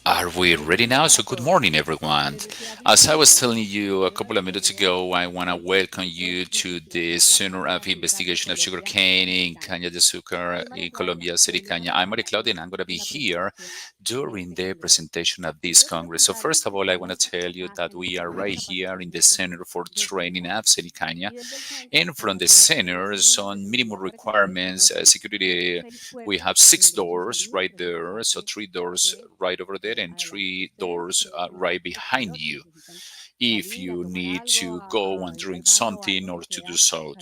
Are we ready now? So, good morning, everyone. As I was telling you a couple of minutes ago, I want to welcome you to the Center of Investigation of Sugarcane in Caña de Azúcar in Colombia, Cenicaña. I'm Maria Claudia, and I'm going to be here during the presentation of this Congress. So, first of all, I want to tell you that we are right here in the Center for Training of Cenicaña. And from the centers on minimum requirements, security, we have 6 doors right there. So 3 doors right over there and 3 doors right behind you if you need to go and drink something or to do so.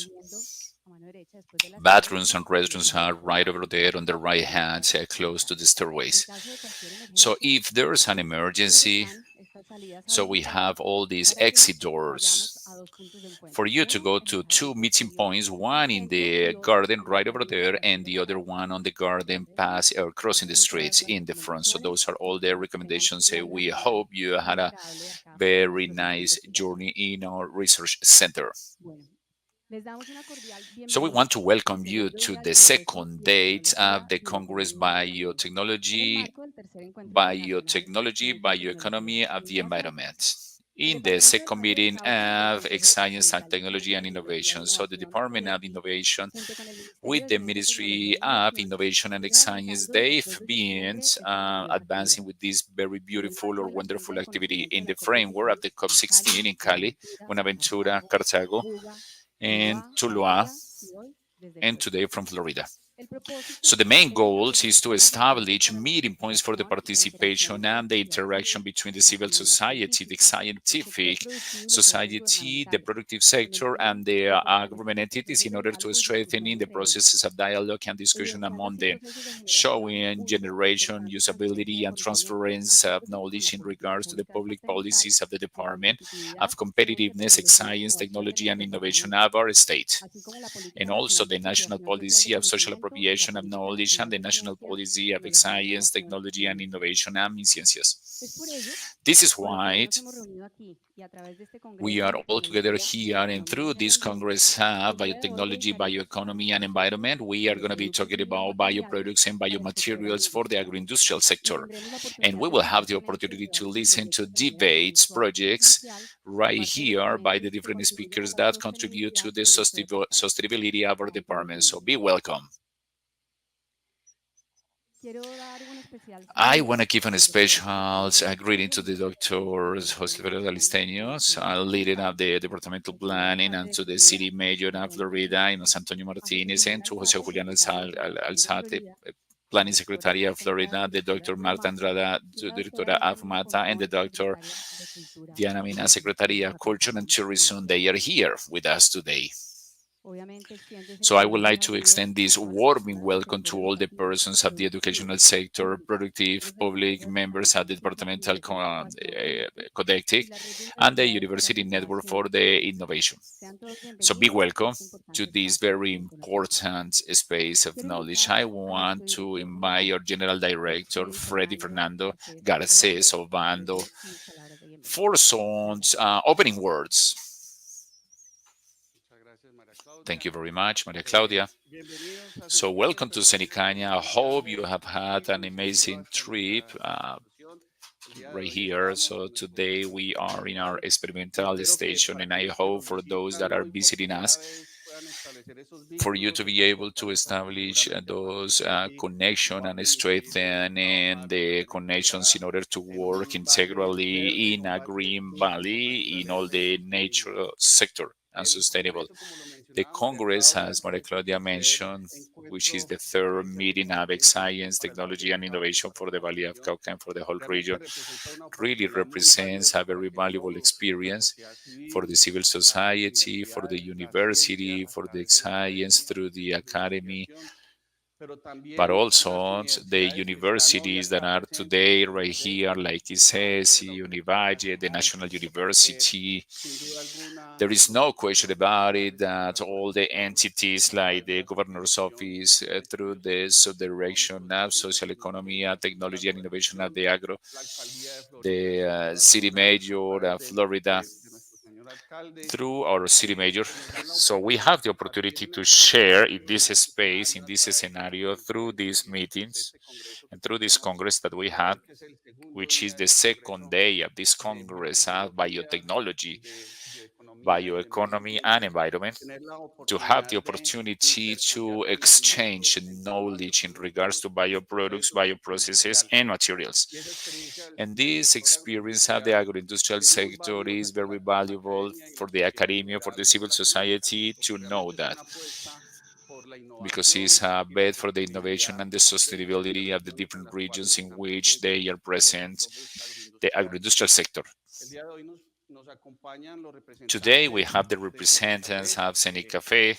Bathrooms and restrooms are right over there on the right hand, close to the stairways. So if there's an emergency, so we have all these exit doors for you to go to 2 meeting points, one in the garden right over there and the other one on the garden pass or crossing the streets in the front. So those are all the recommendations. We hope you had a very nice journey in our research center. So we want to welcome you to the second date of the Congress Biotechnology, Bioeconomy of the Environment. In the second meeting of Science and Technology and Innovation, so the Department of Innovation with the Ministry of Innovation and Science, they've been advancing with this very beautiful or wonderful activity in the framework of the COP16 in Cali, Buenaventura, Cartago, and Tuluá, and today from Florida. So the main goals is to establish meeting points for the participation and the interaction between the civil society, the scientific society, the productive sector, and the government entities in order to strengthen the processes of dialogue and discussion among them, showing generation, usability, and transference of knowledge in regards to the public policies of the Department of Competitiveness, Science, Technology, and Innovation of our state, and also the national policy of social appropriation of knowledge and the national policy of science, technology, and innovation and ciencias. This is why we are all together here, and through this Congress of Biotechnology, Bioeconomy, and Environment, we are going to be talking about bioproducts and biomaterials for the agro-industrial sector. And we will have the opportunity to listen to debates, projects right here by the different speakers that contribute to the sustainability of our department. So be welcome. I want to give a special greeting to the doctors José Alfredo Alisteños, leading up the departmental planning, and to the city mayor of Florida, Jose Antonio Martinez, and to José Julián Alzate, planning secretary of Florida, the Dr. Marta Andrada, the directora of MATA, and the Dr. Diana Mina, secretary of culture and tourism. They are here with us today. So I would like to extend this warming welcome to all the persons of the educational sector, productive public members of the departmental codectic, and the university network for the innovation. So be welcome to this very important space of knowledge. I want to invite our general director, Freddy Fernando Garces Obando, for some opening words. Thank you very much, Maria Claudia. So welcome to Cenicaña. I hope you have had an amazing trip right here. So today we are in our experimental station, and I hope for those that are visiting us, for you to be able to establish those connection and strengthen the connections in order to work integrally in a green valley in all the natural sector and sustainable. The Congress, as Maria Claudia mentioned, which is the third meeting of science, technology, and innovation for the Valley of Cauca and for the whole region, really represents a very valuable experience for the civil society, for the university, for the science through the academy, but also the universities that are today right here, like ICESI, Univalle, the National University. There is no question about it that all the entities like the governor's office, through the subdirection of social economy, technology and innovation of the agro, the city mayor of Florida, through our city major. So we have the opportunity to share in this space, in this scenario, through these meetings and through this Congress that we had, which is the second day of this Congress of Biotechnology, Bioeconomy and Environment, to have the opportunity to exchange knowledge in regards to bioproducts, bioprocesses, and materials. And this experience of the agro-industrial sector is very valuable for the academia, for the civil society to know that, because it's a bet for the innovation and the sustainability of the different regions in which they are present, the agro-industrial sector. Today, we have the representatives of Cenicafe,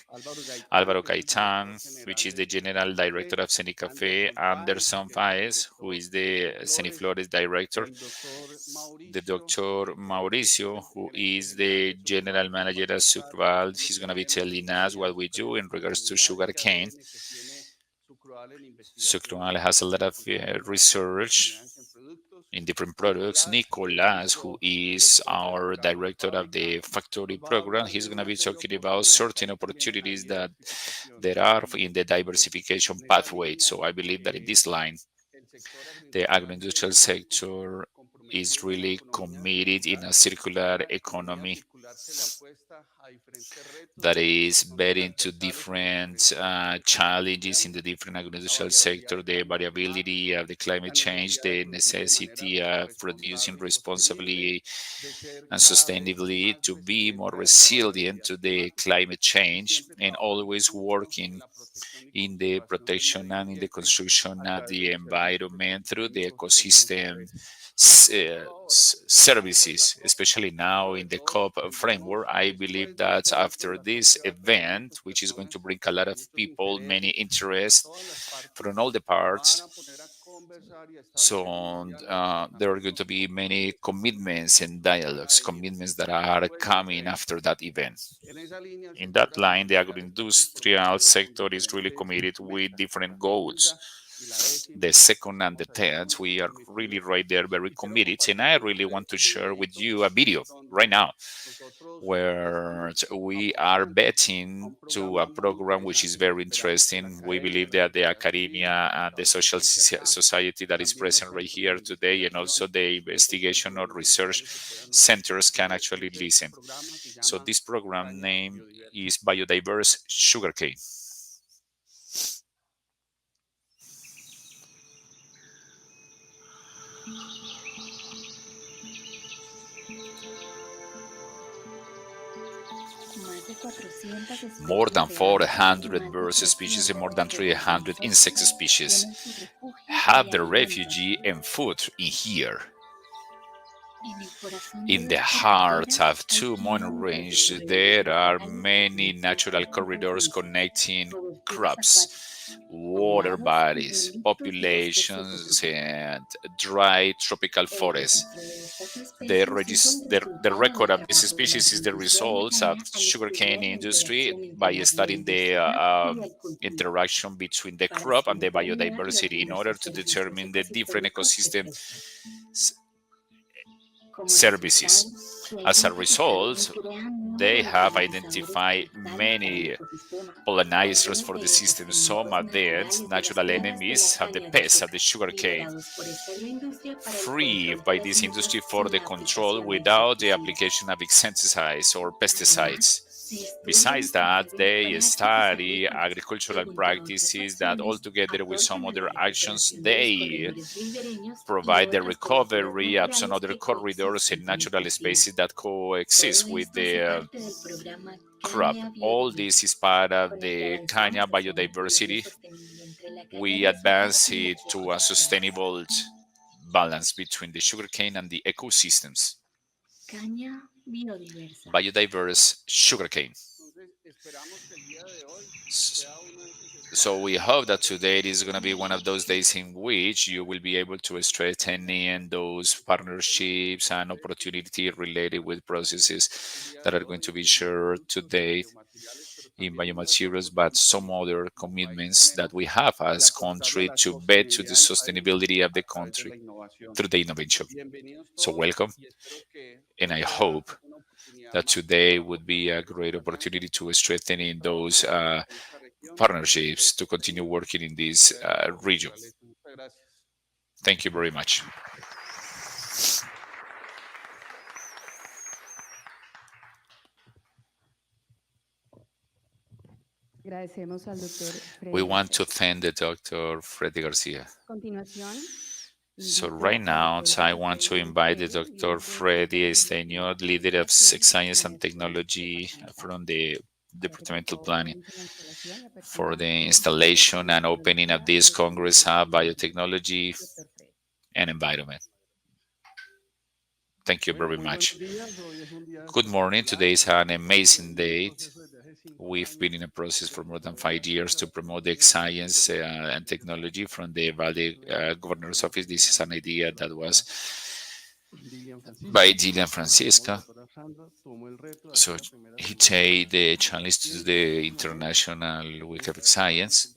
Álvaro Gaitán, which is the General Director of Cenicafe, Anderson Paez, who is the Ceniflores Director, the Dr. Mauricio, who is the General Manager of Sucrual. He's going to be telling us what we do in regards to sugarcane. Sucrual has a lot of research in different products. Nicolas, who is our director of the factory program, he's going to be talking about certain opportunities that there are in the diversification pathway. So I believe that in this line, the agro-industrial sector is really committed in a circular economy that is betting to different challenges in the different agricultural sector, the variability of the climate change, the necessity of producing responsibly and sustainably to be more resilient to the climate change, and always working in the protection and in the construction of the environment through the ecosystem services, especially now in the COP framework. I believe that after this event, which is going to bring a lot of people, many interest from all the parts, so there are going to be many commitments and dialogues, commitments that are coming after that event. In that line, the agro-industrial sector is really committed with different goals. The second and the third, we are really right there, very committed. And I really want to share with you a video right now where we are betting to a program which is very interesting. We believe that the academia and the social society that is present right here today, and also the investigation or research centers, can actually listen. So this program name is Biodiverse Sugarcane. More than 400 bird species and more than 300 insect species have their refuge and food in here. In the heart of two mountain ranges, there are many natural corridors connecting crops, water bodies, populations, and dry tropical forests. The record of this species is the results of sugarcane industry by studying the interaction between the crop and the biodiversity in order to determine the different ecosystem services. As a result, they have identified many pollinators for the system. Some of them, natural enemies, have the pests of the sugarcane, free by this industry for the control without the application of insecticides or pesticides. Besides that, they study agricultural practices that, altogether with some other actions, they provide the recovery of some other corridors and natural spaces that coexist with the crop. All this is part of the Caña biodiversity. We advance it to a sustainable balance between the sugarcane and the ecosystems. Biodiverse sugarcane. So we hope that today is going to be one of those days in which you will be able to strengthen those partnerships and opportunity related with processes that are going to be shared today in biomaterials, but some other commitments that we have as country to bet to the sustainability of the country through the innovation. So welcome, and I hope that today would be a great opportunity to strengthen in those partnerships to continue working in this region. Thank you very much. We want to thank the Dr. Freddy Garcia. So right now, I want to invite the Dr. Freddy Esteño, leader of science and technology from the departmental planning, for the installation and opening of this Congress of Biotechnology and Environment. Thank you very much. Good morning. Today is an amazing day. We've been in a process for more than 5 years to promote the science and technology from the Valley Governor's Office. This is an idea that was by Gillian Francisca. So he take the challenge to the International Week of Science.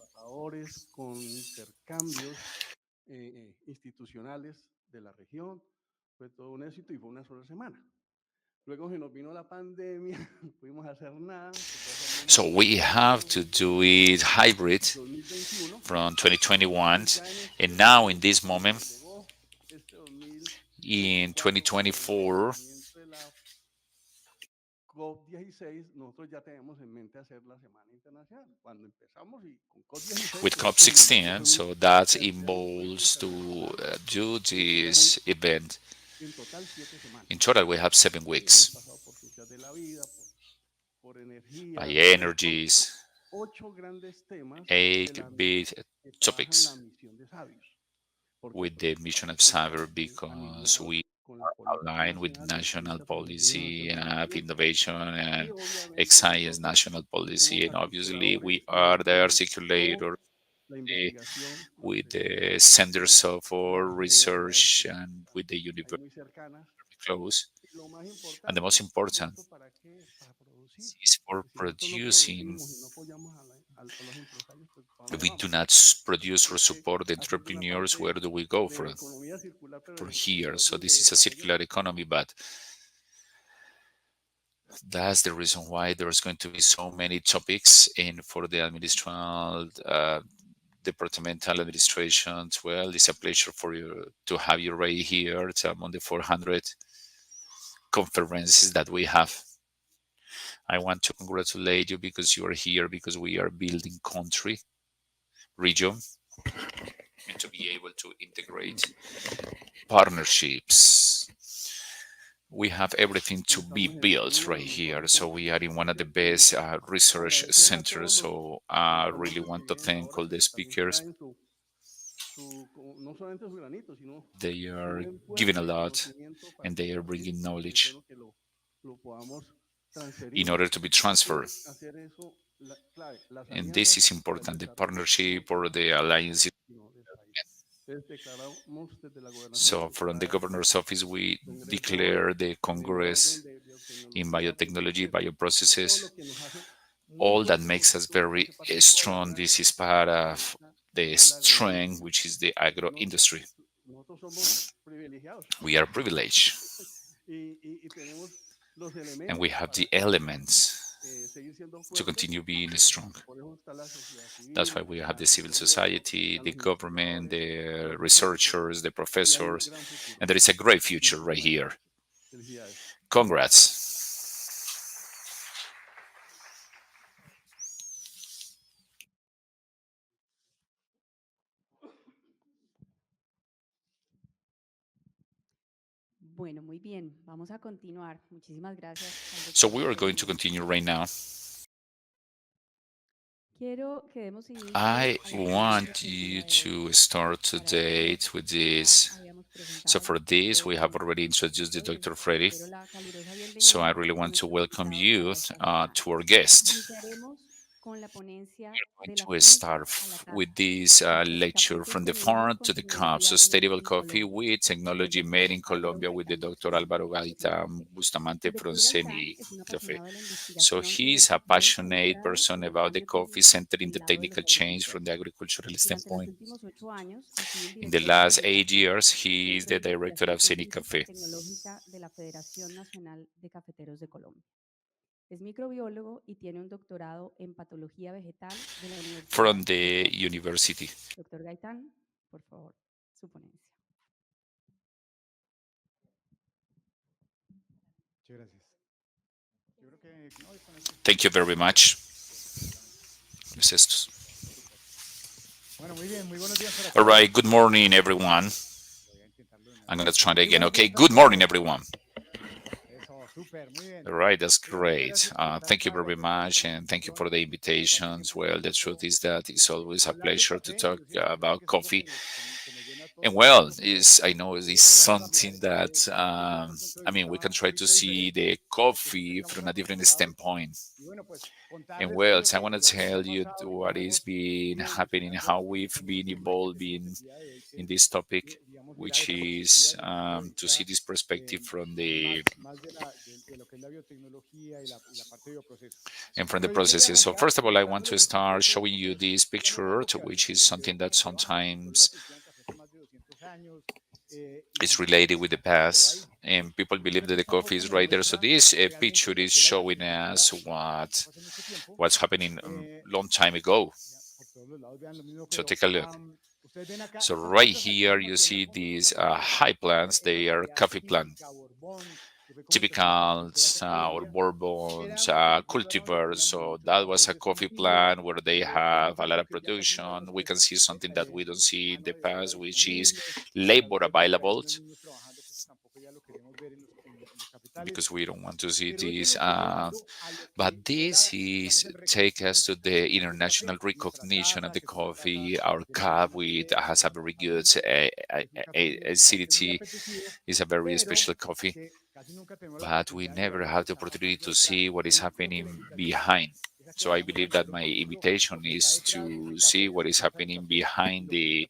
So we have to do it hybrid from 2021, and now in this moment, in 2024, with COP16, so that involves to do this event. In total, we have 7 weeks by energies, 8 big topics with the mission of cyber, because we are aligned with national policy of innovation and science national policy, and obviously we are the articulator with the centers of our research and with the university close. And the most important is for producing. If we do not produce or support the entrepreneurs, where do we go from here? So this is a circular economy, but that's the reason why there's going to be so many topics. And for the departmental administrations, well, it's a pleasure for you to have you right here. It's among the 400 conferences that we have. I want to congratulate you because you are here, because we are building country, region, and to be able to integrate partnerships. We have everything to be built right here. So we are in one of the best research centers. So I really want to thank all the speakers. They are giving a lot, and they are bringing knowledge in order to be transferred. And this is important, the partnership or the alliance. So from the governor's office, we declare the Congress in biotechnology, bioprocesses, all that makes us very strong. This is part of the strength, which is the agro industry. We are privileged, and we have the elements to continue being strong. That's why we have the civil society, the government, the researchers, the professors, and there is a great future right here. Congrats. So we are going to continue right now. I want you to start today with this. So for this, we have already introduced the Dr. Freddy. So I really want to welcome you to our guest. Going to start with this lecture from the farm to the cup, sustainable coffee with technology made in Colombia with the Dr. Álvaro Gaita Bustamante from Cenicaña. So he's a passionate person about the coffee, centered in the technical change from the agricultural standpoint. In the last 8 years, he is the director of Cenicafe from the university. Thank you very much. Es estos. All right, good morning, everyone. I'm going to try it again. Okay, good morning, everyone. All right, that's great. Thank you very much, and thank you for the invitations. Well, the truth is that it's always a pleasure to talk about coffee. And well, is I know it's something that I mean we can try to see the coffee from a different standpoint. And well, so I want to tell you what is been happening, how we've been evolving in this topic, which is to see this perspective from the and from the processes. So first of all, I want to start showing you this picture, which is something that sometimes is related with the past, and people believe that the coffee is right there. So this picture is showing us what's happening long time ago. So take a look. So right here you see these high plants. They are coffee plants, typicals or bourbons, cultivars. So that was a coffee plant where they have a lot of production. We can see something that we don't see in the past, which is labor available, because we don't want to see this. But this is take us to the international recognition of the coffee. Our cup with has a very good acidity. Is a very special coffee, but we never have the opportunity to see what is happening behind. So I believe that my invitation is to see what is happening behind the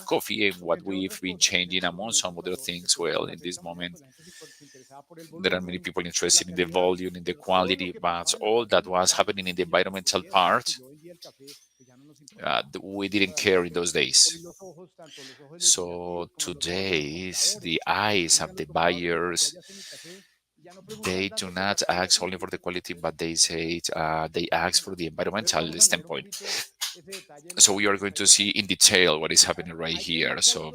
coffee and what we've been changing among some other things. Well, in this moment, there are many people interested in the volume, in the quality, but all that was happening in the environmental part, we didn't care in those days. So today, the eyes of the buyers, they do not ask only for the quality, but they say they ask for the environmental standpoint. So we are going to see in detail what is happening right here. So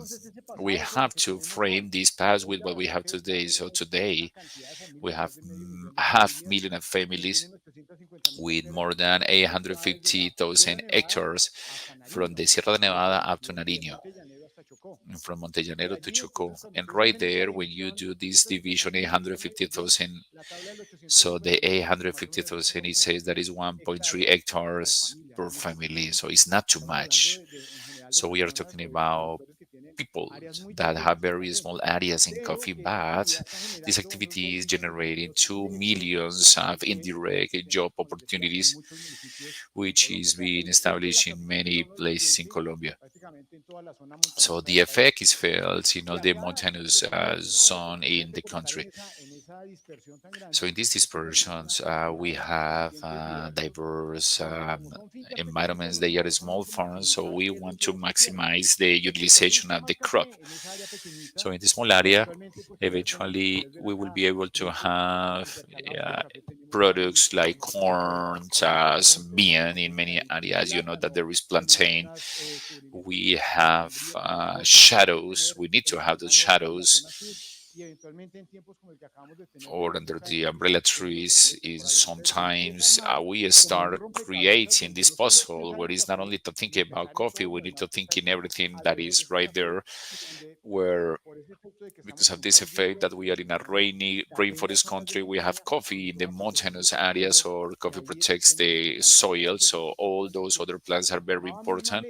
we have to frame this past with what we have today. So today we have half million of families with more than 850,000 hectares from the Sierra de Nevada up to Nariño, and from Montellanero to Chocó. And right there, when you do this division, 850,000, so the 850,000, it says that is 1.3 hectares per family. So it's not too much. So we are talking about people that have very small areas in coffee, but this activity is generating 2 millions of indirect job opportunities, which is being established in many places in Colombia. So the effect is felt in all the mountainous zone in the country. So in these dispersions, we have diverse environments. They are small farms, so we want to maximize the utilization of the crop. So in the small area, eventually we will be able to have products like corn, bean in many areas. You know that there is plantain. We have shadows. We need to have the shadows or under the umbrella trees. In sometimes we start creating this puzzle where it's not only to think about coffee, we need to think in everything that is right there, where because of this effect that we are in a rainy rainforest country, we have coffee in the mountainous areas, or coffee protects the soil. So all those other plants are very important,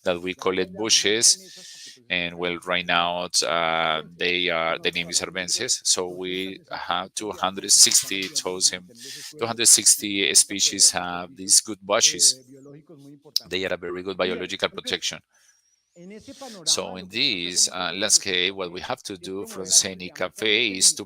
that we call it bushes. And well, right now the name is Arbences. So we have 260 species have these good bushes. They are a very good biological protection. So in this landscape, what we have to do from Scenic Cafe is to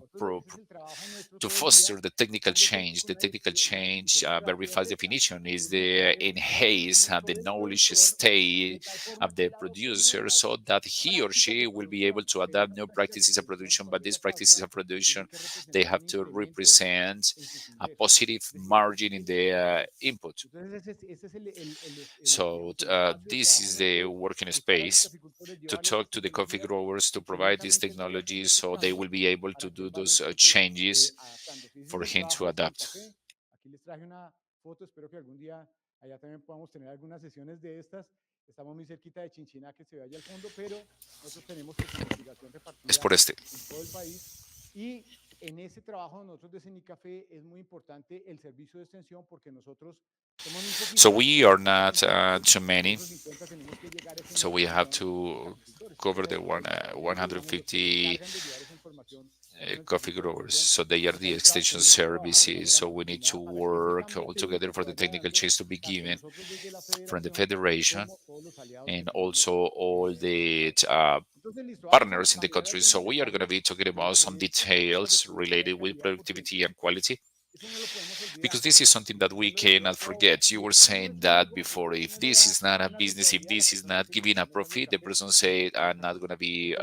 foster the technical change. The technical change, very fast definition, is the enhance the knowledge state of the producer so that he or she will be able to adapt new practices of production. But these practices of production, they have to represent a positive margin in the input. So this is the working space to talk to the coffee growers to provide these technologies so they will be able to do those changes for him to adapt. Es por este. So we are not too many. So we have to cover the 150 coffee growers. So they are the extension services. So we need to work all together for the technical change to be given from the federation and also all the partners in the country. So we are going to be talking about some details related with productivity and quality, because this is something that we cannot forget. You were saying that before. If this is not a business, if this is not giving a profit, the person say, I'm not going to be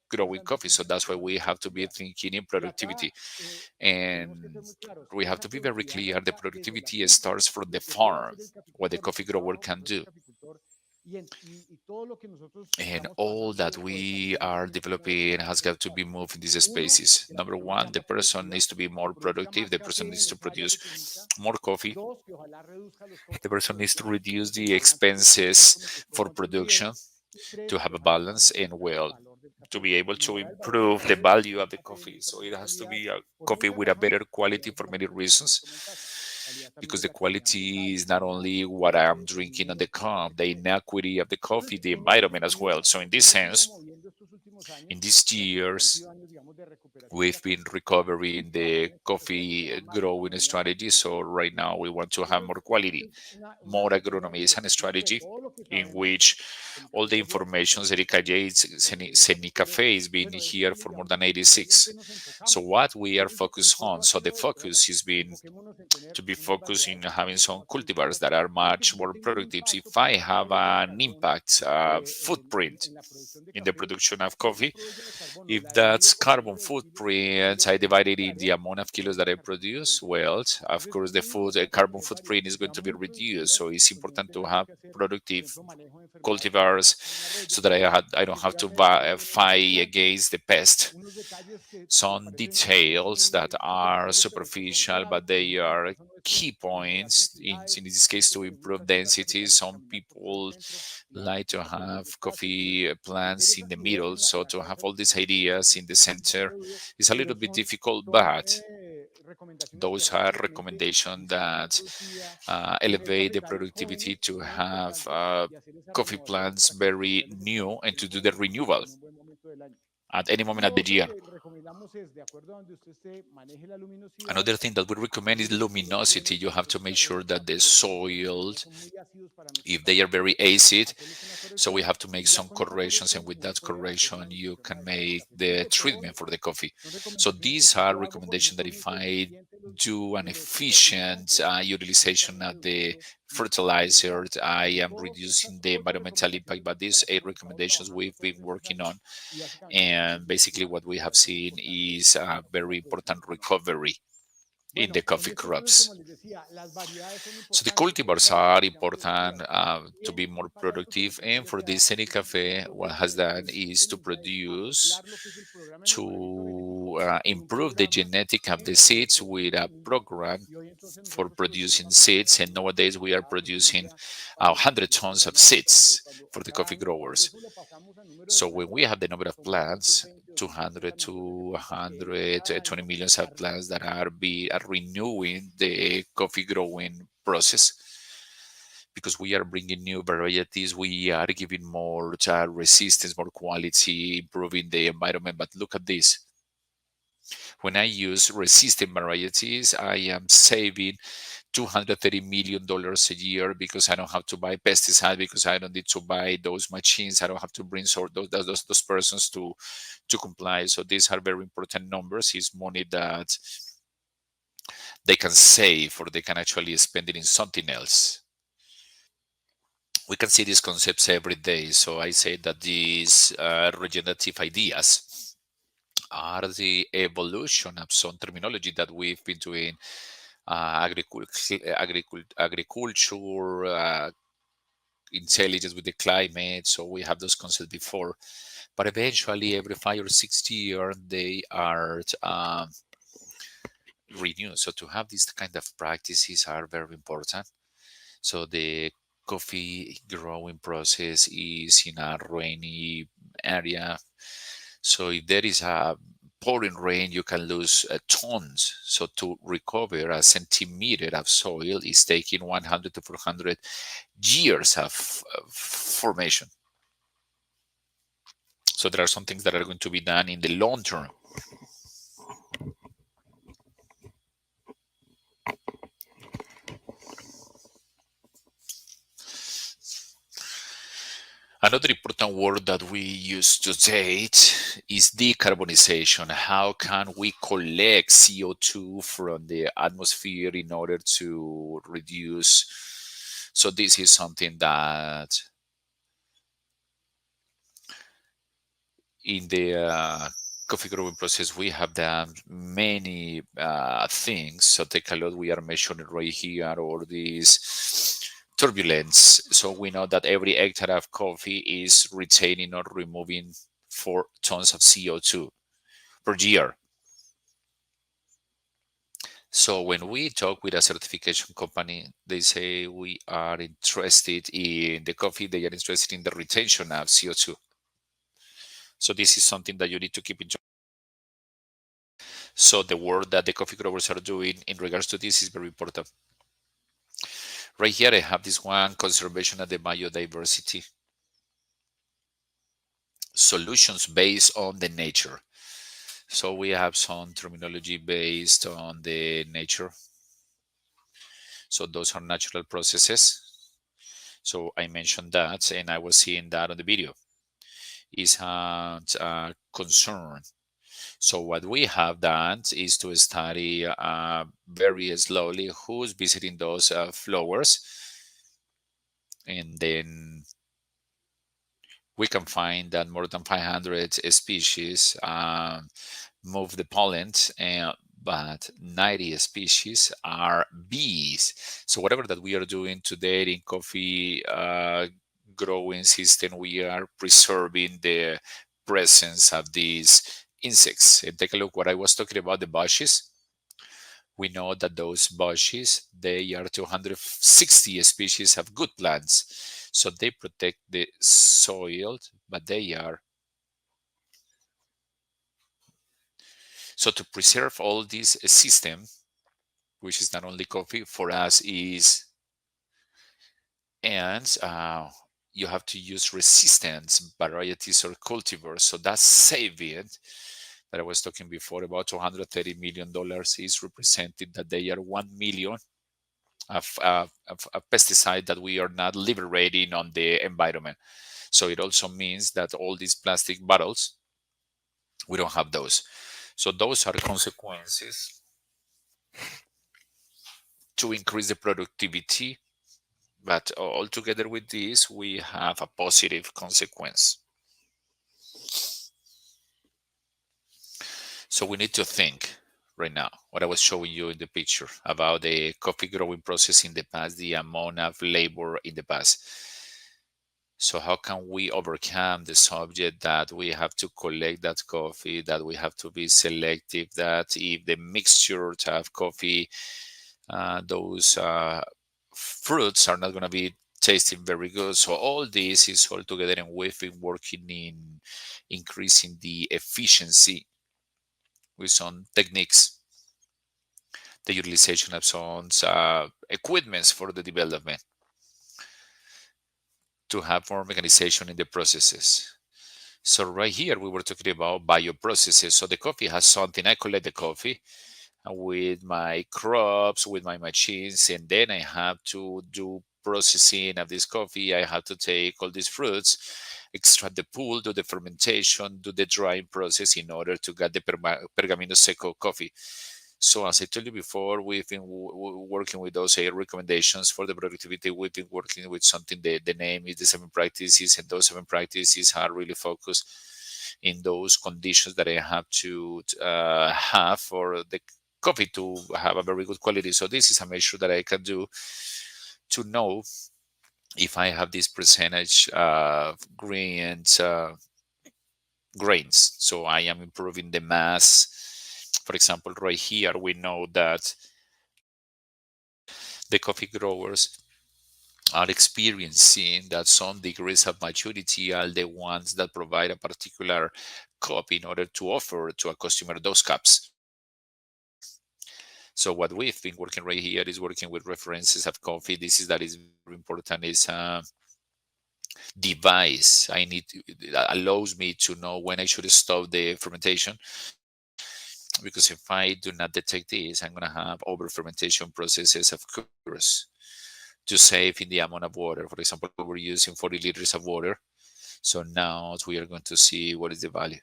growing coffee. So that's why we have to be thinking in productivity. And we have to be very clear, the productivity starts from the farm, what the coffee grower can do. And all that we are developing has got to be moved in these spaces. Number one, the person needs to be more productive. The person needs to produce more coffee. The person needs to reduce the expenses for production to have a balance and, well, to be able to improve the value of the coffee. So it has to be a coffee with a better quality for many reasons, because the quality is not only what I'm drinking on the cup, the inequity of the coffee, the environment as well. So in this sense, in these years, we've been recovering the coffee growing strategy. So right now we want to have more quality, more agronomy is a strategy in which all the information Cenicafe has been here for more than 86. So what we are focused on, so the focus has been to be focused in having some cultivars that are much more productive. If I have an impact footprint in the production of coffee, if that's carbon footprint, I divide it in the amount of kilos that I produce, well, of course, the carbon footprint is going to be reduced. So it's important to have productive cultivars so that I don't have to fight against the pest. Some details that are superficial, but they are key points in this case to improve density. Some people like to have coffee plants in the middle, so to have all these ideas in the center is a little bit difficult, but those are recommendations that elevate the productivity to have coffee plants very new and to do the renewal at any moment of the year. Another thing that we recommend is luminosity. You have to make sure that the soil, if they are very acid, so we have to make some corrections, and with that correction, you can make the treatment for the coffee. So these are recommendations that if I do an efficient utilization of the fertilizers, I am reducing the environmental impact. But these 8 recommendations we've been working on, and basically what we have seen is a very important recovery in the coffee crops. So the cultivars are important to be more productive, and for this Cenicafe, what has done is to produce, to improve the genetic of the seeds with a program for producing seeds. And nowadays we are producing 100 tons of seeds for the coffee growers. So when we have the number of plants, 200 to 120 million of plants that are renewing the coffee growing process, because we are bringing new varieties, we are giving more resistance, more quality, improving the environment. But look at this. When I use resistant varieties, I am saving $230 million a year because I don't have to buy pesticides, because I don't need to buy those machines. I don't have to bring those persons to comply. So these are very important numbers. It's money that they can save, or they can actually spend it in something else. We can see these concepts every day. So I say that these regenerative ideas are the evolution of some terminology that we've been doing, agriculture, intelligence with the climate. So we have those concepts before, but eventually every 5 or 6 years they are renewed. So to have these kind of practices are very important. So the coffee growing process is in a rainy area. So if there is a pouring rain, you can lose tons. So to recover a centimeter of soil is taking 100 to 400 years of formation. So there are some things that are going to be done in the long term. Another important word that we use to date is decarbonization. How can we collect CO2 from the atmosphere in order to reduce? So this is something that in the coffee growing process we have done many things. So take a look, we are measuring right here all these turbulence. So we know that every hectare of coffee is retaining or removing 4 tons of CO2 per year. So when we talk with a certification company, they say we are interested in the coffee, they are interested in the retention of CO2. So this is something that you need to keep in. So the work that the coffee growers are doing in regards to this is very important. Right here, I have this one, conservation of the biodiversity. Solutions based on the nature. So we have some terminology based on the nature. So those are natural processes. So I mentioned that, and I was seeing that on the video. Is a concern. So what we have done is to study very slowly who's visiting those flowers, and then we can find that more than 500 species move the pollen, but 90 species are bees. So whatever that we are doing today in coffee growing system, we are preserving the presence of these insects. And take a look what I was talking about, the bushes. We know that those bushes, they are 260 species of good plants. So they protect the soil, but they are. So to preserve all this system, which is not only coffee for us is, and you have to use resistant varieties or cultivars. So that's saving that I was talking before about $230 million is represented that they are 1 million of pesticide that we are not liberating on the environment. So it also means that all these plastic bottles, we don't have those. So those are consequences to increase the productivity. But all together with this, we have a positive consequence. So we need to think right now, what I was showing you in the picture about the coffee growing process in the past, the amount of labor in the past. So how can we overcome the subject that we have to collect that coffee, that we have to be selective, that if the mixture of coffee, those fruits are not going to be tasting very good. So all this is all together, and we've been working in increasing the efficiency with some techniques, the utilization of some equipments for the development. to have more mechanization in the processes. So right here, we were talking about bioprocesses. So the coffee has something. I collect the coffee with my crops, with my machines, and then I have to do processing of this coffee. I have to take all these fruits, extract the pulp, do the fermentation, do the drying process in order to get the pergamino seco coffee. So as I told you before, we've been working with those recommendations for the productivity. We've been working with something, the name is the 7 practices, and those 7 practices are really focused in those conditions that I have to have for the coffee to have a very good quality. So this is a measure that I can do to know if I have this percentage of grains. So I am improving the mass. For example, right here, we know that the coffee growers are experiencing that some degrees of maturity are the ones that provide a particular cup in order to offer to a customer those cups. So what we've been working right here is working with references of coffee. This is that is very important. Is a device I need that allows me to know when I should stop the fermentation. Because if I do not detect this, I'm gonna have over fermentation processes of course to save in the amount of water. For example, we're using 40 liters of water. So now we are going to see what is the value.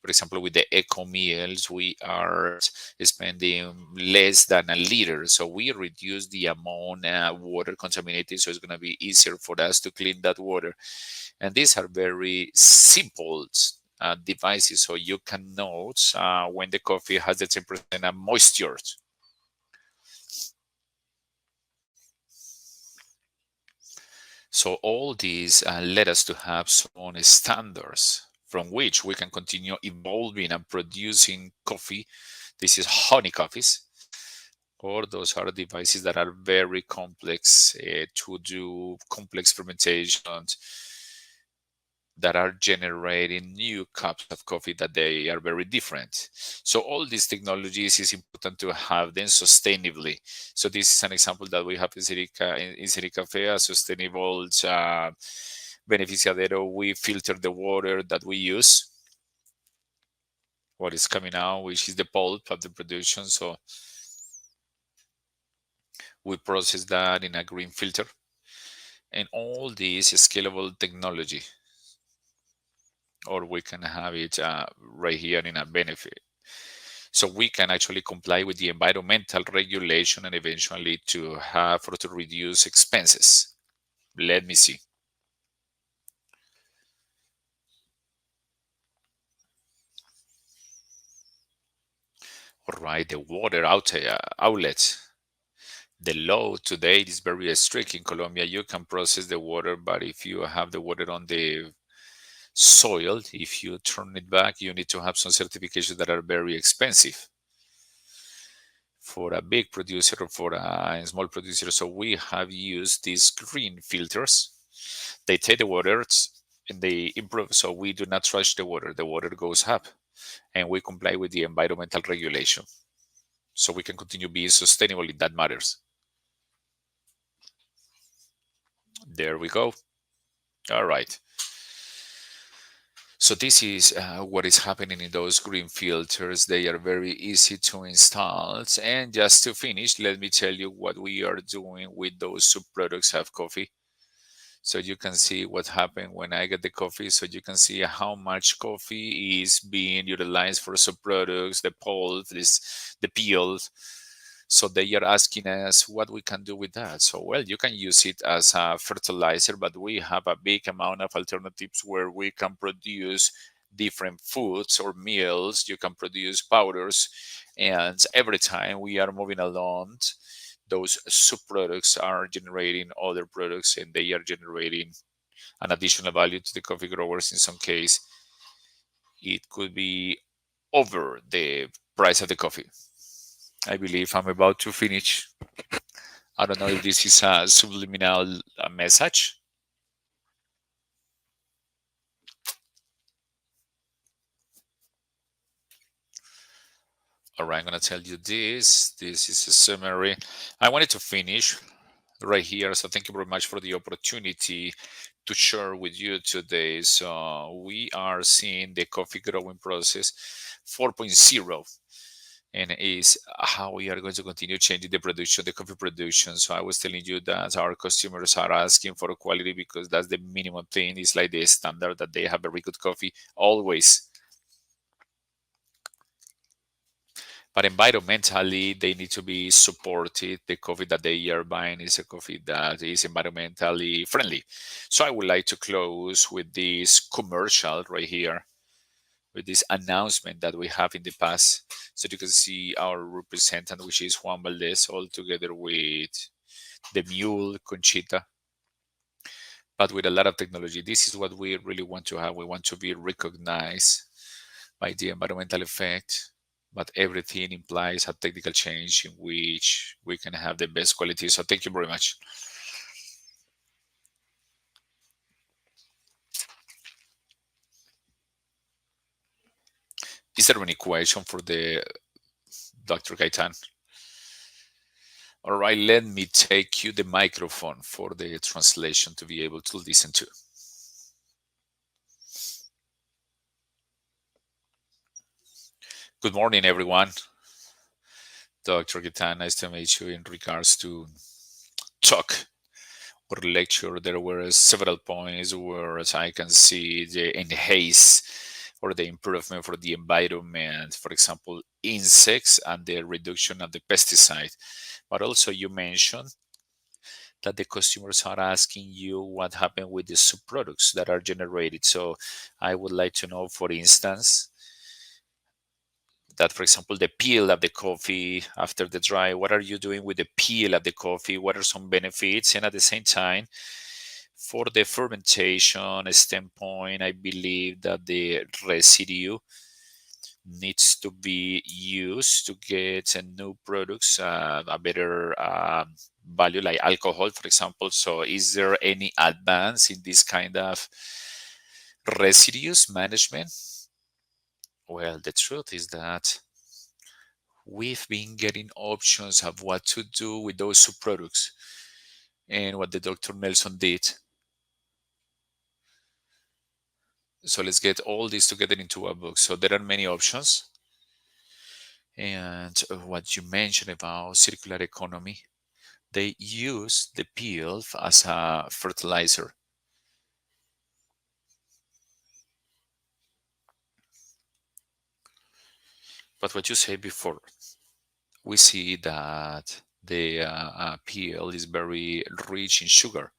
For example, with the eco meals, we are spending less than a liter. So we reduce the amount of water contaminated. So it's going to be easier for us to clean that water. And these are very simple devices. So you can note when the coffee has the 10% of moisture. So all these led us to have some standards from which we can continue evolving and producing coffee. This is honey coffees, or those are devices that are very complex to do complex fermentations that are generating new cups of coffee that they are very different. So all these technologies is important to have them sustainably. So this is an example that we have in Cenicafe, a sustainable beneficiadero. We filter the water that we use, what is coming out, which is the pulp of the production. So we process that in a green filter. And all this is scalable technology, or we can have it right here in a benefit. So we can actually comply with the environmental regulation and eventually to have or to reduce expenses. Let me see. All right, the water outlet. The law today is very strict in Colombia. You can process the water, but if you have the water on the soil, if you turn it back, you need to have some certifications that are very expensive for a big producer or for a small producer. So we have used these green filters. They take the water and they improve. So we do not trash the water. The water goes up and we comply with the environmental regulation. So we can continue being sustainable in that matters. There we go. All right. So this is what is happening in those green filters. They are very easy to install. And just to finish, let me tell you what we are doing with those subproducts of coffee. So you can see what happened when I get the coffee. So you can see how much coffee is being utilized for subproducts, the pulp, the peels. So they are asking us what we can do with that. So well, you can use it as a fertilizer, but we have a big amount of alternatives where we can produce different foods or meals. You can produce powders, and every time we are moving along, those subproducts are generating other products and they are generating an additional value to the coffee growers. In some case, it could be over the price of the coffee. I believe I'm about to finish. I don't know if this is a subliminal message. All right, I'm going to tell you this. This is a summary. I wanted to finish right here. So thank you very much for the opportunity to share with you today. So we are seeing the coffee growing process 4.0, and is how we are going to continue changing the production, the coffee production. So I was telling you that our customers are asking for quality because that's the minimum thing. It's like the standard that they have very good coffee always. But environmentally, they need to be supported. The coffee that they are buying is a coffee that is environmentally friendly. So I would like to close with this commercial right here, with this announcement that we have in the past. So you can see our representative, which is Juan Valdez, all together with the mule Conchita, but with a lot of technology. This is what we really want to have. We want to be recognized by the environmental effect, but everything implies a technical change in which we can have the best quality. So thank you very much. Is there any question for the Dr. Gaitan? All right, let me take you the microphone for the translation to be able to listen to. Good morning, everyone. Dr. Gaitan, nice to meet you. In regards to talk or lecture, there were several points where as I can see the enhance or the improvement for the environment, for example, insects and the reduction of the pesticide. But also you mentioned that the customers are asking you what happened with the subproducts that are generated. So I would like to know, for instance, that for example the peel of the coffee after the dry, what are you doing with the peel of the coffee, what are some benefits, and at the same time for the fermentation standpoint, I believe that the residue needs to be used to get new products, a better value, like alcohol, for example. So, is there any advance in this kind of residues management? Well, the truth is that we've been getting options of what to do with those subproducts. And what the Dr. Nelson did. So let's get all this together into a book. So there are many options. And what you mentioned about circular economy, they use the peel as a fertilizer. But what you said before, we see that the peel is very rich in sugar.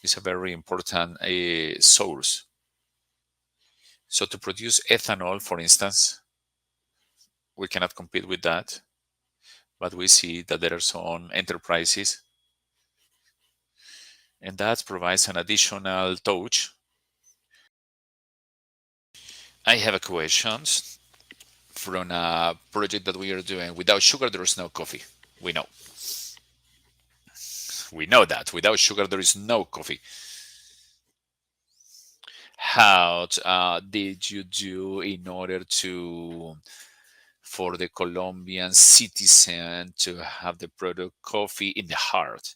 It's a very important source. So to produce ethanol, for instance, we cannot compete with that. But we see that there are some enterprises, and that provides an additional touch. I have a question from a project that we are doing. Without sugar, there is no coffee. We know. We know that. Without sugar, there is no coffee. How did you do in order to, for the Colombian citizen to have the product coffee in the heart,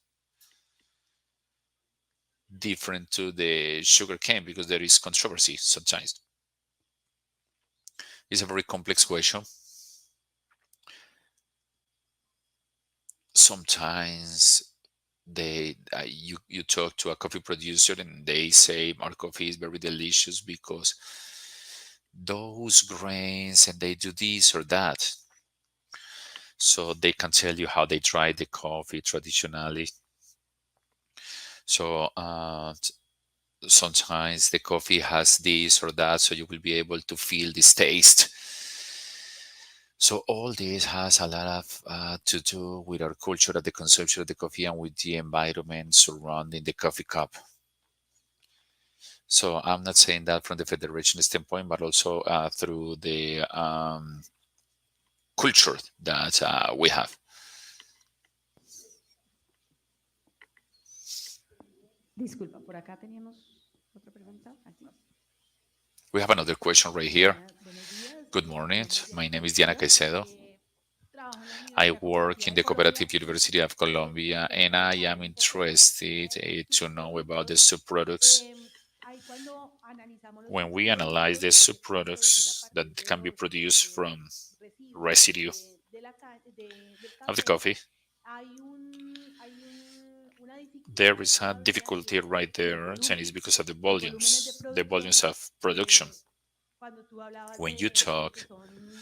different to the sugar cane, because there is controversy sometimes. It's a very complex question. Sometimes you talk to a coffee producer and they say our coffee is very delicious because those grains and they do this or that. So they can tell you how they dry the coffee traditionally. So sometimes the coffee has this or that, so you will be able to feel this taste. So all this has a lot of to do with our culture of the consumption of the coffee and with the environment surrounding the coffee cup. So I'm not saying that from the federation standpoint, but also through the culture that we have. Disculpa, por acá teníamos otra pregunta. Aquí. We have another question right here. Buenos días. Good Mi morning. nombre es My Diana name is Diana Caicedo. Caicedo. I work in the Cooperative University of Colombia, and I am interested to know about the subproducts. Ahí cuando analizamos los When we analyze the bioproductos, que se pueden producir a subproducts partir that de can be los produced from residuos residue del of the café, coffee, una there dificultad is a todavía y difficulty es right los there, and it's volúmenes. because of Los volúmenes de the volumes producción, of production. cuando tú hablabas When you de que talk, son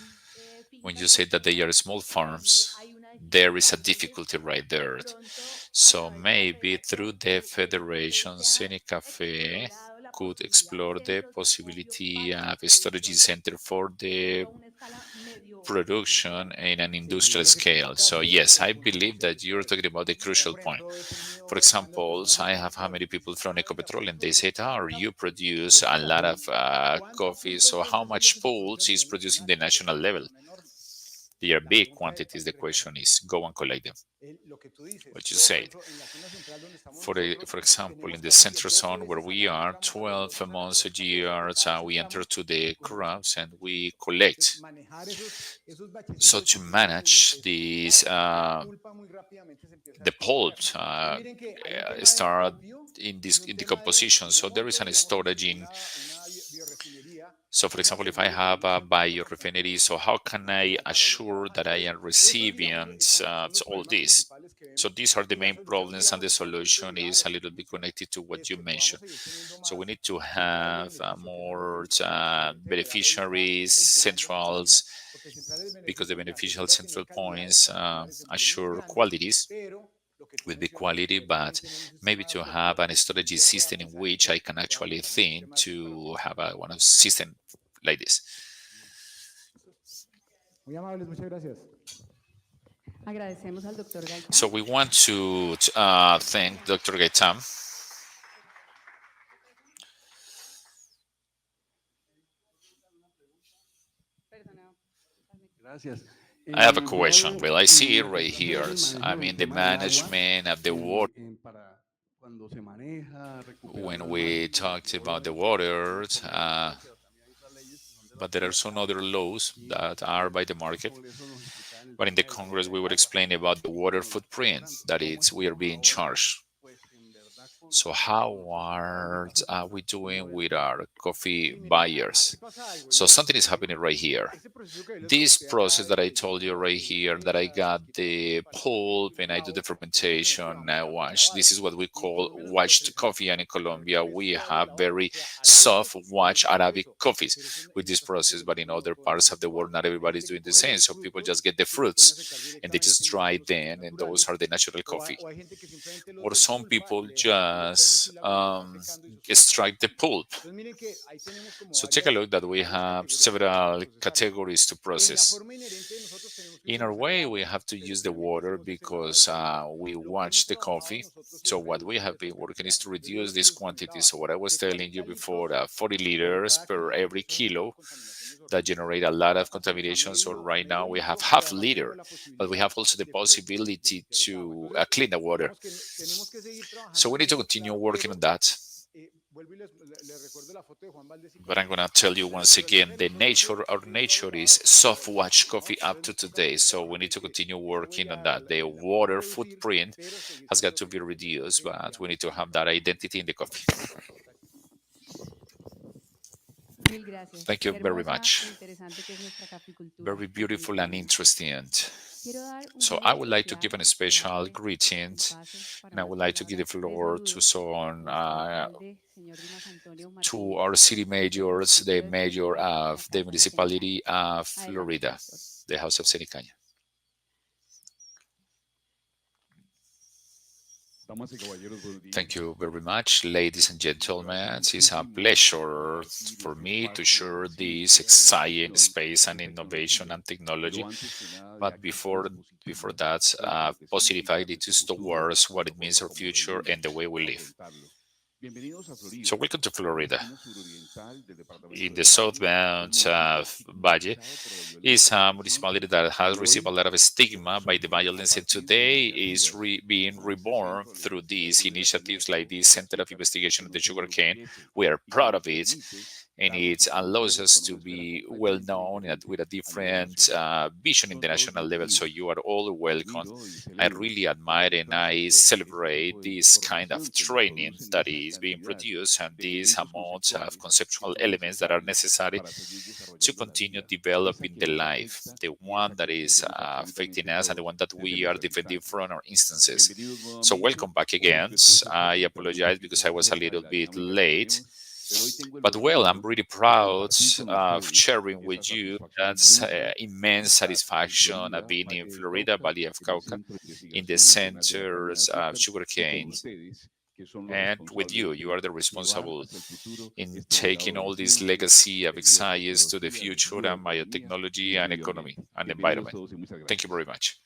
when you fincas say that they pequeñas, are small ahí farms, hay una there is dificultad. a Entonces, difficulty right de there. pronto, a So través de la maybe through federación, the usted federation, ya ha Cenicafe explorado la could posibilidad de explore the centros de acopio possibility para la of a storage producción, center for digamos, the a una escala medio production industrial. in an Sí, industrial mira, lo que pasa scale. acá So es que yes, el I punto es believe ese, that que you're es, talking about the vea, crucial por point. ejemplo, he For tenido varias example, personas I que me han have how many people from preguntado de café, Ecopetrol, and they entonces, said, "Oh, cada you produce ese a lot café, of ¿cuánto coffee. ocupa el So how proceso de much que se produce a pulse is nivel produced in the nacional? Y national resulta que level? son enormes. They are La big pregunta es, quantities. ¿cuál The es el question retorno? is, go and collect them." Lo que tú dices, What you yo, por said. ejemplo, en la zona central donde estamos nosotros, For example, in tenemos the casi que center 12 zone where veces al we año are, entramos a recoger 12 una months a café year, de cada 100 we enter gramos to the y cogemos crops café. and we Entonces, collect. manejar esos So bachecitos to es manage no, these, la pulpa muy rápidamente se empieza a the pulp descomponer. Entonces, miren que hay un tema de start acopio in y this un in tema de, decomposition. So there digamos is yo, an digamos, storage in. una biorefinería, So for ¿cómo example, if I aseguro que yo have me a estoy entregando la cantidad biorefinery, so how can que I está para lo que assure trabaja? that I Entonces, am esos, digamos, receiving son los all problemas this? principales que So vemos these are the y la main solución, problems, and the digamos, estamos solution derivadas de is la a little bit definición, connected to what es you que podamos mentioned. seguir teniendo So we más need to centrales de have beneficio que generan more beneficios a nivel federal. Hoy está beneficiaries, empujando ese camino centrals, porque centrales de because the beneficio te beneficial asegura tener central calidades points particulares en volúmenes assure grandes, qualities pero lo que tú with big mencionas es quality, que también but tener un maybe sistema de to acopio have a storage donde yo pueda system in pensar en which I que can pueda actually montar un think sistema de acopio para to producir have café. one of system like this. Muy amables, muchas gracias. Agradecemos al doctor So Gaitán. we want to thank Dr. Gaitam. Gracias. I have a Yo question. hablo Well, I see it lo que right trata de here. ver el I manejo del mean, the tema del agua management of the water. para cuando se maneja, When recuperación we máxima, talked que about the obviamente eso es water, internacional, pero también hay otras leyes que son de but base there are some other mercado. laws Aquí that are by the en el market. Congreso nos explicaban el But in the tema de la Congress, deuda we del would agua, explain about the que water nos lo está footprint cobrando. that ¿Cómo it's we are estamos being ahora? charged. Pues en verdad So con how nuestros compradores de café, are porque we vamos a doing ver with acá. our coffee Sí, miren, aquí buyers? pasa algo y So es, something is happening right here. ese proceso que yo les This conté acá process that I de, told you digamos, right here, that I de got quitar la the pulpa, la pulp fermentación y and el I do the agua, eso es lo que nosotros fermentation, llamamos I café wash. This grabado. is what we Y en call Colombia nos washed caracterizamos coffee, and por in tener Colombia café we suave y have lavado, o very sea, soft aromático y washed delicioso Arabic eso. Pero coffees with ese this proceso process. yo no But in todo, other todo el parts mundo of lo the world, hace. not Hay everybody's gente que doing the coge same. los So people frutos just get the y los pone a fruits secar and they directamente just y esos son dry los cafés them, and those naturales. are the natural coffee. O hay gente que simplemente los Or some despulpa y people le deja y le ponen un just mucílago y los va secando y sostiene hasta la extract the punta. pulp. Entonces miren que ahí tenemos como So take a look that we varias have categorías que tenemos que several procesar. categories to En la process. forma inherente de nosotros tenemos que In our utilizar el way, we agua, have to pero use the finalmente water hacemos es el lavado del because café. we Lo que hemos watch the trabajado coffee. nosotros So siempre what es we have reducir been esa working is cantidad. to Entonces yo reduce les this quantity. comentaba, So what I was de telling you 40 before, litros 40 por liters cada per kilo, que every eso genera kilo contaminaciones that horribles, generate a lot of pasamos a contamination. So medio, right now we have y half además tenemos liter, la but we posibilidad have also the de possibility limpiar esa agua. to Entonces, clean the water. digamos que tenemos que seguir So trabajando we en need to eso, continue claro, working on pero that. vuelvo y les recuerdo la foto de Juan Valdés y But I'm Coffee, gonna tell you donde once nuestro again, café the nosotros nature, our café suave y nature is lavado con soft agua, watch ¿no? coffee up Entonces to nos toca today. So we need to claramente continue esa working on huella that. The la tenemos que water reducir, footprint pero seguir has got teniendo to be que, reduced, but we need digamos, to have that identity in the coffee. Mil gracias. Thank you Qué very hermosa e much. interesante que es nuestra caficultura Very en beautiful and Cenicaña. interesting. Quiero dar un So saludo I would like to especial give a y special darle greeting, el paso para and I would unas like to give the palabras de floor to saludo someone, a nuestro alcalde, señor Dimas Antonio to Martínez, our city del mayors, municipio the de mayor Florida, en la of the Casa de municipality Cenicaña. of Adelante, Florida, doctor. the House of Cenicaña. Thank you very much, ladies and gentlemen. It's a pleasure for me to share this exciting space and innovation and technology. But before that, positive attitudes towards what it means our future and the way we live. So welcome to Florida. In the southbound Valle is a municipality that has received a lot of stigma by the violence, and today is being reborn through these initiatives like this Center of Investigation of the Sugarcane. We are proud of it, and it allows us to be well known with a different vision in the national level. So you are all welcome. I really admire and I celebrate this kind of training that is being produced and these amounts of conceptual elements that are necessary to continue developing the life, the one that is affecting us and the one that we are defending from our instances. So welcome back again. I apologize because I was a little bit late. But well, I'm really proud of sharing with you that immense satisfaction of being in Florida, Valley of Cauca, in the centers of sugarcane. And with you, you are the responsible in taking all this legacy of science to the future and biotechnology and economy and environment. Thank you very much.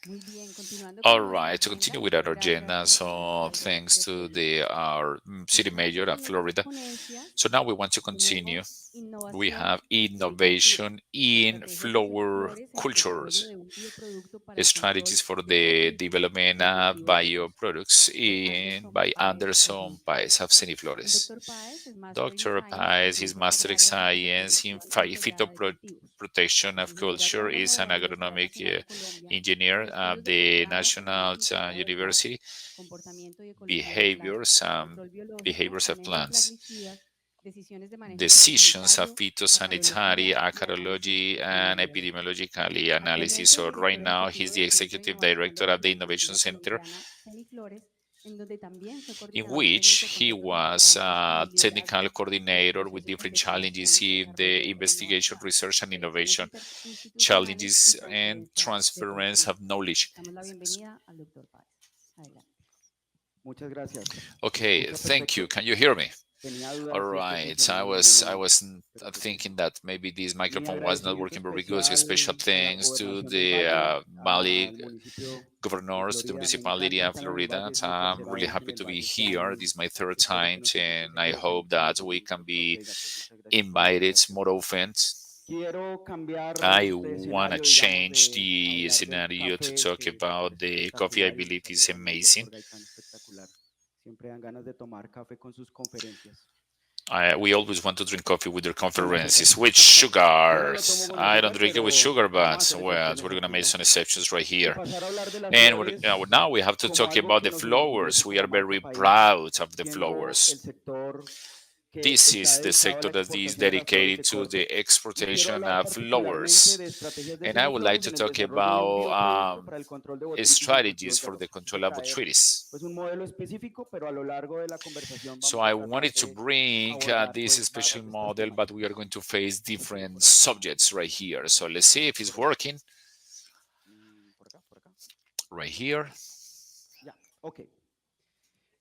Muy bien, continuando All con nuestra right, to agenda. continue with our Gracias, agenda, so Ricardo. thanks to our city mayor of Continuamos con nuestras Florida. ponencias. So now we want to continue. Tenemos We have innovación en cultura, innovation in estrategias de flower flores en el desarrollo cultures, de un bioproducto para el strategies control for de the cofidis development en of cultivos de hongos. bioproducts Dr. in Anderson by Páez es Anderson un Paes of El Ceniflores. doctor Páez es Master in Dr. Science Paez, en his Ciencias master in Agrarias y science in Bioproducción Integrada de Cultivos. protection Es of ingeniero culture, is agrónomo de an la Universidad agronomic Nacional de Colombia engineer con at estudios de the posgrado en National análisis agroindustrial, University, comportamiento y ecología de behaviors plantas, control biológico, behaviors of manejo de plants, plaguicidas, decisiones de manejo decisions of fitosanitario, phytosanitary, acarología y análisis acarology, and epidemiológico. epidemiologically analysis. Actualmente es So right director now he's ejecutivo the del Centro de executive Innovación de director la of the Innovation Cooperativa Center, Colombiana Ceniflores, en donde también fue in coordinador which técnico con he temas was importantes como a el technical liderazgo de los coordinator with procesos de different investigación challenges y in the desarrollo e investigation, innovación, research, and relaciones innovation interinstitucionales y challenges and transferencia de transference of conocimiento. knowledge. Damos la bienvenida al doctor Páez. Adelante. Muchas gracias. Okay, thank you. Can you hear me? Tenía All dudas si esto right. funcionaba I bien o no, was pero creo que sí. thinking that maybe this Mi microphone was not agradecimiento working very good. So special especial a la thanks to Gobernación del the Valle, Valley al municipio de governors, to the Florida. Me municipality encanta of estar en el Florida. Valle, es mi I'm tercera really vez en happy el to be Valle este here. año. This is my third Espero que time, nuestro and proceso I de hope selección that nos, we can nos be pega. Pues muchas gracias por la invited invitación. more often. Quiero cambiar I de want to escenario, digamos, change de the hablar del scenario to café, talk que me about parece the coffee. I espectacular, y believe is saludando al amazing. doctor Gaitán, espectacular. Siempre dan ganas de tomar café con sus conferencias. We always want to drink coffee with their Con azúcar. conferences with Yo no lo sugars. tomo con I don't azúcar, drink it pero with sugar, vamos a but hacer well, excepciones we're gonna aquí, make ¿no? some exceptions right Y here. pasar a hablar de las And flores now we have to como talk algo about que the nos flowers. enorgullece We are como marca very país, proud of the siendo el flowers. sector que This está is the dedicado a sector la that is exportación de las flores dedicated de to the corte. Y quiero exportation hablar of particularmente flowers. de estrategias de And I would like semiflores to en el talk desarrollo de un about bioproducto para el control de botrytis en strategies cultivos de for the arroz. Quise control of traer treaties. pues un modelo específico, pero a lo largo de la conversación So vamos a I tratar wanted to de bring abordar this pues special varias de estas model, but we are temáticas. going to face Entonces, different por acá, subjects right here. So let's see if it's working por acá, por acá. right here. Ya, ok.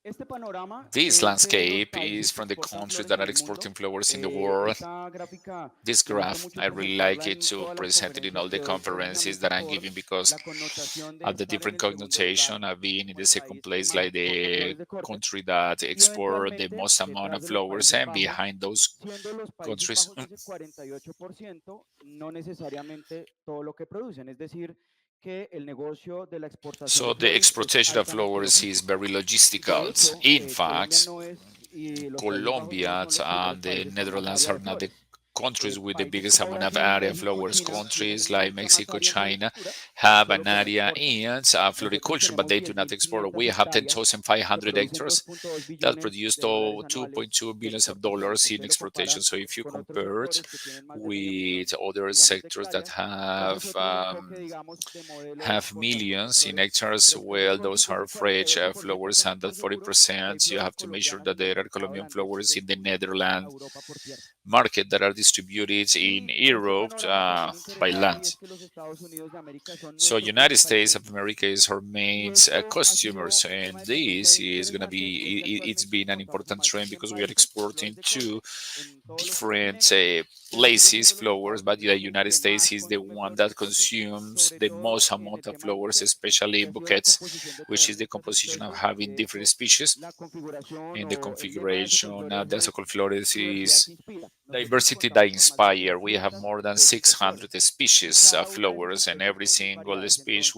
Este panorama This es de los landscape países is que from the exportan countries flores that en are el mundo. exporting flowers in the world. Esta gráfica This me gusta graph, mucho I really presentarla like it en to todas las present it in all conferencias the que doy conferences precisamente that I'm por giving because la connotación de of the estar en different el segundo connotation lugar of being in como the el second país que place, más like exporta the flores de corte country that y export the eventualmente most amount detrás of de los flowers, Países and Bajos, behind those siendo los Países countries. Bajos ese 48%, no necesariamente todo lo que producen, es decir, que el negocio de la exportación So de the flores es exportation of altamente flowers is logístico. very De logistical. hecho, In Colombia fact, no es y los Países Bajos no Colombia son los primeros and the países con más Netherlands área are de not the flores. countries with the Países biggest como amount of Brasil, area. México, Flowers China tienen countries like mucha más Mexico, área en China floricultura, have solo an que no area exportan. in Nosotros floriculture, but tenemos they do not export. 10.500 We have hectáreas que 10,500 producen hectares 2.2 that billones produced de dólares 2.2 anuales de billions of exportación. dollars in Usted lo exportation. compara So if you con otros compare it sectores que tienen más de medio millón, with other digamos, de sectors that hectáreas, pues es otro enfoque, digamos, de modelo de have exportación en millions in flores hectares, frescas de well, corte. those Y ese are fresh 48% flowers, tengo and that por seguro que hay 40% you flores have to make sure colombianas that en el there are mercado Colombian holandés que flowers se in the distribuyen a Netherlands Europa por tierra. market that are distributed in Y este Europe panorama pues tiene by interesante y land. es que los Estados Unidos de América son So nuestro United principal States of cliente. America is our Y main esto ha sido customers, un tema and de tendencia this bien is gonna interesante y es que be it's actualmente been an exportamos a important más de trend 100 because we are países exporting flores de to corte en todos los different continentes, pero sigue places siendo los flowers, Estados but the Unidos el United que States más is the consume one flores that de corte, consumes sobre the todo most en amount el of tema de flowers, bouquets, especially que in ha sido la bouquets, composición de which is the estos composition of procesos y having de different hecho species. la configuración In the o el lema de configuration, Socolflores the es Socolflores diversidad is que inspira. Nosotros diversity that inspire. We have more than 600 species of flowers, and every single species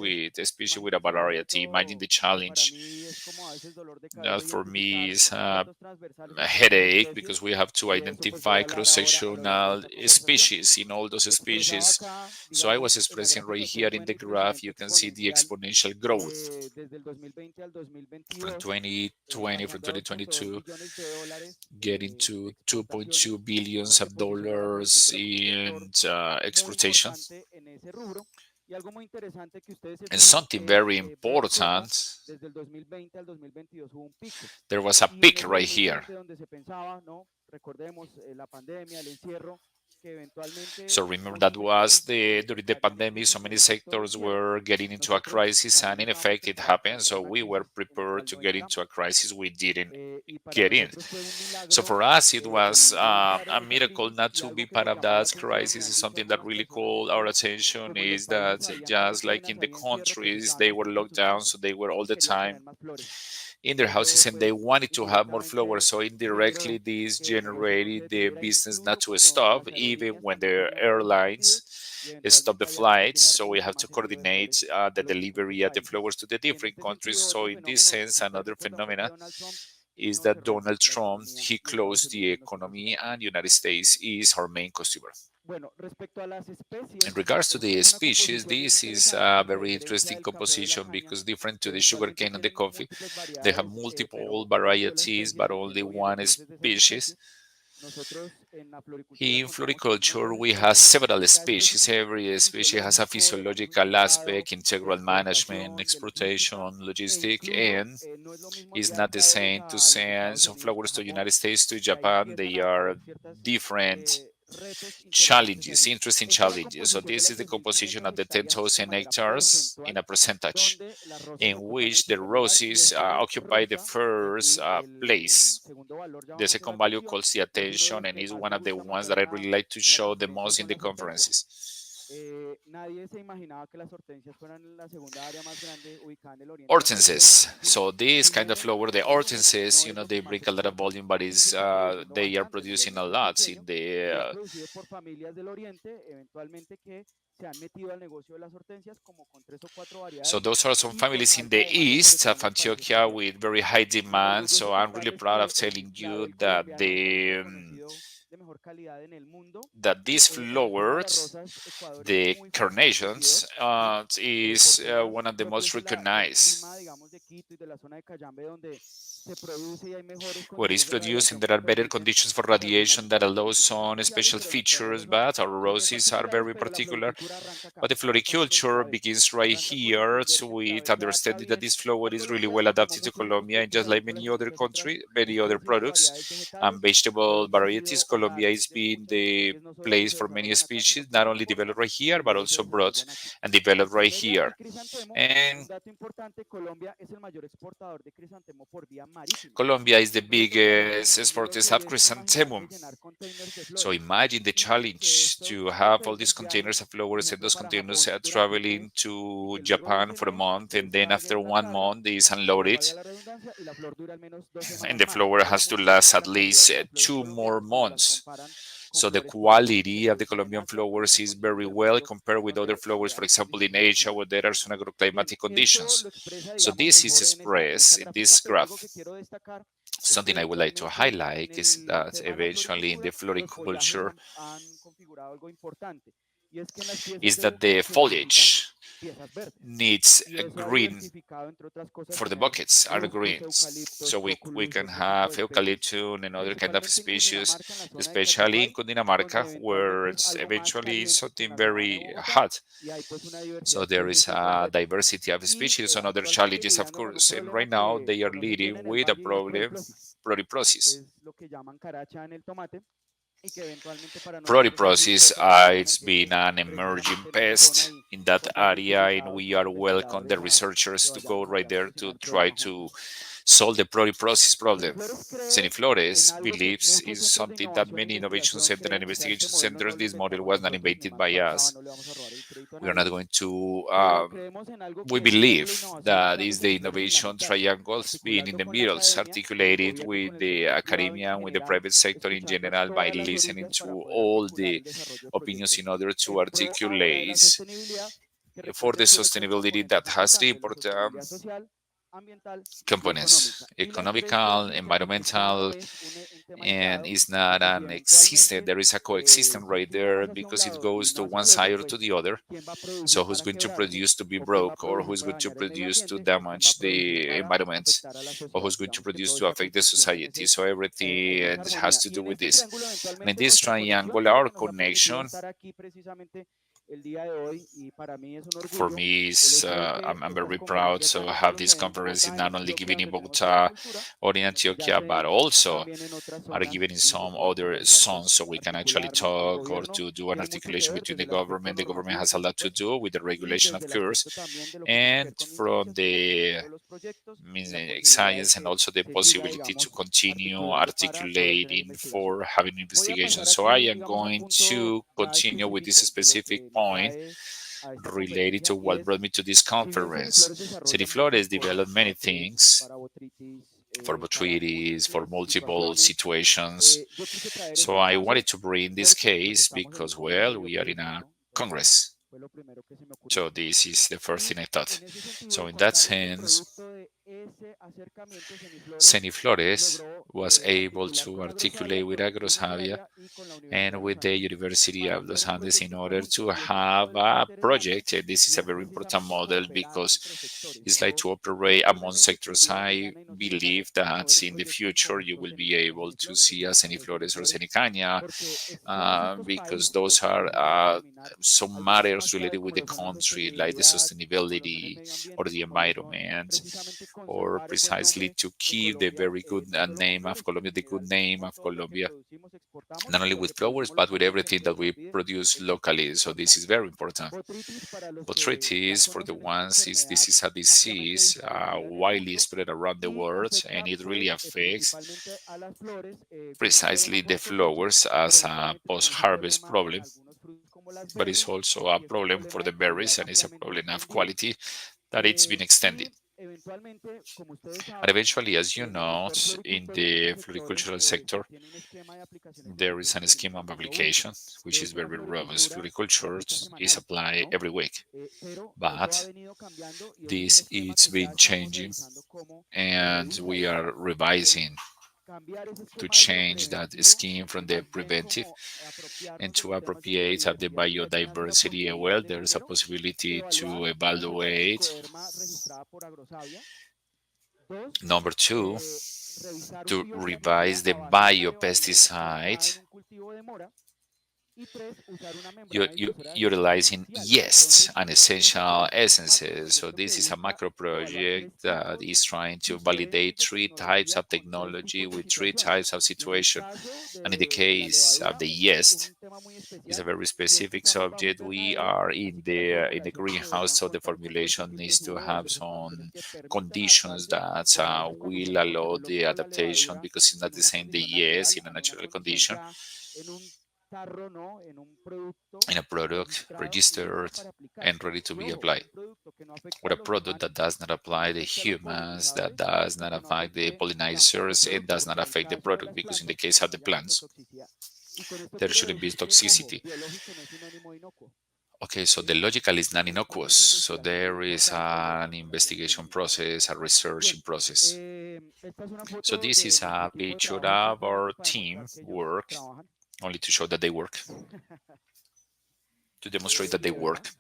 with a variety. Imagine the challenge. That for me is a headache because we have to identify cross-sectional species in all those species. So I was expressing right here in the graph, you can see the exponential growth from 2020, from 2022, getting to 2.2 billions of dollars in exploitation. And something very important, there was a peak right here. So remember that was during the pandemic, so many sectors were getting into a crisis, and in effect it happened. So we were prepared to get into a crisis we didn't get in. So for us, it was a miracle not to be part of that crisis. Is something that really called our attention. Is that just like in the countries, they were locked down, so they were all the time in their houses and they wanted to have more flowers. So indirectly, this generated the business not to stop, even when the airlines stop the flights. So we have to coordinate the delivery of the flowers to the different countries. So in this sense, another phenomena is that Donald Trump, he closed the economy and United States is our main customer. In regards to the species, this is a very interesting composition because different to the sugarcane and the coffee, they have multiple varieties, but only one species. In floriculture, we have several species. Every species has a physiological aspect, integral management, exploitation, logistic, and it's not the same to send some flowers to United States to Japan. They are different challenges, interesting challenges. So this is the composition of the 10,000 hectares in a percentage, in which the roses occupy the first place. The second value calls the attention and is one of the ones that I really like to show the most in the conferences. Hortenses. So this kind of flower, the hortenses, they bring a lot of volume, but they are producing a lot in the so those are some families in the east of Antioquia with very high demand. So I'm really proud of telling you that that these flowers, the carnations, is one of the most recognized. What is produced, and there are better conditions for radiation that allow some special features, but our roses are very particular. But the floriculture begins right here with understanding that this flower is really well adapted to Colombia, and just like many other countries, many other products and vegetable varieties, Colombia is being the place for many species, not only developed right here, but also brought and developed right here. And Colombia is the biggest exporter of chrysanthemum. So imagine the challenge to have all these containers of flowers and those containers are traveling to Japan for a month, and then after 1 month is unloaded, and the flower has to last at least 2 more months. So the quality of the Colombian flowers is very well compared with other flowers, for example, in Asia, where there are some agroclimatic conditions. So this is expressed in this graph. Something I would like to highlight is that eventually in the floriculture is that the foliage needs a green for the buckets are greens. So we can have eucalyptus and other kind of species, especially in Cundinamarca, where it's eventually something very hot. So there is a diversity of species and other challenges, of course. And right now they are leading with a problem, pluriprosis. Pluriprosis, it's been an emerging pest in that area, and we are welcome the researchers to go right there to try to solve the process problem. Ceniflores cree en Ceniflores algo que es believes un is concepto de something that innovación e many innovation investigación center and que investigation este modelo centers, no lo this model inventamos was not nosotros, ni invented más by faltaba, us. no le vamos a robar el crédito a We are not nadie, going to pero creemos en algo we que es believe la innovación that is usando the Ceniflores en la innovation mitad, triangles being in articulando the con la middle, academia, el articulated gobierno y with con el the sector privado en academia and with the general, private sector in escuchando general by todas las listening orillas to para poder all articular the el desarrollo de opinions proyectos in order to en pro ahora de la articulate sostenibilidad, que for recuerden the tiene tres sustainability that componentes has three importantes, la important sostenibilidad social, ambiental y components: económica. Y las tres economical, coexisten porque es una environmental, vez un tema and aislado, is not porque si an existent. eventualmente There is a coexistent se right inclina there más hacia un because it lado y goes to más one afloje, side or to pues the other. ¿quién va a producir So who's para going to quebrarse? produce to be ¿O quién va a broke, or producir who's para going to dañar el medio produce to ambiente? ¿O quién va a damage producir the para environment, afectar a la or sociedad? who's going to Digamos que produce todo to está affect the coexistiendo society? So en everything esa has armonía. to Y do en with este this. triángulo, And in eventualmente, this nuestra conexión es lo triangular que nos ha permitido connection, estar aquí precisamente el día de hoy. Y para mí es un for orgullo me, el is hecho de que I'm estas very proud conferencias ya to no have solo se this den conference acá en not only Antioquia, given in donde tenemos Feria de Bogota Cultura, or in sino que ya Antioquia, se but den also también en otras are zonas given in y se some pueda other conversar, pues zones, so we can actually articularnos. El talk or gobierno to do an tiene mucho que articulation ver between the desde el aspecto government. The government normativo, has a por lot to supuesto, do with the y regulation, desde of el course, aspecto también de lo que tiene que and ver con mi from ciencia, sino con the todos los proyectos y la posibilidad de science, and que also the se siga, possibility to digamos, continue articulando para poder tener articulating investigación. for having Voy a investigation. pasar So I aquí, am digamos, al going punto to ya continue with this específico de lo specific que me point trae a esta related to conferencia y what es, brought me to this si bien conference. Ceniflores desarrolla muchas Ceriflores cosas developed many para treaties, things para botrytis, for para treaties, for múltiples multiple situaciones, situations. yo quise traer So este I caso wanted to bring this porque pues case estamos en un because, Congreso well, de we are in Bioproductos, a ¿no? Entonces congress. fue lo primero que se me ocurrió. So this is the first Y thing I thought. en ese So sentido, in that contarles que sense, producto de ese acercamiento, Ceniflores Ceniflores logró was able articular to con Agrosavia, articulate with con el INA de AgroSavia área y con la Universidad and de los with the Andes University para of hacer Los un Andes in proyecto order to conjunto. Y ese es un have modelo muy a interesante project. This is y a es very important precisamente model cooperar because entre sectores. it's like Yo to operate among probablemente que el sectors. día de I mañana y no sé si vaya believe a that mover un in the proyecto con future you nuestro will be able to Ceniflores, see a digamos, con el Ceniflores or Ceniflores, Cenicaña, porque todos estos because países those los que are necesitan terminar some algunos temas matters clave related with como the lo son la country, like the sostenibilidad, como lo son el sustainability medio or ambiente, the como lo son environment, precisamente or conservar el buen precisely nombre to de keep the Colombia, very good no solo con name of flores, sino Colombia, en the good general name con of todo lo que Colombia, producimos, exportamos not y only lo with que flowers, producimos but with localmente, everything que that se nos we olvide, produce eso es muy locally. So this is importante. very important. Botrytis, para los que ya Botrytis, for the conocen, es una ones, is this enfermedad is a ampliamente disease distribuida en el widely mundo spread around the y world, and afecta it really pues affects principalmente a las flores como un precisely problema the post cosecha, flowers pero as a eventualmente también es un post-harvest problema en problem, algunos frutos como las but it's berries also a y es un problem for problema the de calidad berries, and it's a ampliamente problem of extendido. quality that it's been Y extended. eventualmente, como ustedes And saben, eventually, as you en el know, sector in floricultor y en the otros sectores floricultural se sector, tiene un esquema de aplicaciones de there is a scheme of floricultura muy robusto. application which De is hecho, la very robust. floricultura se Floriculture aplica is semanal, applied ¿no? every week, Pero eso ha but venido cambiando y eso es un this esquema it's que ya been estamos changing, revisando cómo se and revisa we y are el revising cambiar ese to esquema desde lo change that preventivo scheme y from the más bien preventive como and apropiarnos de to los temas de appropriate of the biodiversidad y allí nace la biodiversity. posibilidad Well, de there's a primero possibility to evaluar y aceptar una evaluate. Incoderma registrada por Agrosavia. Dos, Number two, revisar un to bioplaticida revise the a base de abedules plantada en biopesticide un cultivo de mora. Y tres, usar una membrana difusora de abejas utilizing artificial. yeasts Entonces, and este essential proyecto es un essences. So macroproyecto que this is a busca macro evaluar project tres that tipos is trying to validate diferentes de three types tecnología of con tres technology tipos de with three situaciones. types of Y en el situation. caso And in the de la case of levadura, the yeast, un tema muy is a especial very y es que specific estamos bajo subject. We invernadero, are así que las in the formulaciones greenhouse, deberían so the contar con ciertos formulation needs filtros to UV o have ciertas condiciones some que permitan conditions adaptarse that por mayores will condiciones, porque no allow es lo the mismo la adaptation, levadura because it's not en the una same the condición yeast natural in a a una natural condición condition ya en un tarro, ¿no? En un producto in a product registrado y listo registered para aplicar. and ready to Y be ojo, applied, un producto que no afecta or a a los product that humanos, does not que no apply the afecte a los humans, that polinizadores does y not que no affect the afecte tampoco al pollinizers, it producto, does not porque en el affect the caso de product, las because in the plantas case of the tendría mucha plants, toxicidad. Y con esto there quiero shouldn't be decir que, ojo, toxicity. biológico no es sinónimo de inocuo. Okay, so the ¿Sí? logical is non Necesitamos innocuous. esa So investigación muy there is importante y esa an articulación investigation precisamente. process, a researching Bien, process. esta es una So foto this de is nuestro a equipo de picture trabajo of simplemente our para team demostrar que ellos work, trabajan. only to show that they work, to demonstrate that Y they de verdad. work.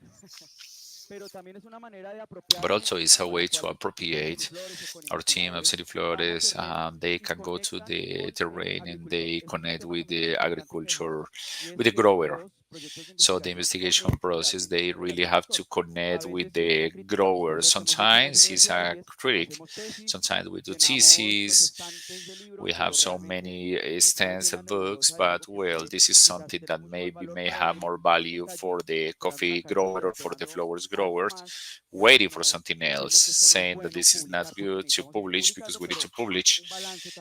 Pero también es una manera de But apropiarse also it's a con la way to cual nuestro equipo de appropriate Ceniflores o con our team of investigadores City van a Flores. terreno They y can go to conectan the con terrain and agricultores. they Este es un connect tema with también muy the importante que dejar agriculture, y es with the que grower. todos So the investigation process, they really have to connect with the grower. Sometimes he's a critic, sometimes we do theses, we have so many stands and books, but well, this is something that maybe may have more value for the coffee grower or for the flowers growers, waiting for something else, saying that this is not good to publish because we need to publish,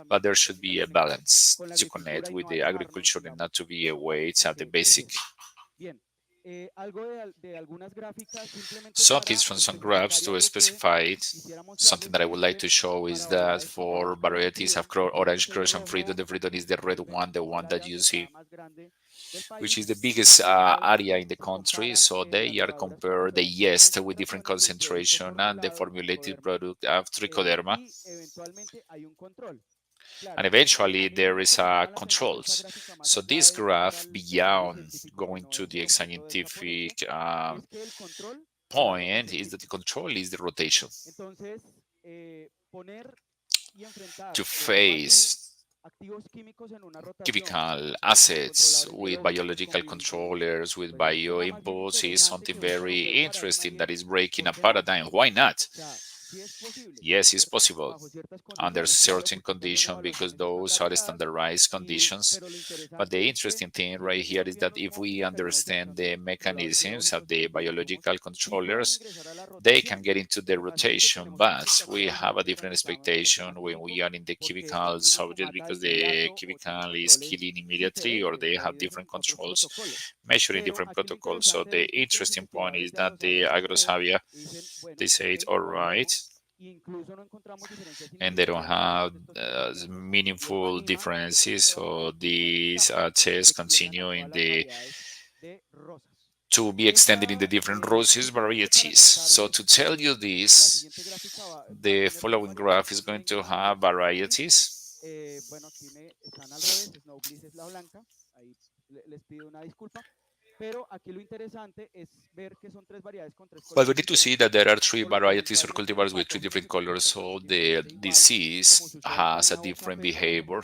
but there should be a balance to connect with the agriculture and not to be a weight at the basic. Some keys from some graphs to specify it. Something that I would like to show is that for varieties of orange crush and freedom, the freedom is the red one, the one that you see, which is the biggest area in the country. So they are compared the yeast with different concentration and the formulated product of trichoderma. And eventually there is controls. So this graph, beyond going to the scientific point, is that the control is the rotation. To face chemical assets with biological controllers, with bio inputs is something very interesting that is breaking a paradigm. Why not? Yes, it's possible under certain conditions because those are standardized conditions. But the interesting thing right here is that if we understand the mechanisms of the biological controllers, they can get into the rotation, but we have a different expectation when we are in the chemical subject because the chemical is killing immediately or they have different controls measuring different protocols. So the interesting point is that the agrosavia, they say it's all right, and they don't have meaningful differences. So these tests continue in the to be extended in the different roses varieties. So to tell you this, the following graph is going to have varieties. But we need to see that there are three varieties or cultivars with three different colors, so the disease has a different behavior.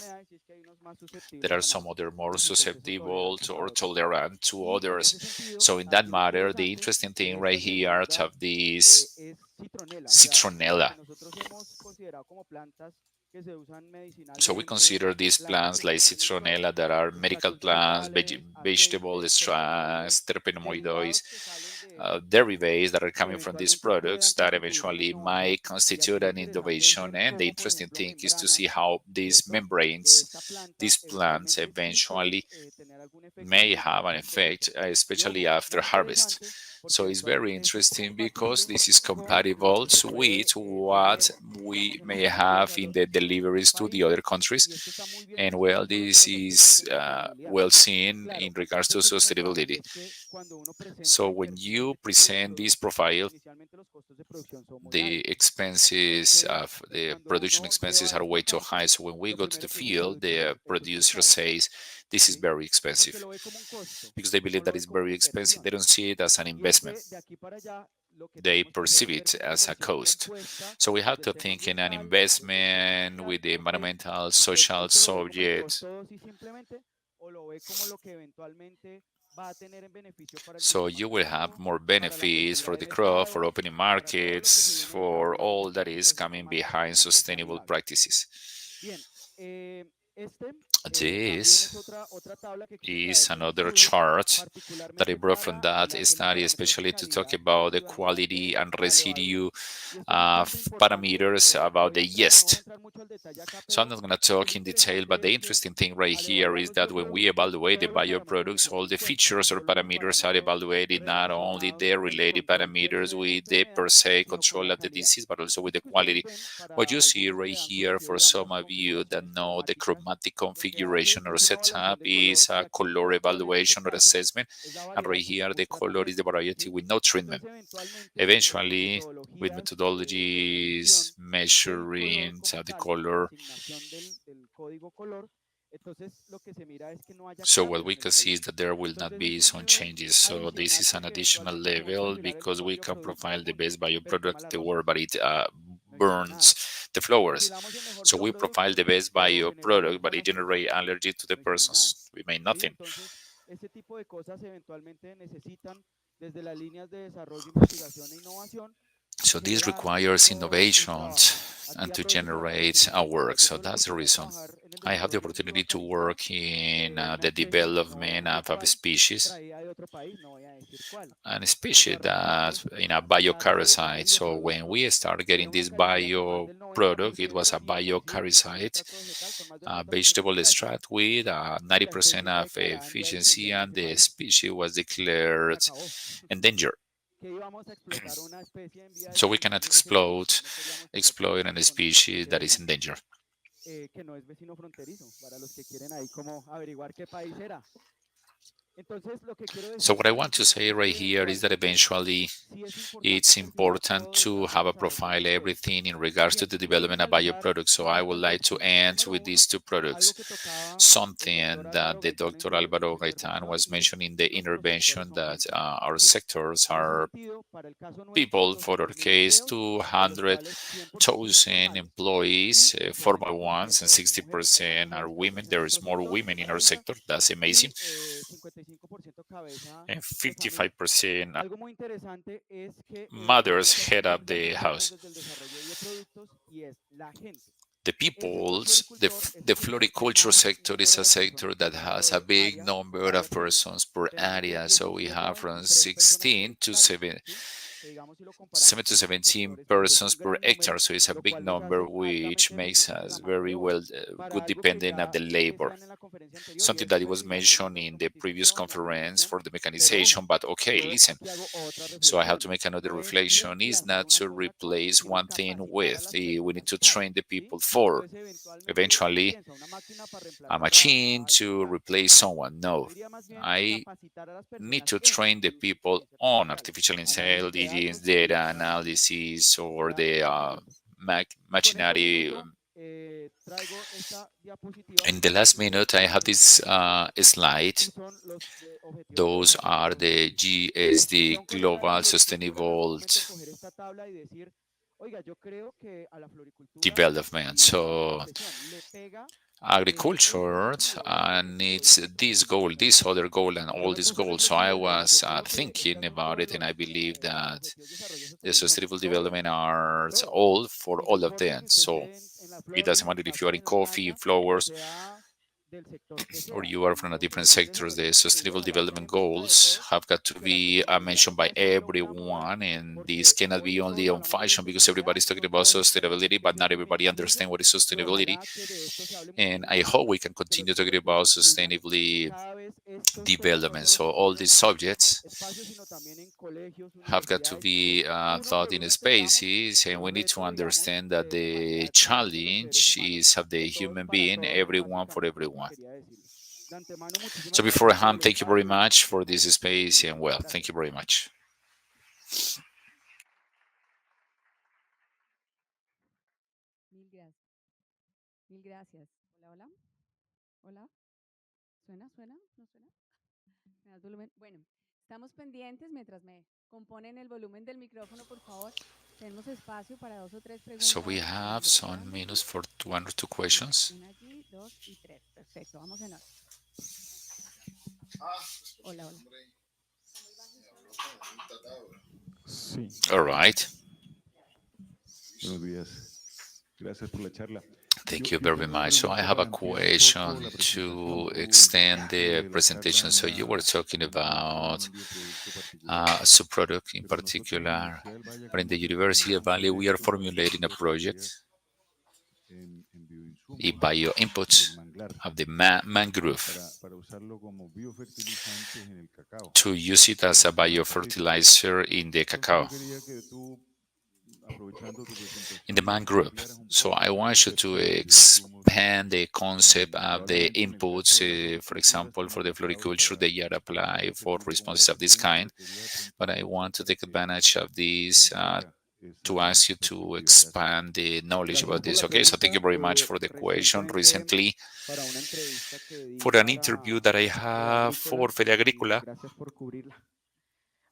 There are some other more susceptible to, or tolerant to others. So in that matter, the interesting thing right here of this citronella. So we consider these plants like citronella that are medical plants, vegetable extracts, terpenoidoids, derivatives that are coming from these products that eventually might constitute an innovation. And the interesting thing is to see how these membranes, these plants eventually may have an effect, especially after harvest. So it's very interesting because this is compatible with what we may have in the deliveries to the other countries. And well, this is well seen in regards to sustainability. So when you present this profile, the expenses of the production expenses are way too high. So when we go to the field, the producer says this is very expensive because they believe that it's very expensive. They don't see it as an investment. They perceive it as a cost. So we have to think in an investment with the environmental, social subject. So you will have more benefits for the crop, for opening markets, for all that is coming behind sustainable practices. This is another chart that I brought from that study, especially to talk about the quality and residue parameters about the yeast. So I'm not going to talk in detail, but the interesting thing right here is that when we evaluate the bioproducts, all the features or parameters are evaluated, not only the related parameters with the per se control of the disease, but also with the quality. What you see right here, for some of you that know the chromatic configuration or setup, is a color evaluation or assessment. And right here, the color is the variety with no treatment. Eventually, with methodologies measuring the color. So what we can see is that there will not be some changes. So this is an additional level because we can profile the best bioproduct in the world, but it burns the flowers. So we profile the best bioproduct, but it generates allergy to the persons. We made nothing. ese tipo de cosas eventualmente necesitan desde las líneas de desarrollo, investigación e innovación So this generar requires un innovations trabajo. A and ti to aprovecho para generate preguntarte, work. Santiago, So tuve la that's the oportunidad de reason. trabajar en el I have the desarrollo opportunity to bioacadémico work in de una the especie, no voy a development decir of a cuál, species, traída de otro país, no voy a decir cuál. and Cuando species arrancamos, that in a se hace ese biocaricide. So when bioproducto, we start que era getting una this acaricida con más bio del product, it was 90% a bioconocido, o sea, un biocaricide, extracto vegetal con más del 90% vegetable eficacia, extract with y la 90% especie fue of declarada en vía de efficiency, extinción en and ese the país. species was Se declared acabó. endangered. Que íbamos a explotar una especie en vía de So we cannot extinción en ese país. No queríamos tener exploit problemas a con species ese that is animal, in danger. que no es vecino fronterizo, para los que quieren ahí como averiguar qué país era. Entonces, lo que quiero So decir what I want to say es que right here is that eventualmente eventually sí es importante it's considerar important todo to detrás del have a desarrollo profile de esto. everything in regards Y to the aquí quiero development of finalizar bioproducts. So con I dos would like to conceptos. end Número with uno, these two products. algo que tocaba el doctor Something that Álvaro the Gaitán en Dr. su Alvaro intervención, Gaitan was y es mentioning in the nuestros sectores intervention son that gente, our ¿sí? sectors En ese are sentido, para el caso nuestro, people, for our 200.000 case, empleos, de los cuales 100% son 200,000 formales y employees, el formal ones, and 65% mujeres. Somos 60% are mujeres women. presentes en There is nuestro more sector, women in our 50, sector. That's amazing. y 55% cabeza And de familia. 55% Algo muy interesante es que mothers estas head up políticas the empiezan house. desde el desarrollo de bioproductos y es la gente. The Ese buen people's floricultor es the el sector que floriculture más sector is número a de sector personas that tiene has a por big área number por of área clínica. persons per Tenemos de area. So we 17 a have from 23 personas por 16 to hectárea, 7 ¿sí? Que digamos si lo comparamos 7 to con otros 17 sectores, pues es persons un per gran hectare. número, So it's a lo big cual nos number, hace which altamente makes deficientes en la us mano de very well obra. Para good algo que dependent on ya the labor. decían en la conferencia anterior, y Something es that it was supervisar mentioned nuestra in the previous automatización, la conference automatización, for the pero ojo, mechanization. But okay, yo listen. aquí hago otra So I have to reflexión. make another No es reflection. Is reemplazar not una to cosa con, replace sino one thing capacitar a with. las We need personas to para, train the ¿sí? people for. Entonces, eventualmente uno Eventually, piensa una máquina para a reemplazar machine a alguien to más. replace someone. Yo No, diría más bien I capacitar a las need personas to en train the people inteligencia on artificial, artificial análisis de intelligence, datos, data búsqueda analysis, or búsqueda the y análisis. Y con esto machinery. finito, traigo esta diapositiva In que the son last objetivos minute, I have this internacionales slide. y son los objetivos de Those desarrollo are the sostenible. GSD Discusión con el área de Global floricultura en algún Sustainable momento coger esta tabla y decir, oiga, yo creo que a la floricultura, Development. y valga la So expresión, le pega el agriculture objetivo de desarrollo needs sostenible this en goal, Bioeconomy this and other Environment. goal, and Yo all me these puse goals. So I reflexivo y dije, yo was creo que thinking estos about todos it, and I believe los that objetivos de desarrollo the sostenible son sustainable todos, development are todos. all for Y no all of importa them. que usted So esté en las it flores, doesn't en matter el if you are café, in en la coffee, caña, o flowers, sea del sector que or sea. you are from a Los different objetivos de sectors. desarrollo The sostenible sustainable ojalá estén development en boca de goals todos have got y to que la be sostenibilidad mentioned by no solo una moda, everyone, and this porque cannot be hoy only todos on hablamos de fashion because sostenibilidad, everybody's talking no about todos esperamos sustainability, que but sea not un everybody understands encasillado, what is y sustainability. ojalá que de esto se hable And muchísimo I más, hope we can que los continue talking esfuerzos about incluyan que sustainably cada vez estos temas no development. solo So se all toquen these en subjects espacios, sino también en colegios, have got to universidades, y que be uno thought por in uno entendamos spaces, el and we need to reto, digamos, understand that de the humanidad que es de los seres challenge humanos, is of the de todos human para being, todos, everyone for básicamente lo que everyone. quería decirles. De antemano, So muchísimas gracias por beforehand, el thank you very espacio y much for this estamos space, and pendientes. well, thank Gracias. you very much. Mil gracias. Mil gracias. Hola, hola. Hola. ¿Suena? ¿Suena? ¿No suena? ¿Me das volumen? Bueno, estamos pendientes mientras me componen el volumen del micrófono, por favor. Tenemos espacio para dos o tres So we preguntas de have donde some queramos, ¿sí? minutes for one or two Tenemos questions. una allí, dos y tres. Perfecto, vamos en orden. Hola, hola. Sí, All right. buenos días. Gracias por la charla. Thank Yo, you yo very tengo una much. So I pregunta have a para ampliar un poco question la to presentación. extend the La presentation. charla en So you were talking en about un bioproducto a particular, subproduct in pero nosotros en la particular. Universidad del Valle But in the acabamos de University terminar of un Valley, we are proyecto formulating a de project, resiliencia en a bioinsumos bio input del manglar of the mangrove para usarlo como biofertilizantes en el cacao, to use it as a en la cosecha. biofertilizer in the Entonces cacao, yo quería que tú, aprovechando tu in the presentación, nos mangrove. ampliaras un So poco I el want you to concepto de los bioinsumos. expand the concept of the Probablemente en el inputs, caso de la for floricultura example, están for the adaptados floriculture, they are para applied for servir como responses of this repepiente, kind. pero quería de But pronto I want to aprovechar take advantage of que this ampliara to esa ask you to perspectiva. Gracias. expand the knowledge Gracias about por this. la Okay, so thank you pregunta. very much for the question. Recientemente, Recently, para una entrevista que di for an interview para that I Feria have for Agrícola, Feria y Agrícola, gracias por cubrirla,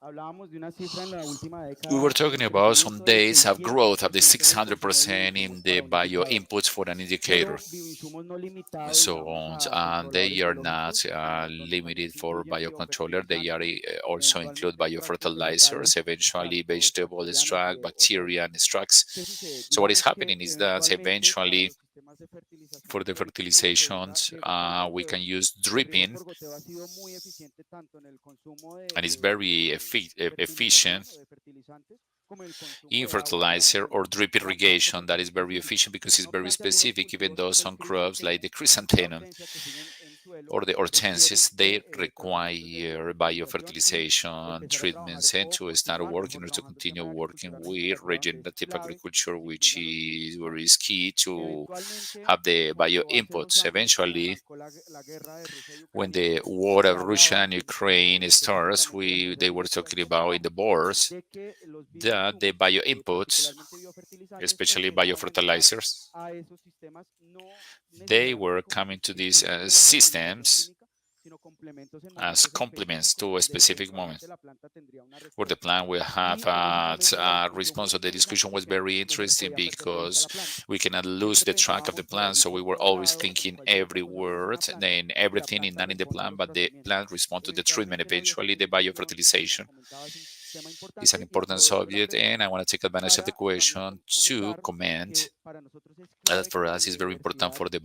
Hablábamos de una cifra en la última We were década de talking about some crecimiento del dates of growth of the 600% en el consumo de 600% in bioinsumos the para un bio indicador. inputs for an indicator. Pero bioinsumos no limitados, So digamos, a they controladores are not biológicos, donde también limited se for incluyen biocontroller. They are biofertilizantes, also include eventualmente extractos vegetales, biofertilizers, eventually extractos vegetable bacterianos y extract, de otros. bacteria and extracts. ¿Qué sucede? So what is Digamos happening que is that eventualmente para eventually los sistemas de fertilización for the hidráulicos lo que se usa fertilizations, riego por we can goteo. use El riego dripping, por goteo ha sido muy eficiente tanto en el consumo and it's very de fertilización efficient o de fertilizantes como en el consumo in de agua para fertilizer or drip la planta irrigation. That is very específicamente. efficient because it's No very obstante, algunos specific, even cultivos though como el some crops like crisantemum the y la chrysanthemum hortensia que siguen en suelo or the hortensias, requieren they tratamientos require de irrigación y biofertilization empezar a trabajar treatments and o to start continuar working mejor or to trabajando el continue tema de working agricultura with regenerativa, donde es regenerative clave agriculture, que which incluyan los is insumos. very key to Eventualmente, have the bio cuando hace 2 inputs. años Eventually, arrancó la guerra de Rusia y when Ucrania, the war se of Russia hablaba and Ukraine starts, específicamente en they voceros were del talking Frente about in Frío the boards de que los that the bioinsumos, bio inputs, particularmente biofertilizantes, especially empezaran a llegar biofertilizers, a esos sistemas no they necesariamente were como coming to these sustitutos de la fertilización systems química, sino complementos en as momentos complements específicos to a donde specific moment, eventualmente la planta tendría una where the respuesta. plan will have Y en esos momentos la a discusión fue response. muy So the interesante discussion was porque very no se le interesting podía perder de vista because la planta. we cannot lose Siempre the track of the pensábamos plan. So we producir were por un always lado o thinking cualquier every otra cosa que sea la word, and planta then y la everything is planta not in the responde a plan, los but the tratamientos. plan respond to the treatment Eventualmente la eventually. The biofertilización, como biofertilization comentaba, es un tema is an importante y important aprovecho la subject, and I pregunta want to take advantage of the para también question to comentar comment que para nosotros es that clave for que la us is very important biodiversidad for the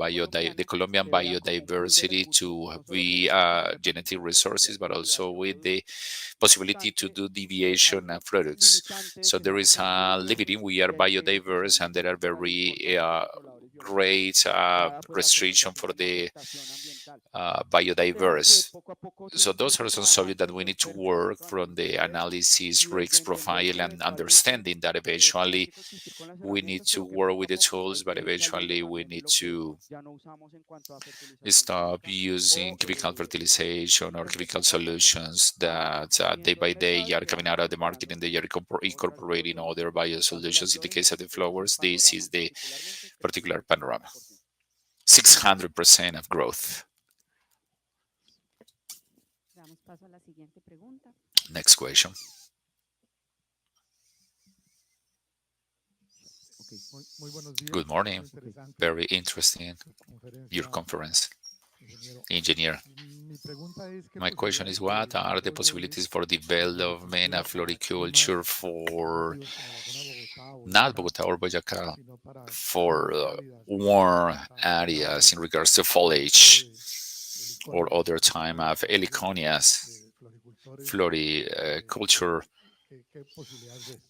the colombiana Colombian se vea como un pool de biodiversity recursos, to no solo como be un recurso que representa genetic una posibilidad resources, de but also derivación with the productiva. No possibility to obstante, do deviation algo products. limitante So que there nos ha is ocurrido a es limiting. We que are hay que biodiverse, and there are especialmente para la very importación de controladores biológicos, great dada pues la restriction for connotación en the afectación ambiental. Tema que biodiverse. poco a poco So se those está are some subjects that trabajando we o need to espero que work pronto from analice the se dé analysis, y desde risks entender profile, que and eventualmente understanding that tenemos eventually que consistir con las we need herramientas, to pero que work poco a with the poco hay tools, but que ir saliendo eventually we también de need lo que to ya no usamos en cuanto a fertilización stop química using o chemical fertilization or entonces chemical poco a poco solutions vamos that day saliendo by del day mercado y are se van coming out of the market incorporando and they are otros incorporating other soluciones. En el caso de las biosolutions. In the flores, case of the ese es el flowers, this panorama is the particularmente, particular crecimiento panorama. 600%. 600% of growth. Damos paso a la siguiente pregunta. Next question. Good morning. Very interesting, your conference, engineer. My question is, what are the possibilities for development of floriculture for not Bogota or Boyacá, for warm areas in regards to foliage or other time of heliconias, floriculture?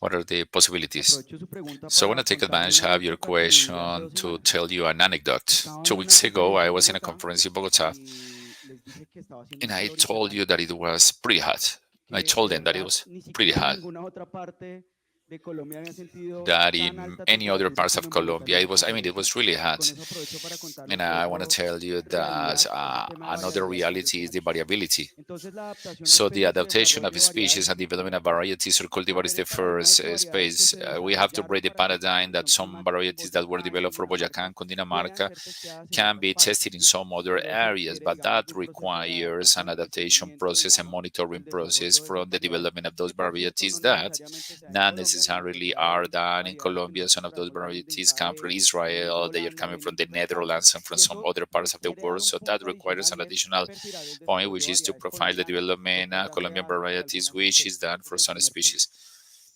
What are the possibilities? Aprovecho su pregunta So I want para to take contarle advantage una of your anécdota que viví hace question 2 to semanas. tell you an anecdote. Estaba 2 en una weeks ago, I conferencia en was in a Bogotá conference in Bogota, y les dije que estaba haciendo and un I calor told you infernal, that it was pretty hot. I que told de them that it verdad was ni pretty siquiera en hot. ninguna otra parte de Colombia había sentido That tan in alta any other temperatura parts como of en Bogotá en Colombia, una it conferencia. was really Y con hot. eso aprovecho para And contarles que I want to otro tell you that realidad es el tema de another variabilidad del reality is the clima. variability. Entonces la adaptación de So the especies y adaptation of desarrollo de species variedades and es el development primer of paso. varieties or cultivar is Romper the el paradigma de first que variedades que space. se We have to desarrollaron break the para la paradigm that condición some climática en varieties that were Boyacá, en developed for Boyacá Cundinamarca, and puedan Cundinamarca ser testeadas en can otras be partes, tested in ¿sí? some other Pero eso areas, requiere, but digamos, that de un proceso de requires an adaptación y de adaptation seguimiento, process and digamos, monitoring al process desarrollo de esas from the variedades, development of those que por cierto varieties no that necesariamente se da en not Colombia, sino que necessarily se da are en done in variedades que Colombia. muchos Some of por ahí those lo llaman de varieties come from Israel, de Israel, they are Holanda, coming vienen from the superestables, Netherlands and from y some eso other parts of the requiere dar world. un So that punto requires adicional an y es additional perfilar el point, desarrollo which de is to variedades profile the colombianas, lo development cual hace Colombian base para varieties, algunas which is especies. done Ese for es el some primer punto. species.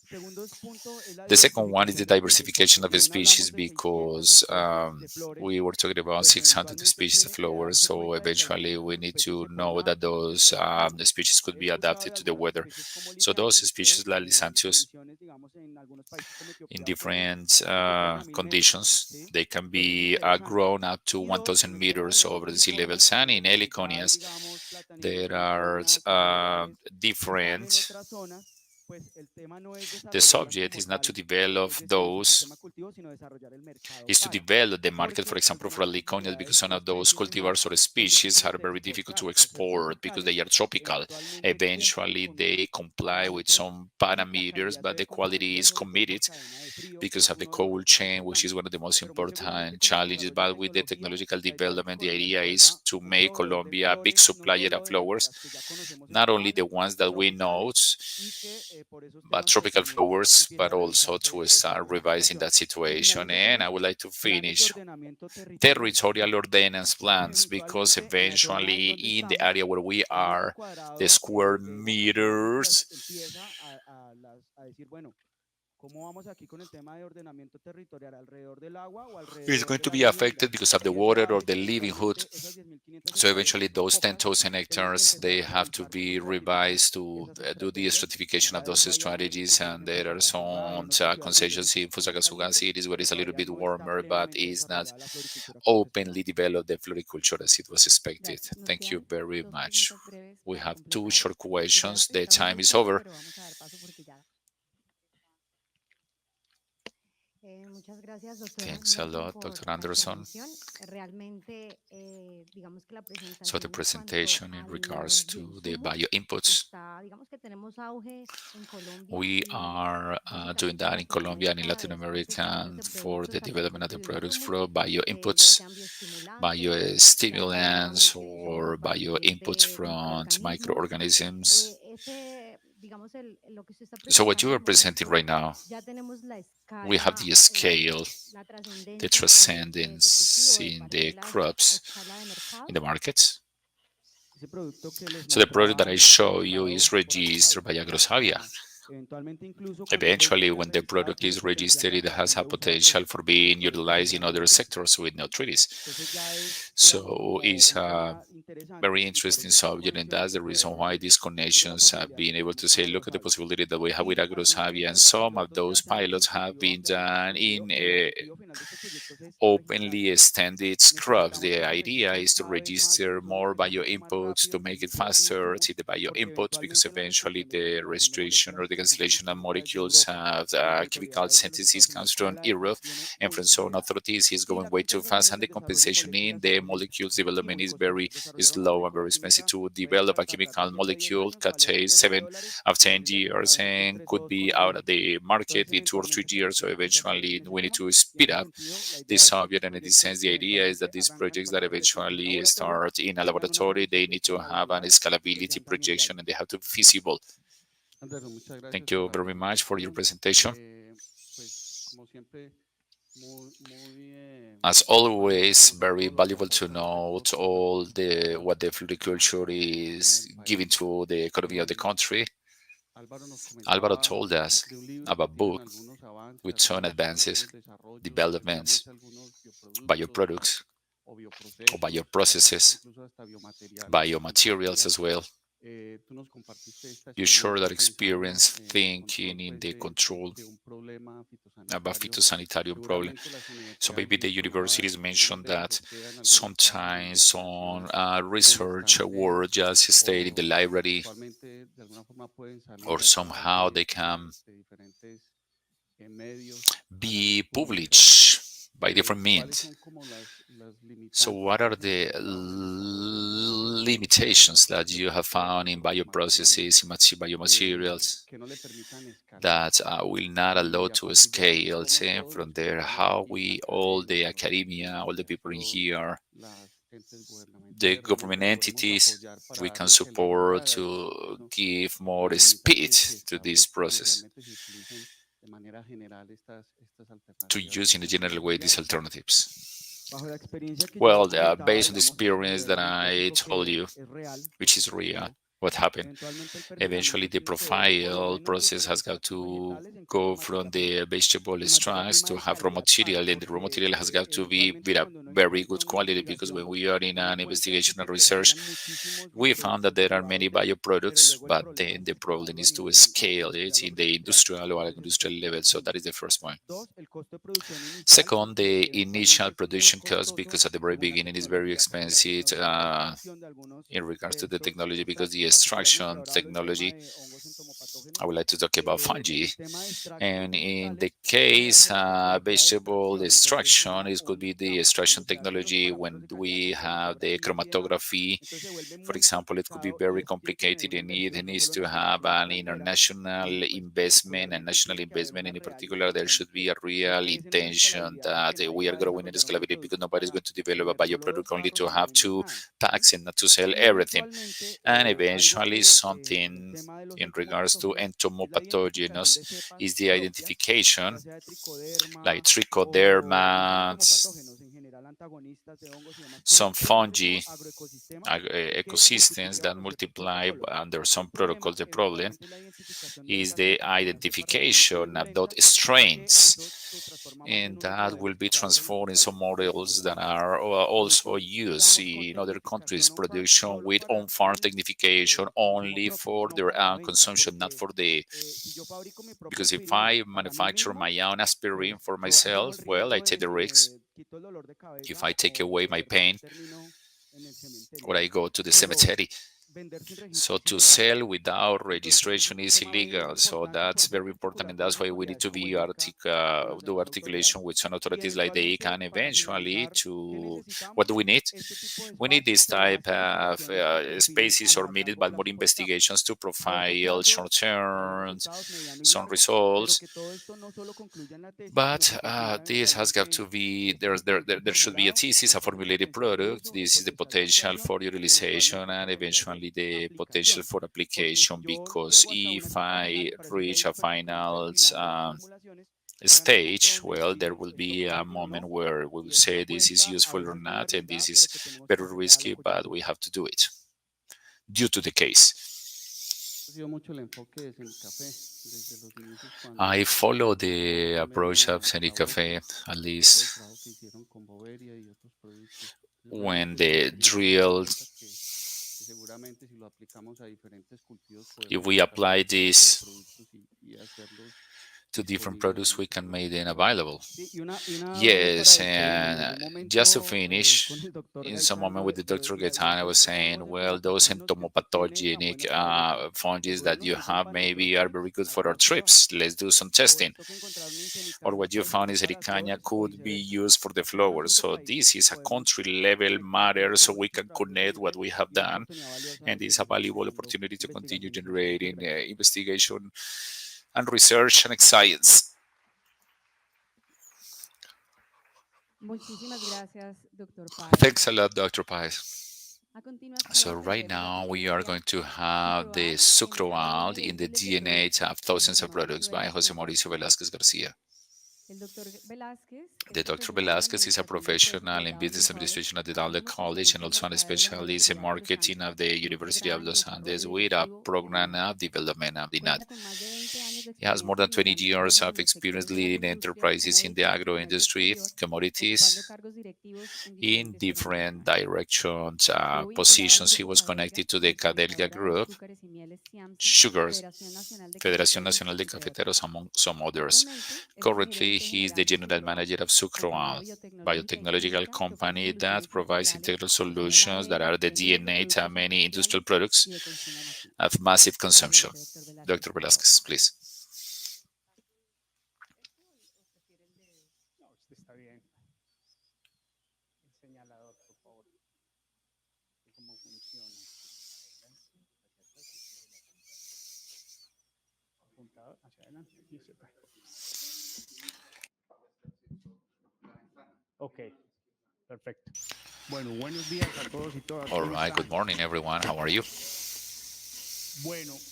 Segundo punto es la The second one is the diversificación de especies, porque diversification of si the bien hablamos species de 600 because especies de flores, we were talking about pues 600 eventualmente species of tiene que flowers. darse So cuenta de que eventually algunas de we esas need especies to se know that colapsan those por el clima. species could He be escuchado adapted de to the algunas weather. especies como So those lisantius que species like en Lysanthus condiciones, digamos, en algunos países como in Etiopía pueden different llegar a 1000 metros, conditions, ¿sí? they can Entonces es be interesante. grown up to Y dos, 1,000 en el tema de meters las over the sea level. hortalizonas, And in encontrar, heliconias, digamos, platanillos, there are begonias, frutales, que están en different otras zonas The subject is not to develop those, is to develop the market, for example, for aliconia, because some of those cultivars or species are very difficult to export because they are tropical. Eventually, they comply with some parameters, but the quality is committed because of the cold chain, which is one of the most important challenges. But with the technological development, the idea is to make Colombia a big supplier of flowers, not only the ones that we know, but tropical flowers, but also to start revising that situation. And I would like to finish territorial ordinance plans, because eventually in the area where we are, the square meters is going to be affected because of the water or the livelihood. So eventually those 10,000 hectares, they have to be revised to do the stratification of those strategies. And there are some concessions in Fusagasugá cities where it's a little bit warmer, but it's not openly developed the floriculture as it was expected. Gracias. Nos Thank you quedan very dos much. preguntas breves We para have two completar. short Ya questions. The estamos time en is tiempo, over. pero vamos a dar paso porque ya. Muchas gracias, doctor Thanks a Anderson, lot, por Dr. la Anderson. intervención. Realmente, digamos que la So the presentación en cuanto presentation in a regards los to the bioinsumos bio inputs, está, digamos que tenemos auge en Colombia we y are doing básicamente that in Colombia and in Latinoamérica Latin es America abastecimientos de for the productos a development partir of de the products bioinsumos, from bio ya inputs, sean bioestimulantes, biostimulants, bioprocesos, or bio partir inputs de from microorganismos. microorganisms. Digamos, lo que usted está So what presentando you en are el presenting momento, right now, ya tenemos la we have escala, the scale, la the trascendencia a nivel de cultivo, transcendence de in the parcelas a crops, escala de mercado. in the markets. Ese producto que les So the product that mostraba I show you registrado is por registered by Agrosavia. Agrosavia. Eventualmente, incluso cuando es Eventually, when the registrada, product tiene is potencial registered, de it has adaptación a de usuarios potential for being sobre todo en utilized in grandes other sectors with no superficies. treaties. Entonces ya es, digamos, So como it's un a tema interesante very y por interesting eso estas subject, and conexiones that's que the ustedes reason why ven these y que es la connections have posibilidad que been able to tenemos say, con look at the Agrosavia. possibility that we have with Y algunos de Agrosavia, and estos some of pilotos ya those se han hecho pilots have inclusive been ampliamente done extendido in y el objetivo final de estos proyectos es registrar openly más. extended crops. Necesitamos The que se idea registren is to cada vez más register insumos more de una bio forma más inputs to rápida make sin it uso de faster, bioinsumos, see the bio porque inputs, because eventualmente la eventually restricción de the exportación de restriction or moléculas the y cancellation of fitosanitarias de molecules Europa have y las chemical autoridades de los synthesis Estados comes Unidos para from la Europe, EFSA viene and muy from zone acelerada. authorities is Y going las way too fast, compensaciones and del the desarrollo de compensation in moléculas the son molecules development is altísimos very costos. Desarrollar una slow and molécula very expensive. química To puede develop a tardar chemical 7 a 10 molecule años, could valer take millones de 7 dólares of y 10 así sea years comprado and entre could todos por be lo out of menos. the market Entonces, in 2 or 3 eventualmente se years. So requiere eventually aceleración en ese we need tema to y en speed ese up sentido, la idea this es que subject. estos And in this sense, proyectos the que idea is eventualmente that these arrancan projects con that la preclínica en eventually laboratorio start in a tengan una laboratory, they proyección de need to have an escalabilidad y que scalability sean también projection, viables. and they have to be feasible. Anderson, muchas gracias Thank por you la very much for your presentación. presentation. Pues como siempre, muy As válido always, conocer very todo lo que valuable to aportan los know sectores to all productivos del the sector what the a la floriculture economía is del país. giving to the economy of the country. Álvaro nos Alvaro comentaba told us de un libro que about tienen book algunos avances, with some algunos advances, pequeños desarrollos, developments, especialmente algunos bioproductos bioproducts o or bioprocesos o bioprocesses, incluso hasta biomateriales que biomaterials compartía. as well. Tú nos compartiste esta You share experiencia that pensando experience en el thinking control in pues, the control de un problema about fitosanitario. phytosanitarian problem. Seguramente las So universidades maybe se the mencionaba universities estuvieron mentioned de that resortera en algunos trabajos de sometimes on investigación en el research estante or just stayed in the o library, actualmente de alguna forma pueden or salir a través somehow they can de diferentes medios a la luz be pública. published by different ¿Cuáles means. son como las So limitantes what que are han the encontrado en el desarrollo de estos proyectos que pueden limitations ser that de you have terceros found in o nacionales bioprocesses, in biomaterials, que no le permitan escalar? that will not allow Y a to partir de ahí, scale? cómo And todos from los there, colombianos how y la we, all academia, the la academia, all the people in organización, here, las entes the gubernamentales, government realmente podemos entities, apoyar para we can darle support celeridad a estos to procesos give y more permitan speed que se to this establezcan y process, realmente se utilicen de manera general estas to alternativas use in a general way these biomateriales. alternatives. Bajo la experiencia que yo Well, les comentaba, based on the digamos, es un experience that modelo I distópico told que you, es real which porque is real, sucedió. what happened? Eventualmente el Eventually, perfilamiento the tiene que ver por lo profile menos process desde has los got extractos to vegetales en cada go materia from prima. the vegetable Y materia extracts prima to de have raw calidad para, material, and the raw porque material has got to be eventualmente cuando uno very encuentra good una quality, because when investigación, we are in uno an encuentra que investigation and se research, perfilan muchísimos we found that bioproductos there are many derivados de, pero bioproducts, luego el but problema then es the problem exportarlo is to a scale it in grado the industrial. industrial or Entonces ese es industrial el level. primer So that punto. is the first one. Dos, el costo de producción inicial, Second, porque the initial eventualmente es muy production cost, costoso because at the very según la beginning is very tecnología, porque la expensive tecnología de extracción de algunos in regards de to the estos technology, because the extractos, particularmente extraction ahora hablo del tema technology, de hongos patógenos. I would like to talk about En fungi. el tema de extractos And in the vegetales, puede case darse cualquiera que sea la vegetable extracción, entonces extraction, it could quemación, be the cuando extraction se hacen los technology parámetros when de calidad we con have the cromatografías y demás, chromatography. entonces se vuelve For muy example, it could be complicado y very requiere tener complicated una and it inversión no needs solo to have nacional, an sino extranjera, international y pues el investment and poderlo national tiene que haber investment. una And in real particular, there inversión should be a real crece en una intention escalabilidad that porque no hay we are que growing in desarrollar un scalability because producto nobody is para going to develop a vender solo bioproduct dos only tarros to y no have vender two nada, ¿sí? packs and not to sell Y everything. eventualmente And algo eventually, que el something tema de los in regards to entomopatógenos es la identificación entomopathogenes de cepas is the propias, identification, ya sea de like tricoderma o no solo trichoderma, entomopatógenos, en general antagonistas de hongos y demás, que some viven en nuestros fungi, agroecosistemas y que ecosystems multiplique that bajo ciertos multiply protocolos. under El some protocols. problema The problem eventualmente es la identificación de is estas the cepas como las cepas realmente identification of those virulentas, porque eso strains, se transforma más en and unos that will modelos be que ahora hemos transformed in some establecido como models that nosotros. are also Entonces, used digamos, con in other countries' tecnificación on-farm, production solo with para on-farm un technification consumo only propio, for no their para la own venta, consumption, not porque for the. si yo fabrico mi propia Because if aspirina I para mí manufacture mismo, my own aspirin pues for yo asumo myself, el well, I riesgo take de the si risks. me quito el dolor de If cabeza I take o away de my verdad pain, termino en el cementerio, or I ¿no? go to the Pero cemetery. vender sin So registro sí to es ilegal. sell without Entonces, ese registration es un is tema bien illegal. So importante, por that's eso hay very que important, articular and con that's las why we need autoridades to como be el ICA y con las do demás autoridades. articulation with some Y authorities like the eventualmente, ICANN para eventually finalizar, ¿qué to what necesitamos? do we need? Este tipo de We need this espacios o type base de of investigaciones con perfiles a spaces or más minutes, largo but more plazo por etapa. investigations to Corto profile plazo, short resultados terms, mediano y some largo, pero results. que todo esto no solo concluya en la tesis, sino But que concluya this has got eventualmente to be como producto there should be a formulado, thesis, a con un formulated potencial de product. uso, un This is the potencial de potential ampliación for y utilization eventualmente un and potencial de eventually the potential aplicación. for Porque si application. yo Because llego hasta una if etapa final I y parece que hay reach a una persona final perfilando las formulaciones, realmente stage, entonces well, sí there es, will esto be puede a ser o moment no, where we will y es una say this is apuesta a useful or veces muy not, and this arriesgada, is pero que tenemos que very arriesgarla risky, con but we coyuntura. have to do it due to the case. Ha sido mucho el enfoque de Cenicafé desde los inicios I cuando follow tomó the approach of primero la voz Cenicafe, at de todo el least trabajo que hicieron con Boveria y otros productos. Entonces, when realmente es una the experiencia drill, exitosa que seguramente si lo aplicamos a diferentes cultivos if podemos we sacar apply los this productos y hacerlos to different disponibles products, en we estos can make lugares. them available. Sí, y una breve para Yes, despedirme. En and algún just to momento con finish, el doctor in some Gaitán moment with the Dr. le hablé, Gaetan, I was estos saying, hongos well, those entomopatógenos que usted tiene tan entomopathogenic buenos por fungi that volvernos you a un have compañero de nuestros maybe are very trips, good for our hagamos pruebas. trips. Let's do some O testing. esto que encontraron en Or Cenicaña what you puede found in servir para las Cenicaña flores o could be viceversa. used for the Esto es un flowers. asunto So país. this is a Podemos country level conectar matter, todo so lo we que can trabajemos en connect what UNED we have y una done, oportunidad valiosa and de this is a seguir valuable generando opportunity to continue investigación científica. Muchas generating gracias. investigation and research and science. Muchísimas gracias, doctor Thanks Páez. a lot, Dr. Pais. A So continuación right tendremos la now we are conferencia going to have the Sucroal en el sucroal ADN in the múltiples de DNA productos of de thousands José of products Mauricio by Jose Velázquez Mauricio García. Velasquez Garcia. El doctor Velázquez es The Dr. profesional en Velasquez is a Administración de Empresas professional del in Dowling business College, administration at the con Dowler una College and especialista en also an mercadeo de la specialist in Universidad de Los marketing of Andes the y un University of programa en Los desarrollo Andes with a directivo de program NAD. of development of the NAD. Cuenta con más de 20 años de He has more experiencia than 20 liderando years empresas of en el experience sector de leading agroindustria, enterprises in the commodities y agro comercio industry, exterior, ocupando commodities, cargos directivos en in diferentes different organizaciones. directions, Estuvo vinculado al positions. He Grupo was Cadelga, connected to the Cadelga desarrolladora de Group, azúcares y mieles SIAMSA, Sugars, Federación Nacional de Federación Cafeteros, Nacional de entre otras. Cafeteros, among some others. Actualmente es el Currently, gerente he is the general de general Sucroal, manager of compañía Sucroal, biotecnológica y biotechnological química que ofrece company that soluciones provides integrales integral que son el solutions that ADN are the de miles de DNA to productos many industrial industriales products y de consumo masivo. of massive consumption. Adelante, doctor Velázquez, Dr. por favor. Velasquez, please. No, este está bien. El señalador, por favor. ¿Cómo funciona? Apuntado hacia adelante. Ok, perfecto. Bueno, buenos días a todos y todas. All ¿Cómo right, good están? morning, everyone. How are you? Bueno,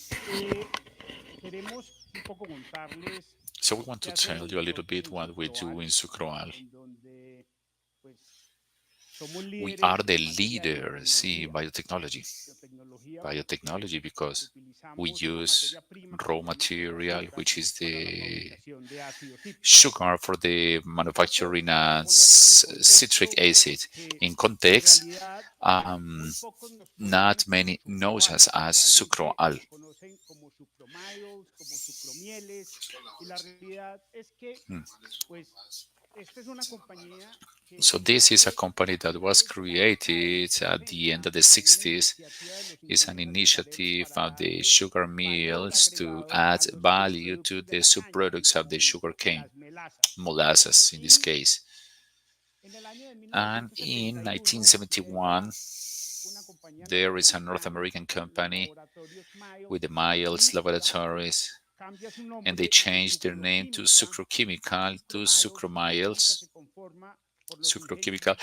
queremos un poco contarles So we want qué to tell hacemos you a little nosotros bit en what we do Sucroal, in Sucroal. en donde pues somos We are líderes the en materia de leaders in biotechnology. biotecnología porque Biotechnology because we utilizamos como use materia prima que raw se llama el material, azúcar which is para la the fabricación de ácido cítrico. sugar for the Esto manufacturing para ponerlos en citric contexto acid. que In en context, realidad um, muy pocos nos not conocen como many knows us sucroal, as realmente sucroal. nos conocen como sucromiles, como sucromieles y la realidad es que Hmm. pues So this is a company that was created at the end of the 60s. It's an initiative of the sugar mills to add value to the subproducts of the sugarcane, molasses in this case. And in 1971, there is a North American company with the Miles Laboratories, and they changed their name to Sucrochemical to Sucromiles. Sucrochemical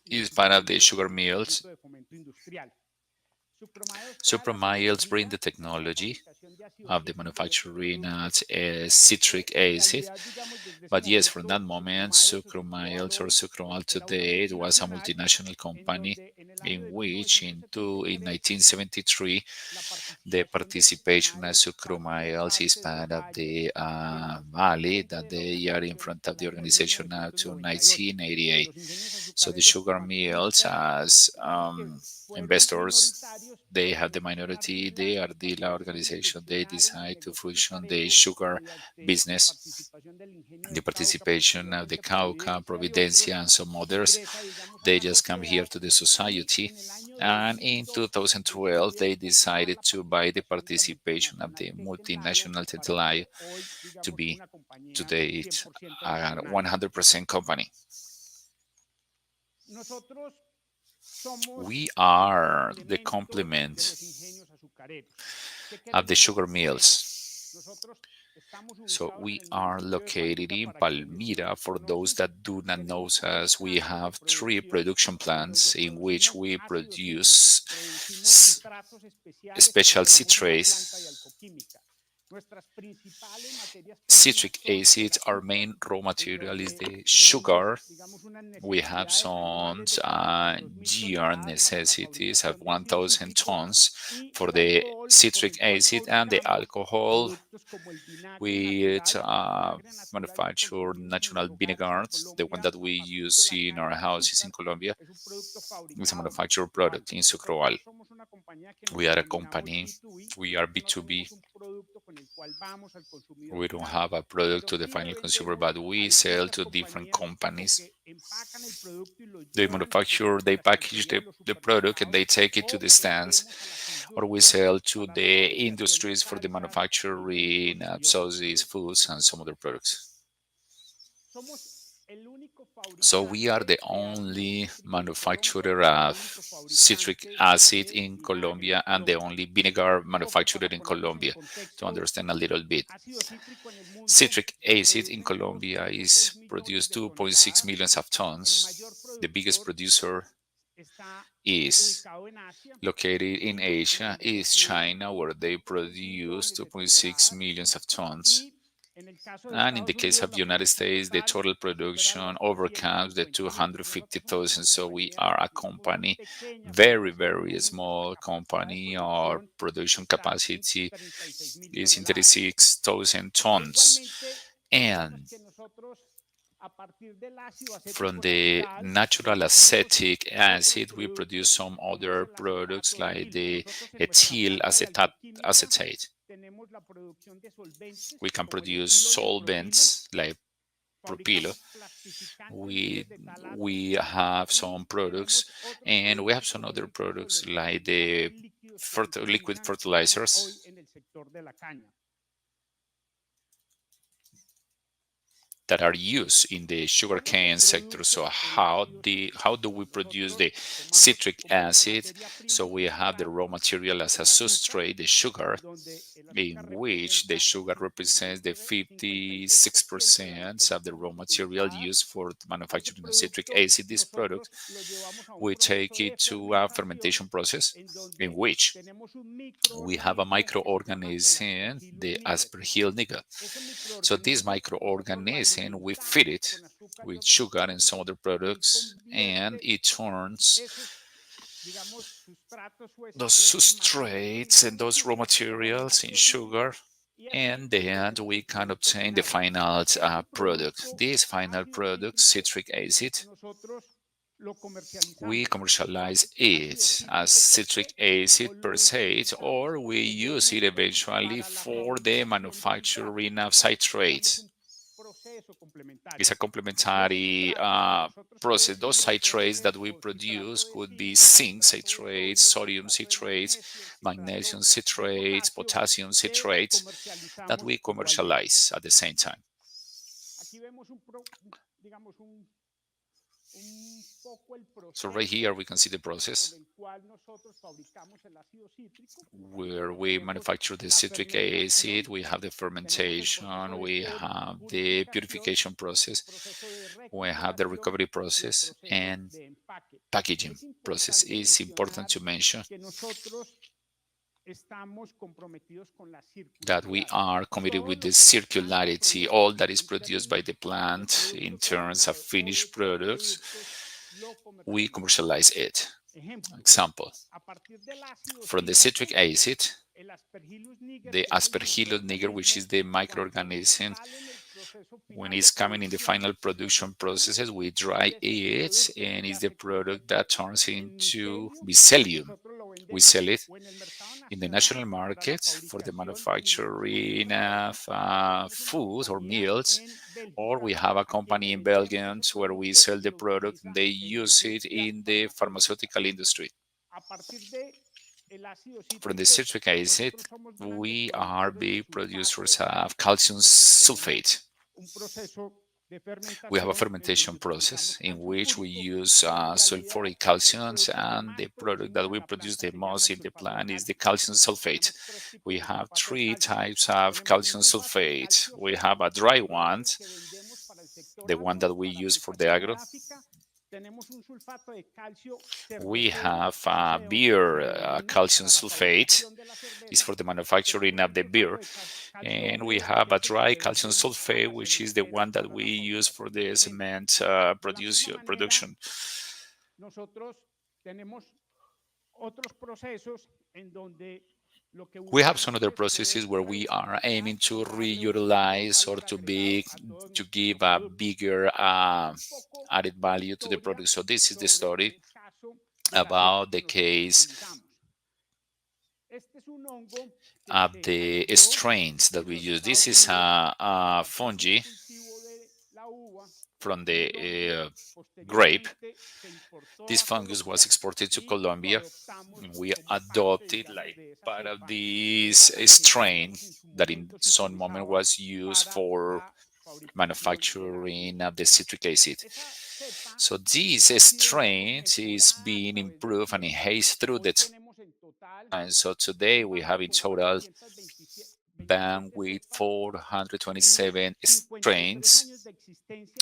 is part of the sugar mills. Sucromiles bring the technology of the manufacturing at citric acid. But yes, from that moment, Sucromiles or Sucromal today, it was a multinational company in which in 1973, the participation as Sucromiles is part of the Valley that they are in front of the organization now to 1988. So the sugar mills as investors, they have the minority, they are the organization, they decide to fusion the sugar business, the participation of the Cauca, Providencia, and some others. They just come here to the society. And in 2012, they decided to buy the participation of the multinational Tetlai to be today a 100% company. We are the complement of the sugar mills. So we are located in Palmira. For those that do not know us, we have 3 production plants in which we produce special citrates. Citric acid, our main raw material is the sugar. We have some year necessities of 1,000 tons for the citric acid and the alcohol. We manufacture natural vinegars. The one that we use in our houses in Colombia is a manufactured product in Sucroal. We are a company, we are B2B. We don't have a product to the final consumer, but we sell to different companies. They manufacture, they package the product and they take it to the stands, or we sell to the industries for the manufacturing of sauces, foods, and some other products. So we are the only manufacturer of citric acid in Colombia and the only vinegar manufacturer in Colombia, to understand a little bit. Citric acid in Colombia is produced 2.6 millions of tons. The biggest producer is located in Asia, is China, where they produce 2.6 millions of tons. And in the case of the United States, the total production overcomes the 250,000. So we are a company, very, very small company. Our production capacity is in 36,000 tons. And from the natural acetic acid, we produce some other products like the ethyl acetate. We can produce solvents like Propilo. We have some products, and we have some other products like the liquid fertilizers that are used in the sugarcane sector. So how do we produce the citric acid? So we have the raw material as a substrate, the sugar, in which the sugar represents the 56% of the raw material used for the manufacturing of citric acid. This product, we take it to a fermentation process in which we have a microorganism, the Aspergillus. So this microorganism, we feed it with sugar and some other products, and it turns those substrates and those raw materials in sugar, and then we can obtain the final product. This final product, citric acid, we commercialize it as citric acid per se, or we use it eventually for the manufacturing of citrates. It's a complementary process. Those citrates that we produce could be zinc citrates, sodium citrates, magnesium citrates, potassium citrates that we commercialize at the same time. So right here we can see the process where we manufacture the citric acid, we have the fermentation, we have the purification process, we have the recovery process, and packaging process is important to mention that we are committed with the circularity. All that is produced by the plant in terms of finished products, we commercialize it. Example, from the citric acid, the Aspergillus niger, which is the microorganism, when it's coming in the final production processes, we dry it, and it's the product that turns into mycelium. We sell it in the national market for the manufacturing of food or meals, or we have a company in Belgium where we sell the product and they use it in the pharmaceutical industry. From the citric acid, we are big producers of calcium sulfate. We have a fermentation process in which we use sulfuric calciums, and the product that we produce the most in the plant is the calcium sulfate. We have three types of calcium sulfate. We have a dry one, the one that we use for the agro. We have beer calcium sulfate, is for the manufacturing of the beer, and we have a dry calcium sulfate, which is the one that we use for the cement production. We have some other processes where we are aiming to reutilize or to give a bigger added value to the product. So this is the story about the case of the strains that we use. This is a fungi from the grape. This fungus was exported to Colombia. We adopted like part of this strain that in some moment was used for manufacturing of the citric acid. So this strain is being improved and enhanced through the time. And so today we have in total band with 427 strains.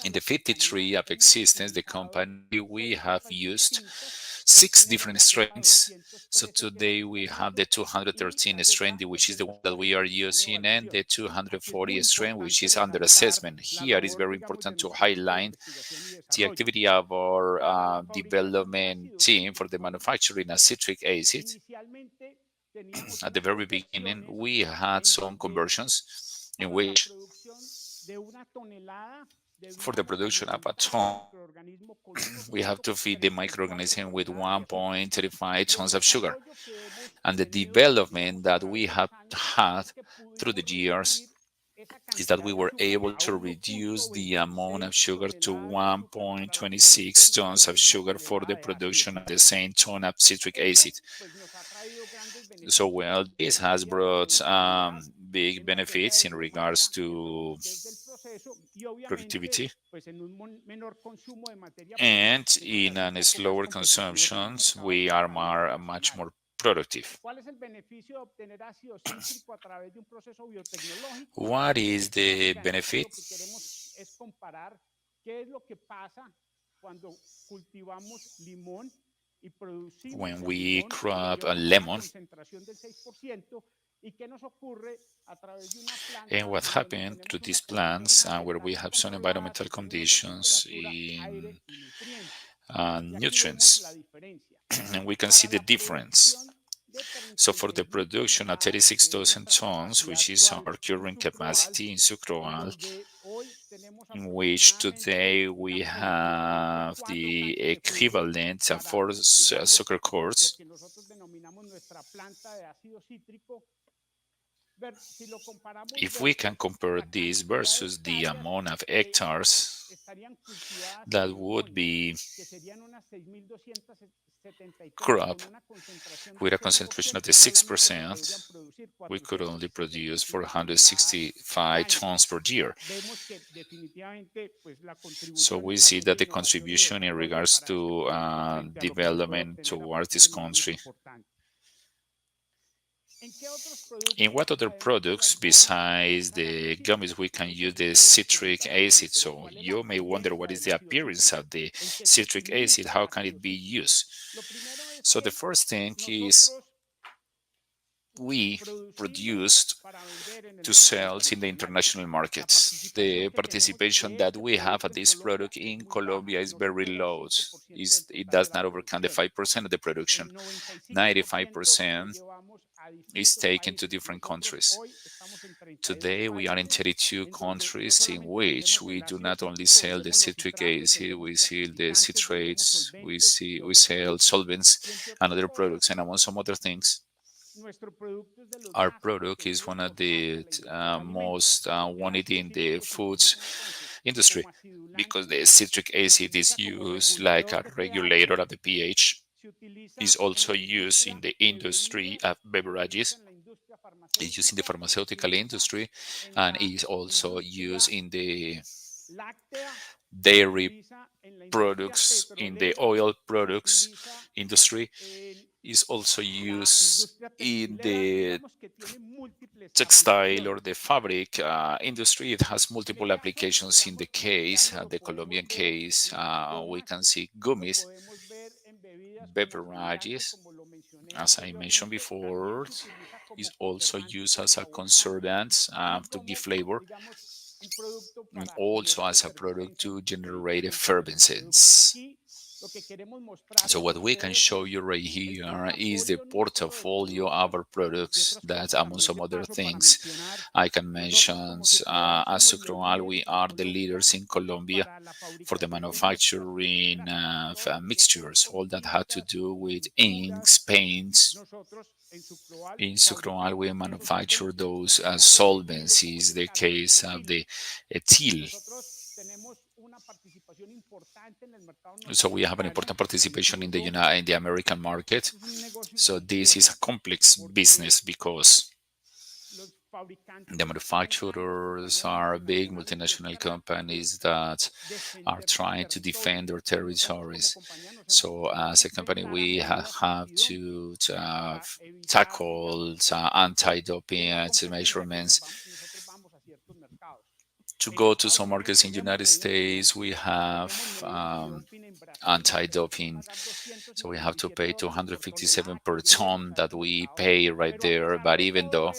In the 53 of existence, the company, we have used 6 different strains. So today we have the 213 strain, which is the one that we are using, and the 240 strain, which is under assessment. Here it is very important to highlight the activity of our development team for the manufacturing of citric acid. At the very beginning, we had some conversions in which for the production of a ton, we have to feed the microorganism with 1.35 tons of sugar. And the development that we have had through the years is that we were able to reduce the amount of sugar to 1.26 tons of sugar for the production of the same ton of citric acid. So, well, this has brought big benefits in regards to productivity and in a slower consumption, we are much more productive. What is the benefit? When we crop a lemon, and what happened to these plants where we have some environmental conditions in nutrients, and we can see the difference. So for the production of 36,000 tons, which is our current capacity in sucroal, in which today we have the equivalent of 4 sugar cores, If we can compare this versus the amount of hectares that would be crop with a concentration of the 6%, we could only produce 465 tons per year. So we see that the contribution in regards to development towards this country. In what other products besides the gummies we can use the citric acid? So you may wonder what is the appearance of the citric acid, how can it be used? So the first thing is we produced to sell in the international markets. The participation that we have at this product in Colombia is very low. It does not overcome the 5% of the production. 95% is taken to different countries. Today, we are in 32 countries in which we do not only sell the citric acid, we sell the citrates, we sell solvents and other products, and among some other things. Our product is one of the most wanted in the foods industry because the citric acid is used like a regulator of the pH. Is also used in the industry of beverages. It's used in the pharmaceutical industry and is also used in the dairy products, in the oil products industry, is also used in the textile or the fabric industry. It has multiple applications. In the case, the Colombian case, we can see gummies, beverages, as I mentioned before, is also used as a conservant to give flavor, and also as a product to generate effervescence. So what we can show you right here is the portfolio of our products that, among some other things, I can mention as Sucroal, we are the leaders in Colombia for the manufacturing of mixtures, all that had to do with inks, paints. In Sucroal, we manufacture those solvents. Is the case of the ethyl. So we have an important participation in the American market. So this is a complex business because the manufacturers are big multinational companies that are trying to defend their territories. So as a company, we have to tackle anti-doping measurements. To go to some markets in the United States, we have anti-doping. So we have to pay 257 per ton that we pay right there. But even though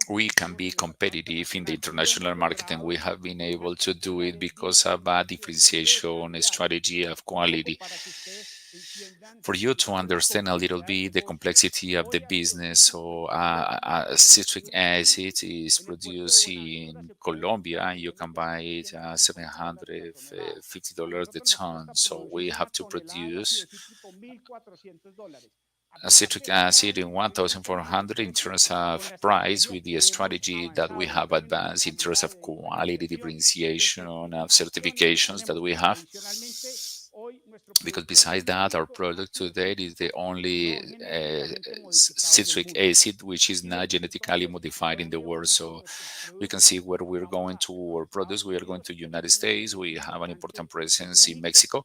we can be competitive in the international market, and we have been able to do it because of a differentiation strategy of quality. For you to understand a little bit the complexity of the business, so citric acid is produced in Colombia, and you can buy it $750 the ton. So we have to produce citric acid in 1,400 in terms of price, with the strategy that we have advanced in terms of quality differentiation of certifications that we have. Because besides that, our product today is the only citric acid which is not genetically modified in the world. So we can see where we're going to our products. We are going to United States. We have an important presence in Mexico.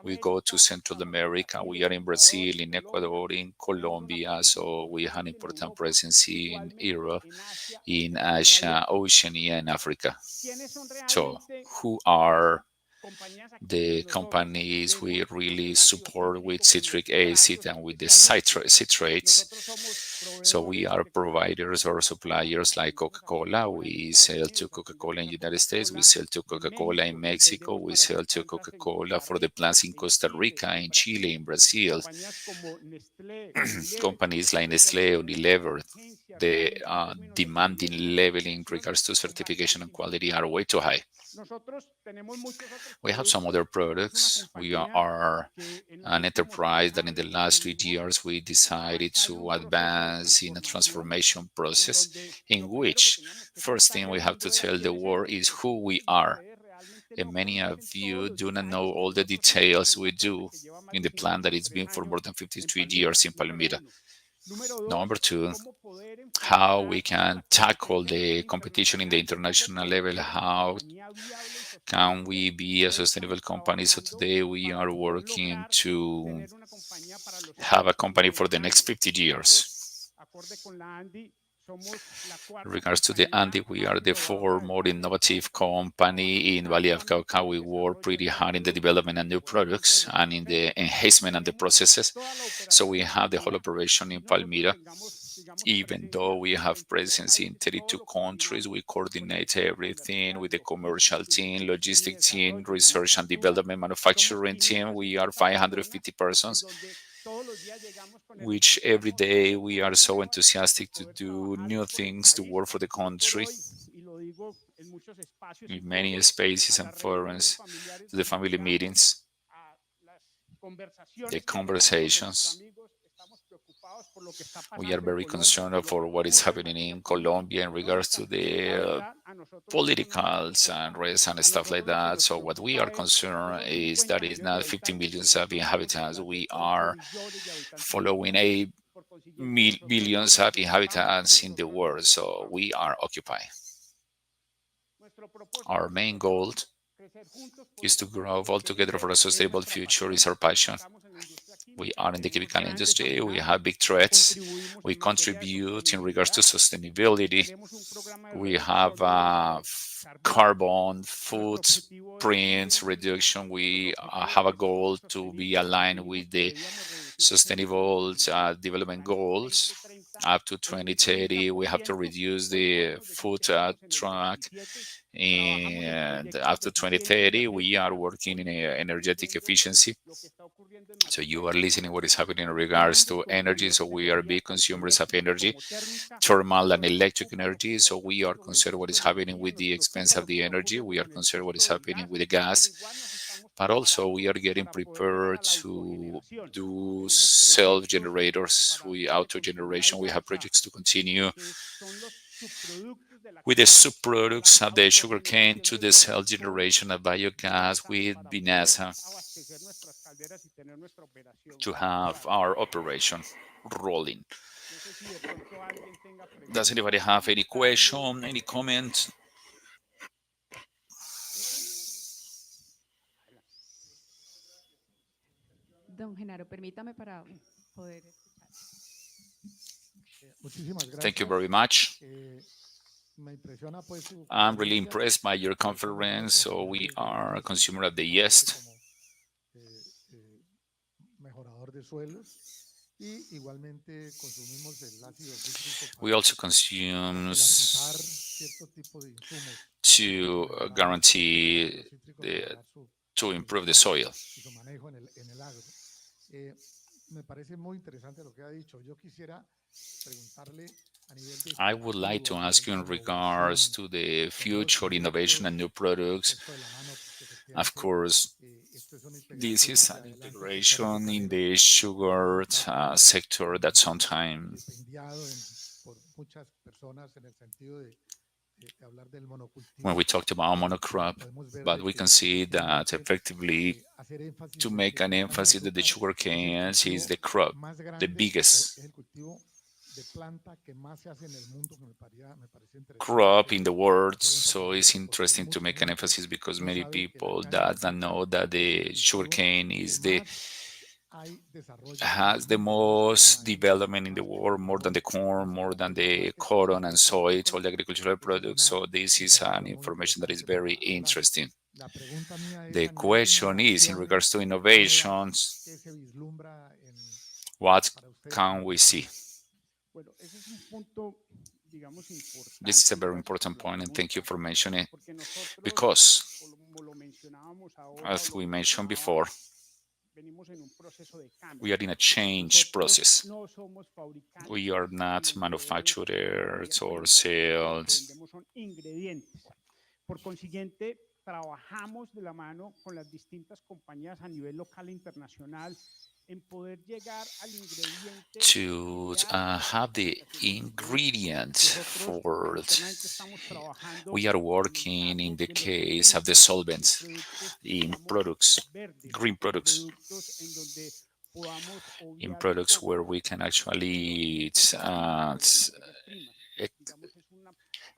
We go to Central America. We are in Brazil, in Ecuador, in Colombia. So we have an important presence in Europe, in Asia, Oceania, and Africa. So who are the companies we really support with citric acid and with the citrates? So we are providers or suppliers like Coca-Cola. We sell to Coca-Cola in the United States. We sell to Coca-Cola in Mexico. We sell to Coca-Cola for the plants in Costa Rica, in Chile, in Brazil. Companies like Nestlé, Unilever, the demanding level in regards to certification and quality are way too high. We have some other products. We are an enterprise that in the last 3 years we decided to advance advance in a transformation process in which first thing we have to tell the world is who we are. And many of you do not know all the details we do in the plant that it's been for more than 53 years in Palmira. Number two, how we can tackle the competition in the international level, how can we be a sustainable company. So today we are working to have a company for the next 50 years. In regards to the Andy, we are the fourth more innovative company in Valley of Cauca. We work pretty hard in the development of new products and in the enhancement of the processes. So we have the whole operation in Palmira. Even though we have presence in 32 countries, we coordinate everything with the commercial team, logistics team, research and development, manufacturing team. We are 550 persons, which every day we are so enthusiastic to do new things, to work for the country in many spaces and forums, to the family meetings, the conversations. We are very concerned for what is happening in Colombia in regards to the politicals and race and stuff like that. So what we are concerned is that it's not 50 million of inhabitants. We are following billions of inhabitants in the world. So we are occupied. Our main goal is to grow all together for a sustainable future is our passion. We are in the chemical industry. We have big threats. We contribute in regards to sustainability. We have carbon footprint reduction. We have a goal to be aligned with the sustainable development goals. Up to 2030, we have to reduce the food truck. And after 2030, we are working in energetic efficiency. So you are listening what is happening in regards to energy. So we are big consumers of energy, thermal and electric energy. So we are concerned what is happening with the expense of the energy. We are concerned what is happening with the gas. But also we are getting prepared to do self-generators, auto-generation. We have projects to continue with the subproducts of the sugarcane to the self-generation of biogas with Binasa to have our operation rolling. Does anybody have any question, any comment? Don Genaro, permítame para poder escuchar. Thank you very much. I'm really impressed by your conference. So we are a consumer of the yeast. We also consume to guarantee to improve the soil. I would like to ask you in regards to the future innovation and new products. Of course, this is an integration in the sugar sector that sometimes when we talked about monocrop, but we can see that effectively to make an emphasis that the sugar cane is the crop, the biggest crop in the world. So it's interesting to make an emphasis because many people that don't know that the sugarcane is has the most development in the world, more than the corn, more than the cotton and soy, all the agricultural products. So this is an information that is very interesting. The question is in regards to innovations, what can we see? This is a very important point, and thank you for mentioning it, because as we mentioned before, we are in a change process. We are not manufacturers or sales. trabajamos de la mano con las distintas compañías a nivel local e internacional en poder llegar al ingrediente to ideal para que have nuestros the pacientes se curen. ingredient Nosotros for internamente estamos trabajando we are en el working in campo the de los case of the ejemplos de solvents productos, in digamos, products, verdes, green products, productos en donde podamos in obviar un products where poco we can el contenido actually petroquímico de las materias primas. Digamos, es una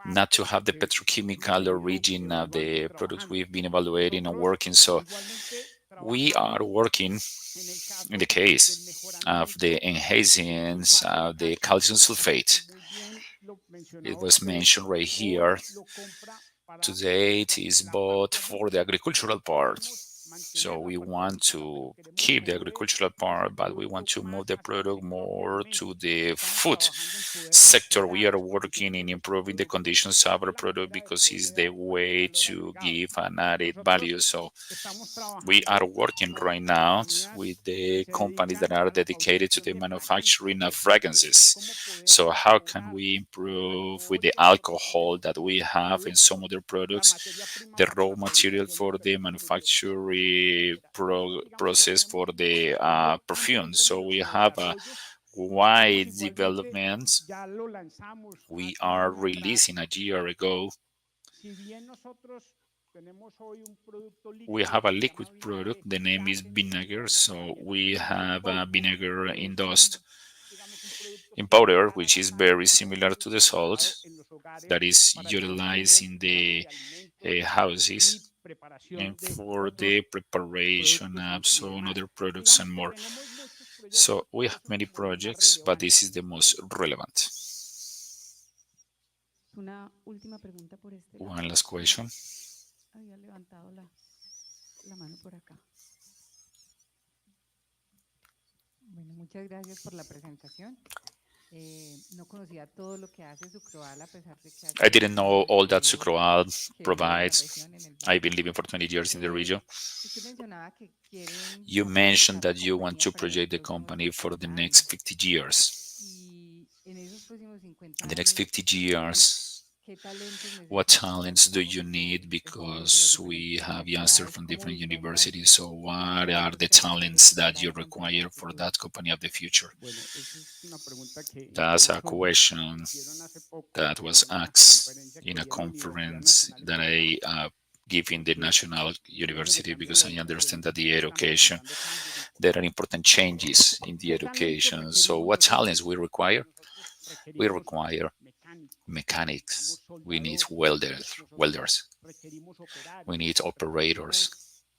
not parte to de lo have the que hemos petrochemical venido origin of evaluando y the products trabajando. we've been evaluating and Nosotros working. So igualmente we are trabajamos working en el in the caso del case of the mejoramiento del enhancings sulfato de of the calcio, calcium como sulfate. muy bien lo It mencionaba was usted, mentioned right here. hoy lo compra para Today it is la bought parte for the agrícola. agricultural part. Queremos So mantener la we parte want agrícola, pero to queremos keep the mover agricultural ese part, but we want producto to move más the hacia el product sector de more to alimentos. the Estamos food trabajando en poder sector. We mejorar are las working condiciones in de nuestros improving the productos conditions of y our la product manera de because it's the poderle dar un way valor to agregado. give an added value. Nosotros So estamos we are trabajando working con right now compañías with que the se companies that dedican are a la dedicated to fabricación the de fragancias, manufacturing por of ejemplo, fragrances. cómo poder So how can mejorar we el improve with alcohol the que nosotros alcohol tenemos that we en have in some productos, other la products, materia prima the para raw la material fabricación de for the perfumes, manufacturing etcétera. Entonces, digamos que process tenemos for the un amplio perfumes. So término we de have a desarrollo. Nosotros wide igualmente development. ya lo lanzamos We hace un are año atrás. releasing a year ago. Si bien nosotros tenemos hoy un producto We líquido have que a se llama liquid product. vinagre, The name ya is tenemos un vinegar. año So también we el have polvo, vinegar que in es dust digamos, un producto in powder, similar a which la is sal, very pero similar es to the salt utilizado en los hogares that is para el utilized consumo, in digamos, the de alimentos y houses and preparación de for the otros preparation productos of so adicionales. other products and Digamos que more. tenemos muchos So proyectos, we pero have eso es many como lo más projects, but relevante this is the en most este momento. relevant. Una última pregunta por este lado. One last question. Había levantado la mano por acá. Bueno, muchas gracias por la presentación. No conocía todo lo que hace Sucroal a pesar de que hace I didn't 20 know años all that Sucroal que vivo en la provides. región, en el I've valle. been living for 20 years in the region. Usted mencionaba que quieren You mentioned proyectar la that you want compañía to para los project the próximos company for the 50 next años. 50 years. Y en esos próximos 50 In the next años, 50 years, ¿qué talentos what necesitan? talents do Digamos, you need? estudiantes de las Because we diferentes have youngsters universidades, from ¿cómo different vislumbran universities. So, what la are the industria que quieren talents that you fundar esa empresa require del for futuro? that company of the future? Bueno, esa es una pregunta que That's a incluso question hicieron hace poco that en was una asked conferencia in que a di en la Universidad conference Nacional that Externado, I give in the porque National lejos de University cambio because la I educación understand that the estamos education, enfrentando cambios there are importantes. important changes in the ¿Qué talentos education. So, requerimos what talents nosotros? we require? Nosotros We requerimos require mecánicos, necesitamos mechanics, we need soldadores, nosotros welders, requerimos we operarios, need operators,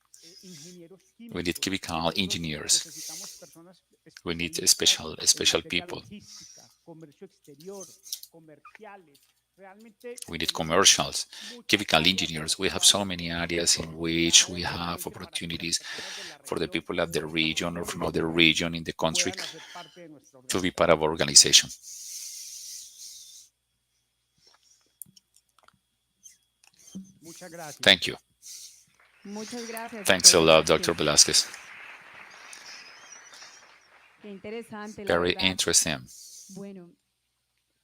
requerimos ingenieros we need químicos, chemical nosotros engineers, necesitamos personas we need especialistas en special materia people, logística, comercio exterior, comerciales. Realmente we need tenemos commercials, muchas chemical áreas en engineers. las We have so cuales many hemos areas in which creado we have realmente para que las opportunities personas de la for the región people of the de esta region or región y from del other país region in the country puedan hacer parte de nuestra to be part of organización. our organization. Muchas gracias. Thank you. Muchas gracias, Thanks doctor a lot, Dr. Velázquez. Velázquez. Qué interesante, la Very verdad. interesting. Bueno,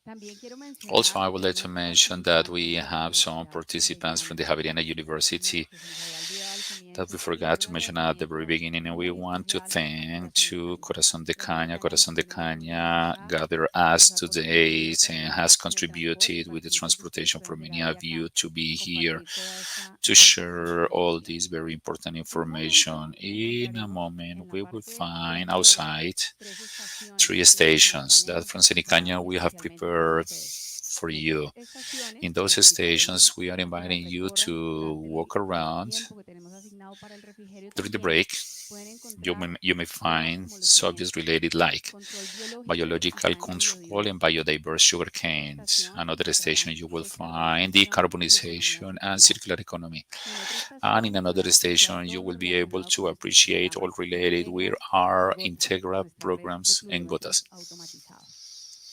también quiero Also, mencionar I que would like to tenemos mention that we participantes de la have some Universidad participants from the Javeriana, Javeriana uno University que se nos había olvidado al that we comienzo, y forgot otro to mention at the very agradecimiento beginning, and we muy want to especial thank para to Cenicaña. Corazón de Caña. Cenicaña Corazón de nos tiene la oportunidad de Caña estar, gathered nos us ha today contribuido and también has con el transporte contributed para with the que muchos de ustedes transportation puedan for venir many hoy of acá you to be y here compartir toda esta to importante share all información. this very important En un momento information. In a encontraremos moment, en la we will parte de find afuera outside 3 estaciones 3 que stations Cenicaña that hemos from diseñado Cenicaña we have especialmente para prepared ustedes. for En you. esas estaciones In those les invitaremos stations, we are a que las inviting you recorran to durante walk el around tiempo que tenemos asignado para el refrigerio. during the También break. pueden You encontrar may, you may temas find como los subjects siguientes: related like control biológico y biological caña control and biodiversa. biodiverse sugar Otra canes. estación Another station encontrarán you will find descarbonización y economía decarbonization and circular. circular economy. En otra And in estación another podrán apreciar station, you todo lo will be able relacionado con to nuestros appreciate all programas related with Integras y our Gotas, Integra nuestra red de programs and pluviómetros gotas. automatizados.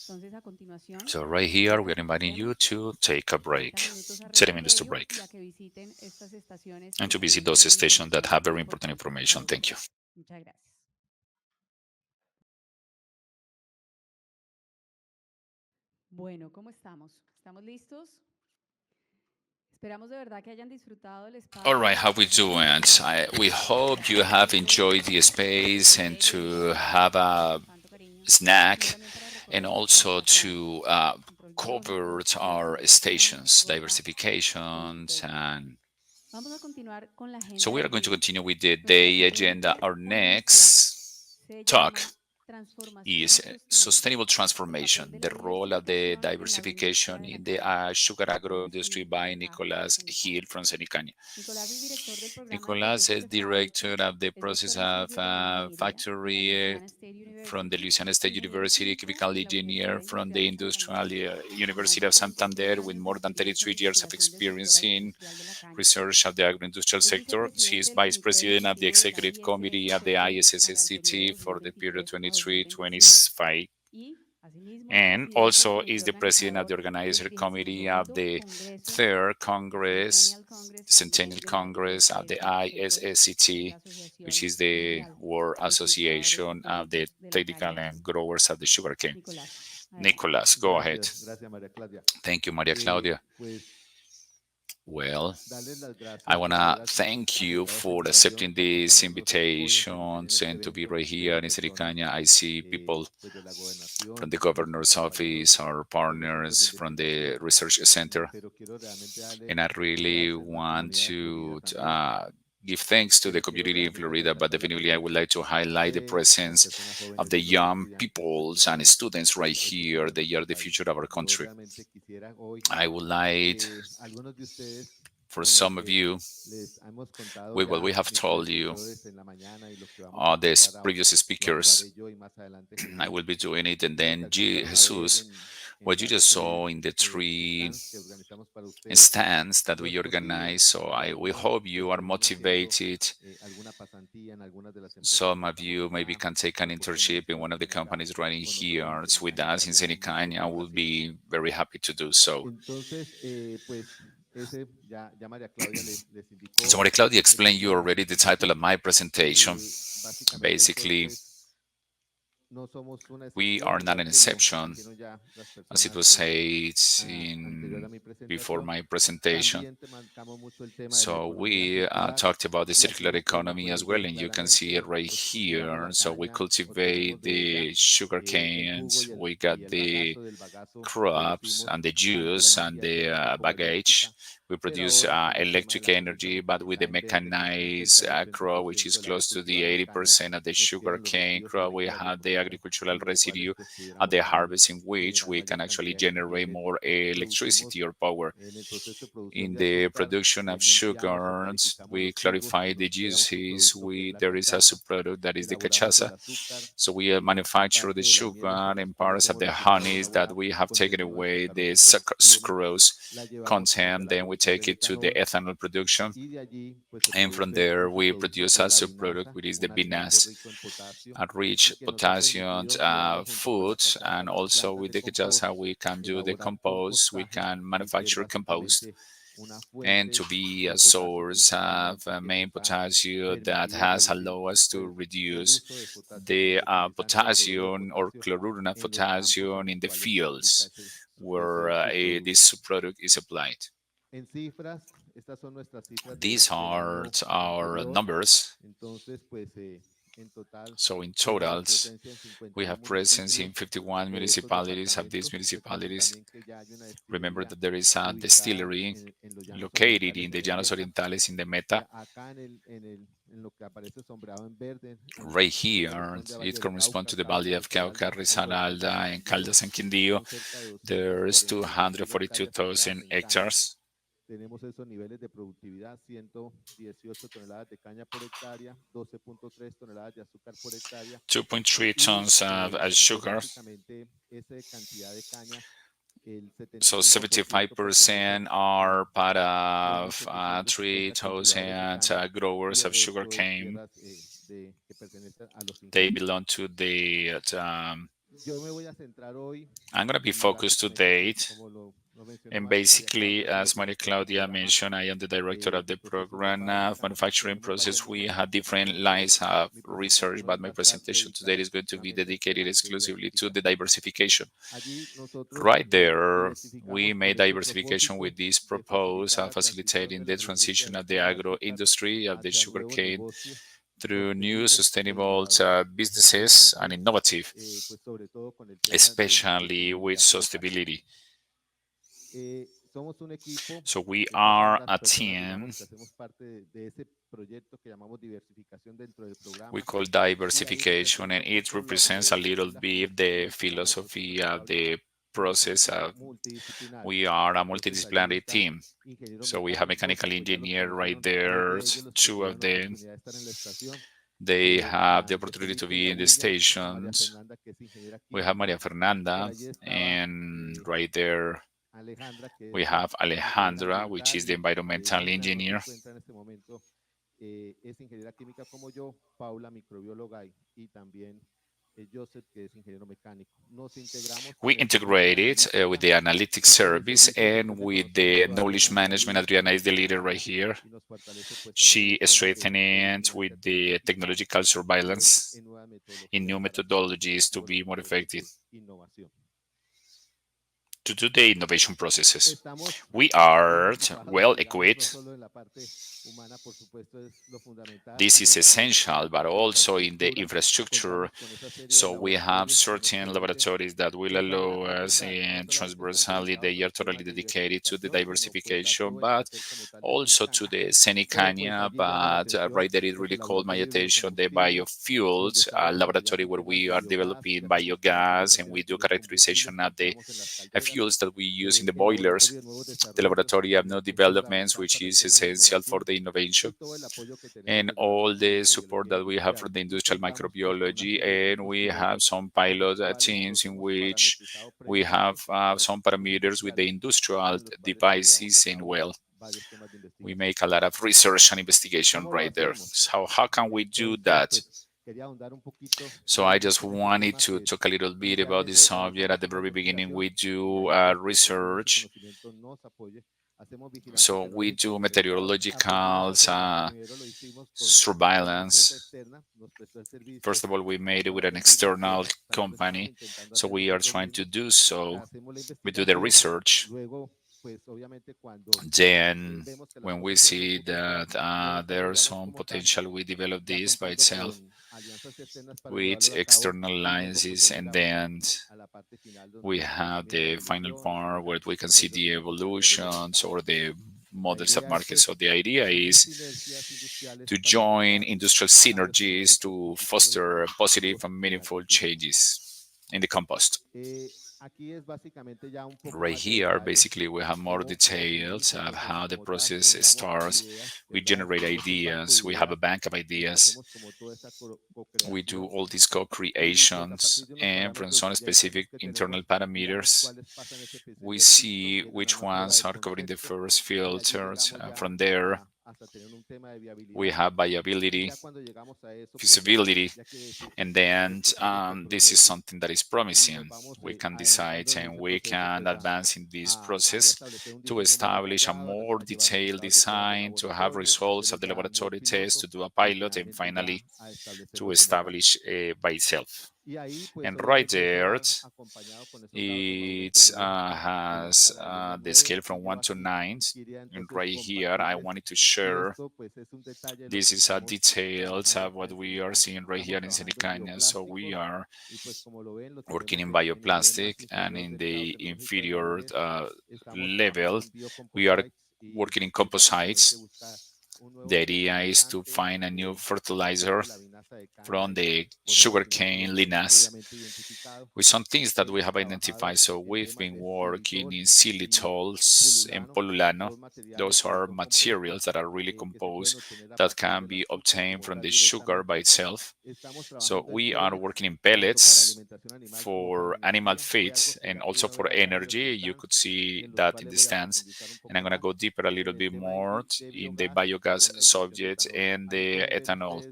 Entonces, a continuación, So right los here, invito we a are que inviting you pasemos to take a 30 break, minutos a 30 minutes to refrigerio break, y a que visiten estas estaciones and que to visit tienen those muy stations that información have very important importante para information. Thank you. ustedes. Muchas gracias. Bueno, ¿cómo estamos? ¿Estamos listos? Esperamos de verdad que hayan disfrutado del All espacio y right, de how la we charla de doing? hoy. We hope you have enjoyed the space and to have a Tanto cariño, sino snack también para and recordar also la planta, to su rol cover biológico y la our asimilación, stations, ropa y diversifications, telas. and Vamos a continuar con la so agenda we are del going to día. continue with the Nuestra day agenda. siguiente Our ponencia next se talk llama Transformación is Sostenible, sustainable el papel transformation, de the la role of the diversificación en la agroindustria diversification de la in the caña, sugar con agro industry Nicolás by acá de Nicolas Hill Cenicaña. from Cenicaña. Nicolás es director del programa de Nicolas procesos is de director fábrica, of the es process doctor en of ciencias de la ingeniería de la factory Louisiana State from the University, Louisiana State ingeniero University, químico chemical en la Universidad engineer from Industrial the de Santander, Industrial con más University de of 33 Santander, with años de more than experiencia 33 en years of investigación del sector experience in agroindustrial de la caña. research of the agro-industrial Es sector. He vicepresidente is del vice Comité president of the Ejecutivo de la executive committee of the ISSCT para el periodo ISSCT for the period 2023 a 2025 2023-25, y, asimismo, es and presidente del also is comité the president of the organizador del organizer committee of 32º the Congreso Third Congress, Centennial Congress Centennial de la Congress of the ISSCT, que es ISSCT, la which Asociación is the Mundial World de Cultivadores Association of the Técnicos de la Technical Caña. and Growers of the Sugarcane. Nicolás, adelante. Nicolas, go ahead. Gracias María Claudia. Thank you, Maria Claudia. Pues Well, darles las I gracias want por haber to thank you aceptado esta for accepting invitación, these acompañarnos hoy en invitations este and to be evento. right here Veo in personas Cenicaña. I see people pues de la from gobernación, the nuestros governor's compañeros office, our de los centros de partners from the investigación, research center, pero quiero realmente darle and I really gracias a la want comunidad de Florida to también, give thanks to the pero quiero community in realmente Florida, but resaltar la definitely I would like presencia to highlight the de las presence personas of jóvenes, the de los young estudiantes de peoples and nuestro students right el here. futuro de They nuestro are the país. future of our Yo country. realmente quisiera hoy I would like que algunos de ustedes for con lo some of que you, les hemos contado with what we ya have mis told you, predecesores en la mañana y los que vamos a the contar previous ahora, lo haré speakers, yo y más adelante I Jesús, will be doing it, and lo que then alcanzaron a ver Jesus, en what you las just saw tres in the three stands que organizamos para ustedes. stands that No es we posible organize. So we realmente hope que you are terminen haciendo motivated. alguna pasantía en algunas de las empresas Some que of estamos you maybe acá, can take an porque internship in muchos one of the están acá companies running con nosotros en here. It's with Cenicaña us in trabajando, por Cenicaña. I decirlo will así. be very happy to do so. Entonces, pues ese ya María Claudia les So, indicó Maria Claudia qué explained you consiste la already the title of diversificación. my presentation. Básicamente, Basically, entonces, no somos una we are excepción, not igual an que lo exception, dijeron ya las as it personas was said anterior in a mi before presentación. my presentation. También te marcamos mucho el tema de la So economía we circular talked about the y aquí circular lo podemos economy as well, ver and you can see it claramente, right pues cultivamos here. la So we caña, cultivate obtenemos de ella the el jugo sugarcanes, we got y el the bagazo, del bagazo crops producimos and the tanto la juice and energía the eléctrica como baggage. eléctrica, We pero produce ahora con el tema de electric la producción energy, but with the mecanizada en verde, que está mechanized cerca del crop, which 30% is del área close to the cultivable de caña, 80% of the nos quedan los sugarcane residuos crop. We agrícolas de have the procesar, agricultural sin los cuales residue pues at the pudiéramos harvest, in which generar we can mayor actually cantidad de energía. generate Entonces, more electricity producimos or power. en el proceso de producción In de the azúcar, production of limpiamos o sugars, clarificamos we los jugos y clarify the nos queda un juices. subproducto que es la There is a cachaza. subproduct that is the Elaboramos el cachaza. azúcar So we y manufacture the parte de las mieles sugar o los and parts of somos the los que vamos a honeys that elaborar we have taken contienen una away the sacarosa que se obtiene, sucrose la llevamos a content. Then we elaboración take del it to the etanol ethanol production. y de allí pues se And from produce there, un we subproducto produce que es a la subproduct, vinaza, which is the un alimento vinasse, rico en potasio a y rich que nos ha potassium permitido llevarlo junto con la food. cachaza And a las also plantas with de the cachaça, compost, we can do the elaborar compost, we compostaje can y ser manufacture compost. básicamente una And to fuente be de a potasio source of principalmente que main nos ha potassium that permitido has reducir allowed us to pues el reduce uso de potasio que the se utiliza en el cloruro de potassium or potasio chlorine of en los campos en potassium los in the cuales se aplica fields where ese subproducto. this product is applied. En cifras, estas son nuestras cifras These del are año our anterior. numbers. Entonces, pues en total So in tenemos totals, presencia en we 51 have presence in municipios 51 de estos municipalities. Of these departamentos. Recuerden municipalities, también que ya hay una remember destilería that there is a ubicada distillery en los llanos located orientales in the en el Llanos Meta. Orientales in the Meta. Acá en lo que aparece sombreado en verde, Right que here, corresponde a it Valle del corresponds Cauca, to the Valley Caldas, of Cauca, Risaralda, Risaralda y Risaralda, and Quindío. Caldas and Quindío. Son cerca de There's 242.000 hectáreas sembradas 242,000 en caña. hectares. Tenemos esos niveles de productividad, 118 toneladas de caña por hectárea, 12.3 toneladas de azúcar por hectárea. 2.3 Y tons of pues sugar. básicamente esa cantidad de caña, el So 75% pertenece 75% are part a of 1.750 cultivadores de 3,000 caña y growers el of resto es sugarcane. tierras que pertenecen a los They fincales. belong to the. Yo me voy a centrar hoy I'm going to be y focused básicamente today pues como And basically, as Maria Claudia mentioned, I am the director of the program of manufacturing process. We have different lines of research, but my presentation today is going to be dedicated exclusively to the diversification. Right there, we made diversification with this purpose of facilitating the transition of the agro industry, of the sugarcane, through new sustainable businesses and innovative, especially with sustainability. So we are a team we call diversification, and it represents a little bit the philosophy of the process of we are a multidisciplinary team. So we have mechanical engineer right there, two of them. They have the opportunity to be in the stations. We have Maria Fernanda, and right there we have Alejandra, which is the environmental engineer. Es ingeniera química como yo, Paula microbióloga y también Joseph, que es ingeniero mecánico. Nos integramos We integrate it with the analytics service and with the knowledge management. Adriana is the leader right here. She is strengthening with the technological surveillance in new methodologies to be more effective to do the innovation processes. We are well equipped. This is essential, but also in the infrastructure. So we have certain laboratories that will allow us, and transversally they are totally dedicated to the diversification, but also to the Cenicaña. But right there, it really called my attention the biofuels laboratory where we are developing biogas and we do characterization of the fuels that we use in the boilers. The laboratory of new developments, which is essential for the innovation, and all the support that we have from the industrial microbiology. And we have some pilot teams in which we have some parameters with the industrial devices, and well, we make a lot of research and investigation right there. So how can we do that? So I just wanted to talk a little bit about this subject. At the very beginning, we do research. So we do meteorological surveillance. First of all, we made it with an external company. So we are trying to do so. We do the research. Then when we see that there's some potential, we develop this by itself with external analysis, and then we have the final part where we can see the evolutions or the models of markets. So the idea is to join industrial synergies to foster positive and meaningful changes in the compost. Right here, basically, we have more details of how the process starts. We generate ideas. We have a bank of ideas. We do all these co-creations, and from some specific internal parameters, we see which ones are covering the first filters. From there, we have viability, feasibility, and then this is something that is promising. We can decide and we can advance in this process to establish a more detailed design, to have results of the laboratory test, to do a pilot, and finally to establish by itself. And right there, it has the scale from 1 to 9. And right here, I wanted to share, this is a details of what we are seeing right here in Cenicaña. So we are working in bioplastic, and in the inferior level, we are working in composites. The idea is to find a new fertilizer from the sugarcane linas with some things that we have identified. So we've been working in xylitols and polulano. Those are materials that are really composed that can be obtained from the sugar by itself. So we are working in pellets for animal feed and also for energy. You could see that in the stands. And I'm going to go deeper a little bit more in the biogas subject and the ethanol.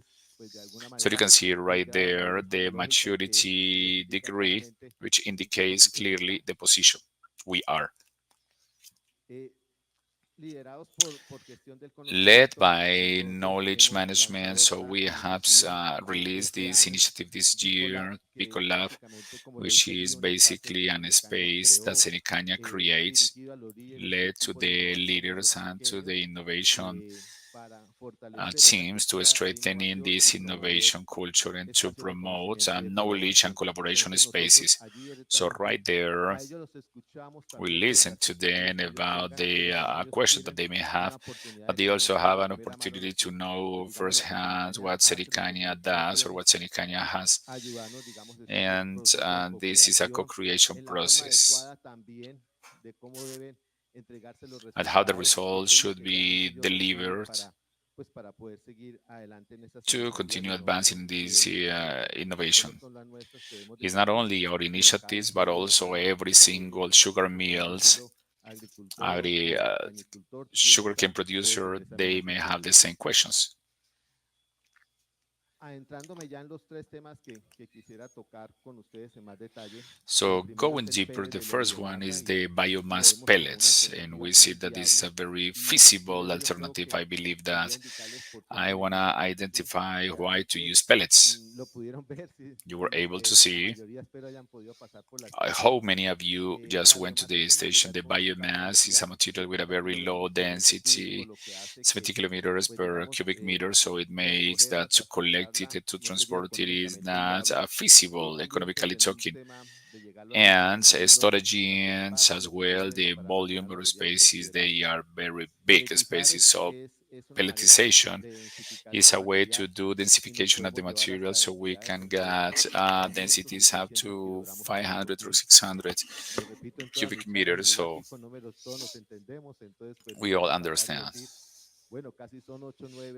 So you can see right there the maturity degree, which indicates clearly the position we are. led by knowledge management. So we have released this initiative this year, Picolab, which is basically an space that Cenicaña creates, led to the leaders and to the innovation teams to strengthening this innovation culture and to promote knowledge and collaboration spaces. So right there, we listen to them about the question that they may have, but they also have an opportunity to know firsthand what Cenicaña does or what Cenicaña has. And this is a co-creation process and how the results should be delivered to continue advancing this innovation. It's not only our initiatives, but also every single sugar mills, agri sugarcane producer, they may have the same questions. So going deeper, the first one is the biomass pellets, and we see that this is a very feasible alternative. I believe that I want to identify why to use pellets. You were able to see. I hope many of you just went to the station. The biomass is a material with a very low density, 70 kilometers per cubic meter, so it makes that to collect it and to transport it is not feasible, economically talking. And storage units as well, the volume or spaces, they are very big spaces, so pelletization is a way to do densification of the material so we can get densities up to 500 or 600 cubic meters, so we all understand.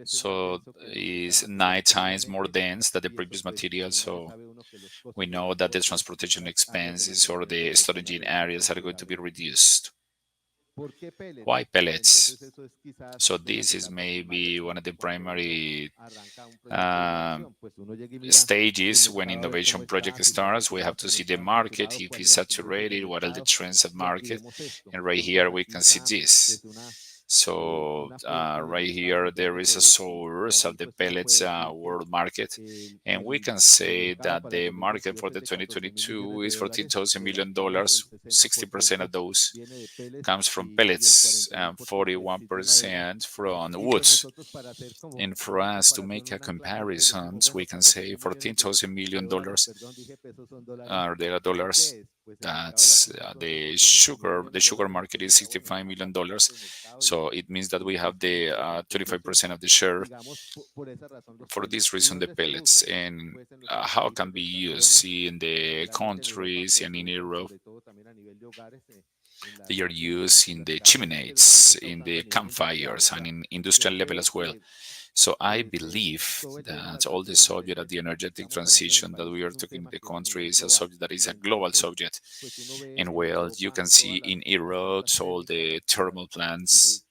So is 9 times more dense than the previous material, so we know that the transportation expenses or the storage areas are going to be reduced. Why pellets? So this is maybe one of the primary stages when innovation project starts. We have to see the market, if it's saturated, what are the trends at market, and right here we can see this. So right here there is a source of the pellets world market, and we can say that the market for the 2022 is $14,000 million. 60% of those comes from pellets and 41% from woods. And for us to make a comparison, we can say $14,000 million are the dollars. That's the sugar market is $65 million. So it means that we have the 25% of the share. For this reason, the pellets and how can be used in the countries and in Europe. They are used in the chimneys, in the campfires, and in industrial level as well. So I believe that all the subject of the energetic transition that we are talking in the country is a subject that is a global subject. And well, you can see in Europe all the thermal plants.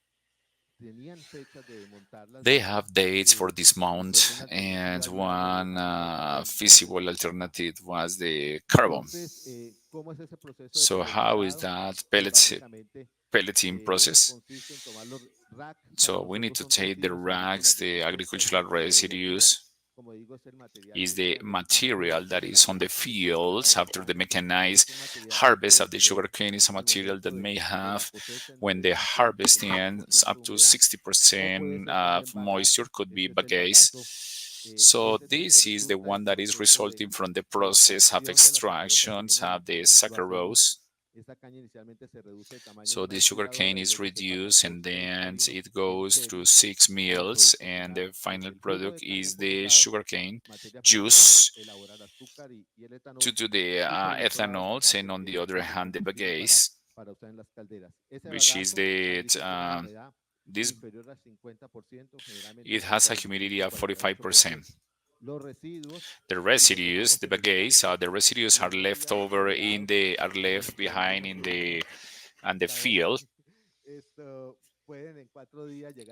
They have dates for this month, and one feasible alternative was the carbon. So how is that pelleting process? So we need to take the rags, the agricultural residues, is the material that is on the fields after the mechanized harvest of the sugarcane is a material that may have, when the harvest ends, up to 60% of moisture could be bagasse. So this is the one that is resulting from the process of extractions of the saccharose. So the sugarcane is reduced and then it goes through 6 mills, and the final product is the sugarcane juice to do the ethanols, and on the other hand the bagasse, which is this, it has a humidity of 45%. The residues, the bagasse, the residues are left over are left behind in the field.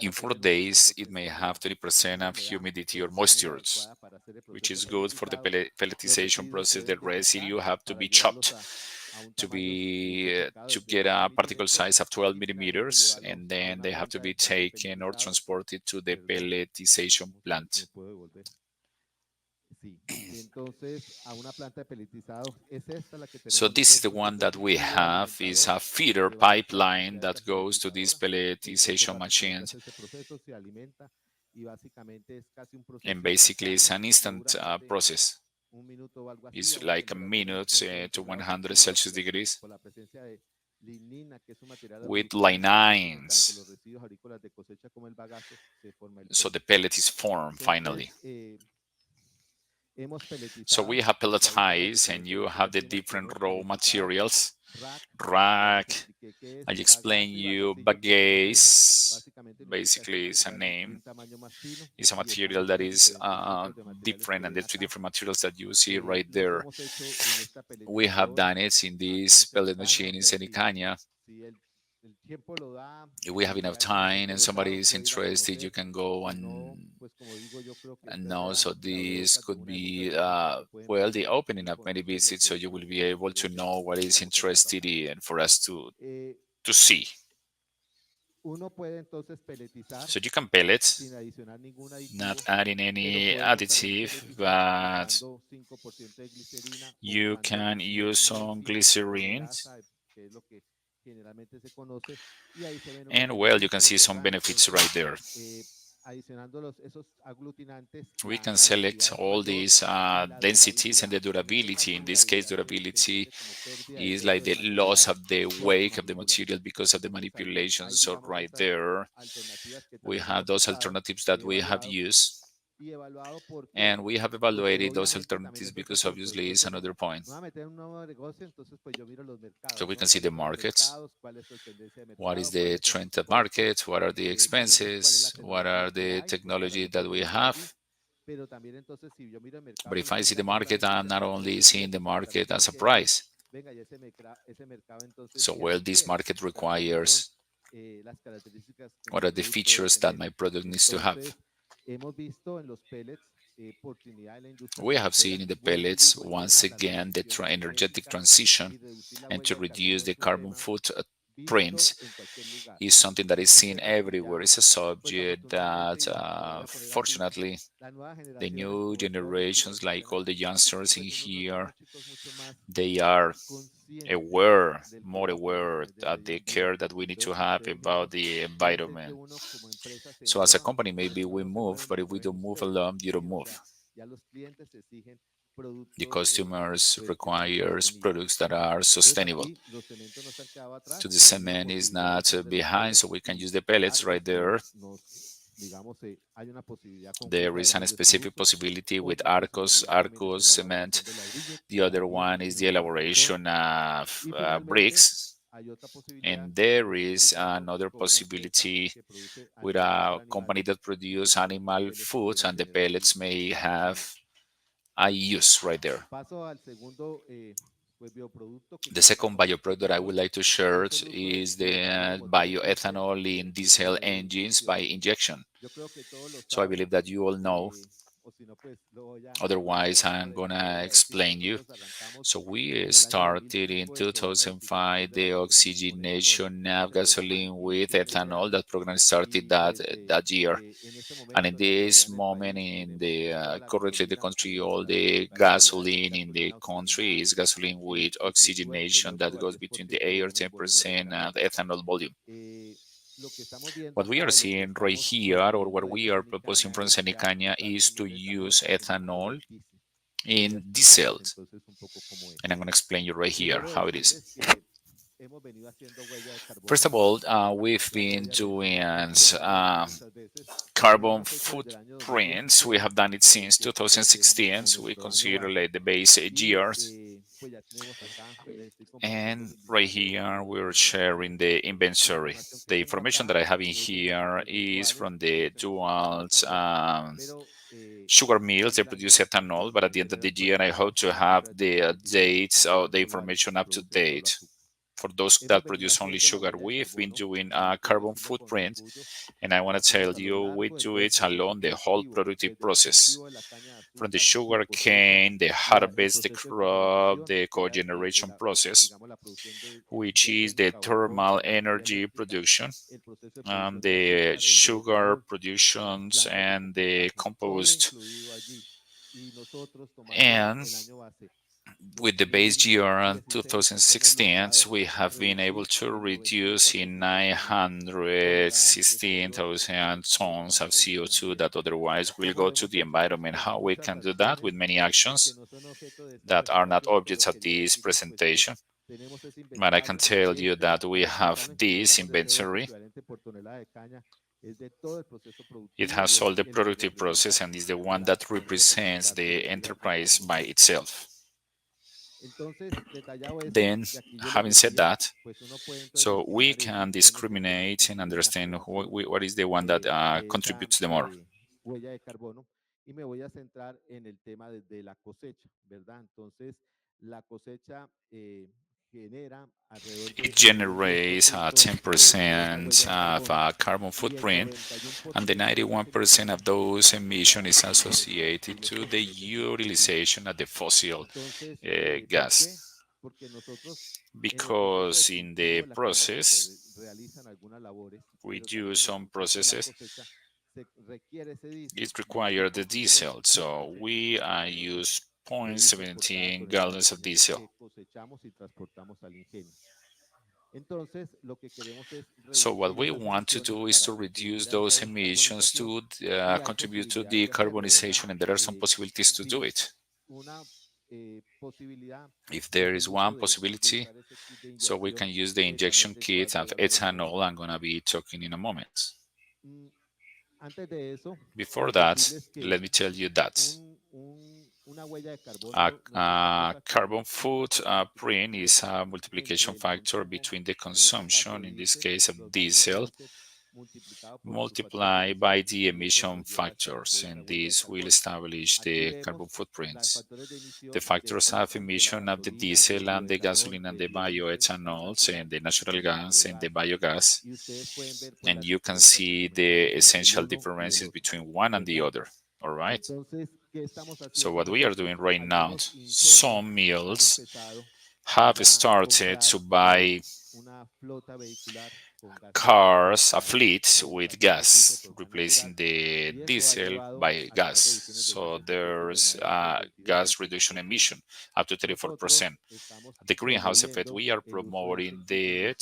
In 4 days, it may have 30% of humidity or moisture, which is good for the pelletization process. The residue have to be chopped to be to get a particle size of 12 millimeters, and then they have to be taken or transported to the pelletization plant. Sí. Entonces, a una planta de pelletizado, es esta la que So tenemos this is the nosotros, one es el that we rígido have, is alimentador a feeder que va hacia pipeline that esa goes to these pelletizadora. Entonces, pelletization básicamente machines, hace este proceso, se alimenta y básicamente es casi un and proceso basically it's instantáneo, an no instant dura más de process. un minuto o algo así, It's a una like a temperatura minute de to 20 grados 100 centígrados Celsius degrees por la presencia de lignina, que es un material with aglutinante que tanto lignines. los residuos agrícolas de cosecha como el bagazo se forma el So pellet. the pellet is formed finally. Entonces, hemos So pelletizado we have y ahí está lo que pelletize, and tenemos en you las have the imágenes. different Hemos raw pelletizado materials. rack, ya les Rack, expliqué qué es I explain bagazo y you bagacillo, que es bagasse. básicamente unifica este Basically, it's a material de name. un tamaño más fino It's a y están material los that tres is diferentes tipos de materiales que different, and ven the three acá. different materials that you see right Los there. hemos hecho en esta We have pelletizadora done it in acá en this pellet Cenicaña, machine o in sea, Cenicaña. si el tiempo lo da If we have y enough alguien está time and somebody interesado is puede ir a interested, you conocer. can go Si no, and pues como digo, yo creo que esta es know. So la this abrebocas de could una de muchas be visitas que pueden well, venir the opening y of many conocer lo visits, so que you will be lo que able to produce know what is como se nota interested acá. in for us Eh, to see. Uno puede entonces pelletizar So you can pellet, sin adicionar ningún not aditivo, adding pero any podemos también additive, pelletizar but usando 5% de glicerina o you usando can residuos use como some residuos de glycerin, grasa, que es lo que generalmente se conoce, y ahí se ven unos and well, you can beneficios, see some ¿verdad? benefits Entonces, right there. adicionando esos aglutinantes, We can la select densidad es all mayor these y la densities and durabilidad. the En este durability. caso, In this case, se durability entiende como pérdida de is peso like del the loss material of the por su weight of the material manipulación. because of the Entonces, manipulation. hay, So digamos, right esas there, alternativas que we también have hemos those usado alternatives that y we have evaluado, used, porque, and we have pues, evaluated those obviamente también alternatives es otro because punto. obviously it's Entonces, another point. me voy a meter en un nuevo negocio, entonces pues yo miro los So mercados, we ¿no? can see the ¿Cuáles son los markets. mercados? ¿Cuál es su tendencia de What is mercado? the ¿Cuáles son trend sus of costos? market? What are the Miro entonces cuál es la expenses? What tecnología are que the hay, pues para technology yo that poder we estar have? allí. Pero también entonces si yo miro el But mercado no if I see the necesariamente la market, I'm not necesidad de only ese seeing the precio, sino también market as tengo a que ver, price. venga, y ese mercado entonces So qué well, this requiere, market o sea, cuáles son requires las características que mi what are the producto debe features that tener. my product needs to have. Entonces, hemos visto en los pellets oportunidad en la industria We have pelletera. seen in the Vuelvo y pellets digo, el once tema de la again the transición energetic energética transition, y reducir la and to huella de carbono reduce es the un carbon tema footprint visto en cualquier lugar. is something that is seen Entonces, everywhere. ya, It's a pues subject afortunadamente, that, y lo voy a poner así, fortunately, las nuevas the generaciones, new como decía los chicos generations, que están like all the aquí, youngsters in pues son unos here, diagnósticos mucho más they are conscientes aware, del more cuidado que deben aware tener del at medio the ambiente. care that we need to Entonces, como have ustedes about miran, the puede ser que environment. uno como empresa se So as a mueva, company, pero maybe si uno we no se move, mueve, but no if we mueven don't move ustedes, along, you don't ¿sí? O move. sea, ya los clientes exigen The productos customers pues que sean requires sostenibles. products that are Entonces sustainable. aquí los cementos no se han quedado atrás, So the hemos tenido la cement is posibilidad not entonces de los behind, pellets so we can y use the pellets ARCOS right there. digamos, hay una posibilidad There concreta de is a ellos de su specific uso. possibility with Otra posibilidad también es Arcos en la cement. elaboración de ladrillos, The other ahí one is también the hemos trabajado con. elaboration of Y finalmente bricks. hay otra posibilidad And que there estamos is utilizando another con una empresa possibility que produce with a alimentación company animal, that que produces también sus animal pellets foods, pueden and the tener allí pellets may have uso. a use right there. Paso al segundo pues, bioproducto que The quisiera second bioproduct that I would compartirlos like to y share es el uso de is the biomotores diésel bioethanol in diesel en engines by inducción. injection. Yo creo que todos lo So I saben, believe that you all know. o si no, pues lo voy Otherwise, a I'm resumir gonna y a decir, explain you. nosotros arrancamos So we en el año started in 2005 el programa de oxigenación 2005 de la the gasolina con etanol. oxygenation of Ese programa gasoline with inició ese ethanol. año That program started y desde that year. en este And in momento en la actualidad this en el moment, país in tenemos the toda la currently the gasolina country, all venezolana the va dirigida a gasoline in the gasolina country oxigenada is gasoline with y fluctúa entre el oxygenation that 8 al goes between the 10% de 8 or unos volúmenes 10% of etanólicos. ethanol volume. Lo que estamos viendo What we acá are o lo que seeing right estamos here, or proponiendo what we desde are proposing Cenicaña from es ya Cenicaña, usar is to también el etanol use en motores ethanol diésel. Voy a in explicarles diesels. entonces un poco cómo es. And I'm going to explain you right here Primero how it is. decirles que hemos venido haciendo huella de First carbono. of all, we've Las been huellas les doing hemos mencionado muchas veces. carbon Tenemos hecho desde el año footprints. We 2016, have done it since que consideramos 2016. como So we nuestro año consider base. like the base Y years. pues ya tenemos acá, les estoy compartiendo And el right inventario here, we're de sharing productos. the La inventory. información que The tengo information acá that I have in es de las here empresas is duales from que the producen dual etanol, pero sugar mills. They final de produce año ethanol, but at espero the end of tener the year, I actualizado hope to la have cifra de the 2023 dates de or los the lugares information que up to producen solo date. azúcar. for those that produce only sugar. We've been doing a carbon footprint, and I want to tell you, we do it along the whole productive process. From the sugar cane, the harvest, the crop, the cogeneration process, which is the thermal energy production, the sugar productions, and the compost. And with the base year in 2016, we have been able to reduce in 916,000 tons of CO2 that otherwise will go to the environment. How we can do that? With many actions that are not objects of this presentation. But I can tell you that we have this inventory. It has all the productive process and is the one that represents the enterprise by itself. Then, having said that, so we can discriminate and understand what is the one that contributes the more. Y me voy a centrar en el tema de la cosecha, ¿verdad? Entonces, la cosecha genera alrededor It de 98% generates 10% of carbon footprint, and the 91% of those emissions is associated to the utilization of the fossil gas. Because in the process, we do some processes, it requires the diesel. So we use 0.17 gallons of diesel. So what we want to do is to reduce those emissions to contribute to decarbonization, and there are some possibilities to do it. If there is one possibility, so we can use the injection kit of ethanol. I'm going to be talking in a moment. Before that, let me tell you that carbon footprint is a multiplication factor between the consumption, in this case of diesel, multiplied by the emission factors, and this will establish the carbon footprints. The factors of emission of the diesel and the gasoline and the bioethanols and the natural gas and the biogas, and you can see the essential differences between one and the other. All right. So what we are doing right now, some mills have started to buy cars, a fleet with gas, replacing the diesel by gas. So there's a gas reduction emission up to 34%. The greenhouse effect, we are promoting the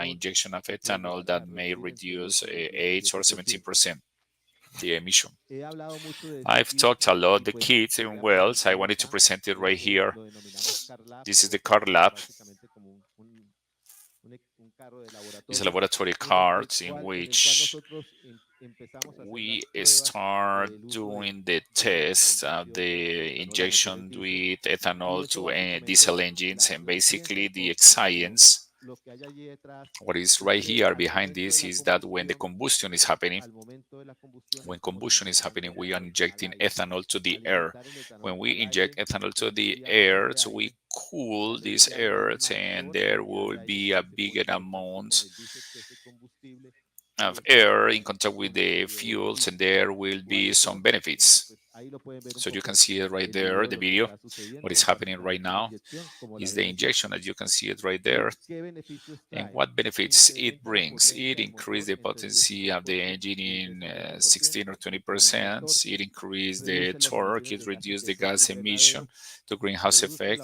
injection of ethanol that may reduce 8 or 17% the emission. I've talked a lot the kits in wells. I wanted to present it right here. This is the car lab. It's a laboratory card in which we start doing the test of the injection with ethanol to diesel engines, and basically the science. What is right here behind this is that when the combustion is happening, we are injecting ethanol to the air. When we inject ethanol to the air, so we cool this air, and there will be a bigger amount of air in contact with the fuels, and there will be some benefits. So you can see it right there, the video. What is happening right now is the injection, as you can see it right there. And what benefits it brings? It increases the potency of the engine in 16 or 20%. It increases the torque. It reduces the gas emission, the greenhouse effect.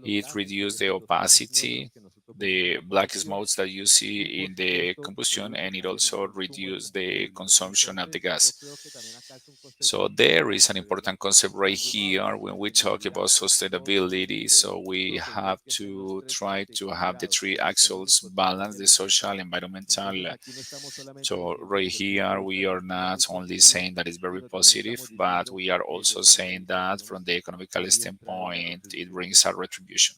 It reduces the opacity, the black smokes that you see in the combustion, and it also reduces the consumption of the gas. So there is an important concept right here when we talk about sustainability. So we have to try to have the three axles balance, the social, environmental. So right here, we are not only saying that it's very positive, but we are also saying that from the economical standpoint, it brings a retribution.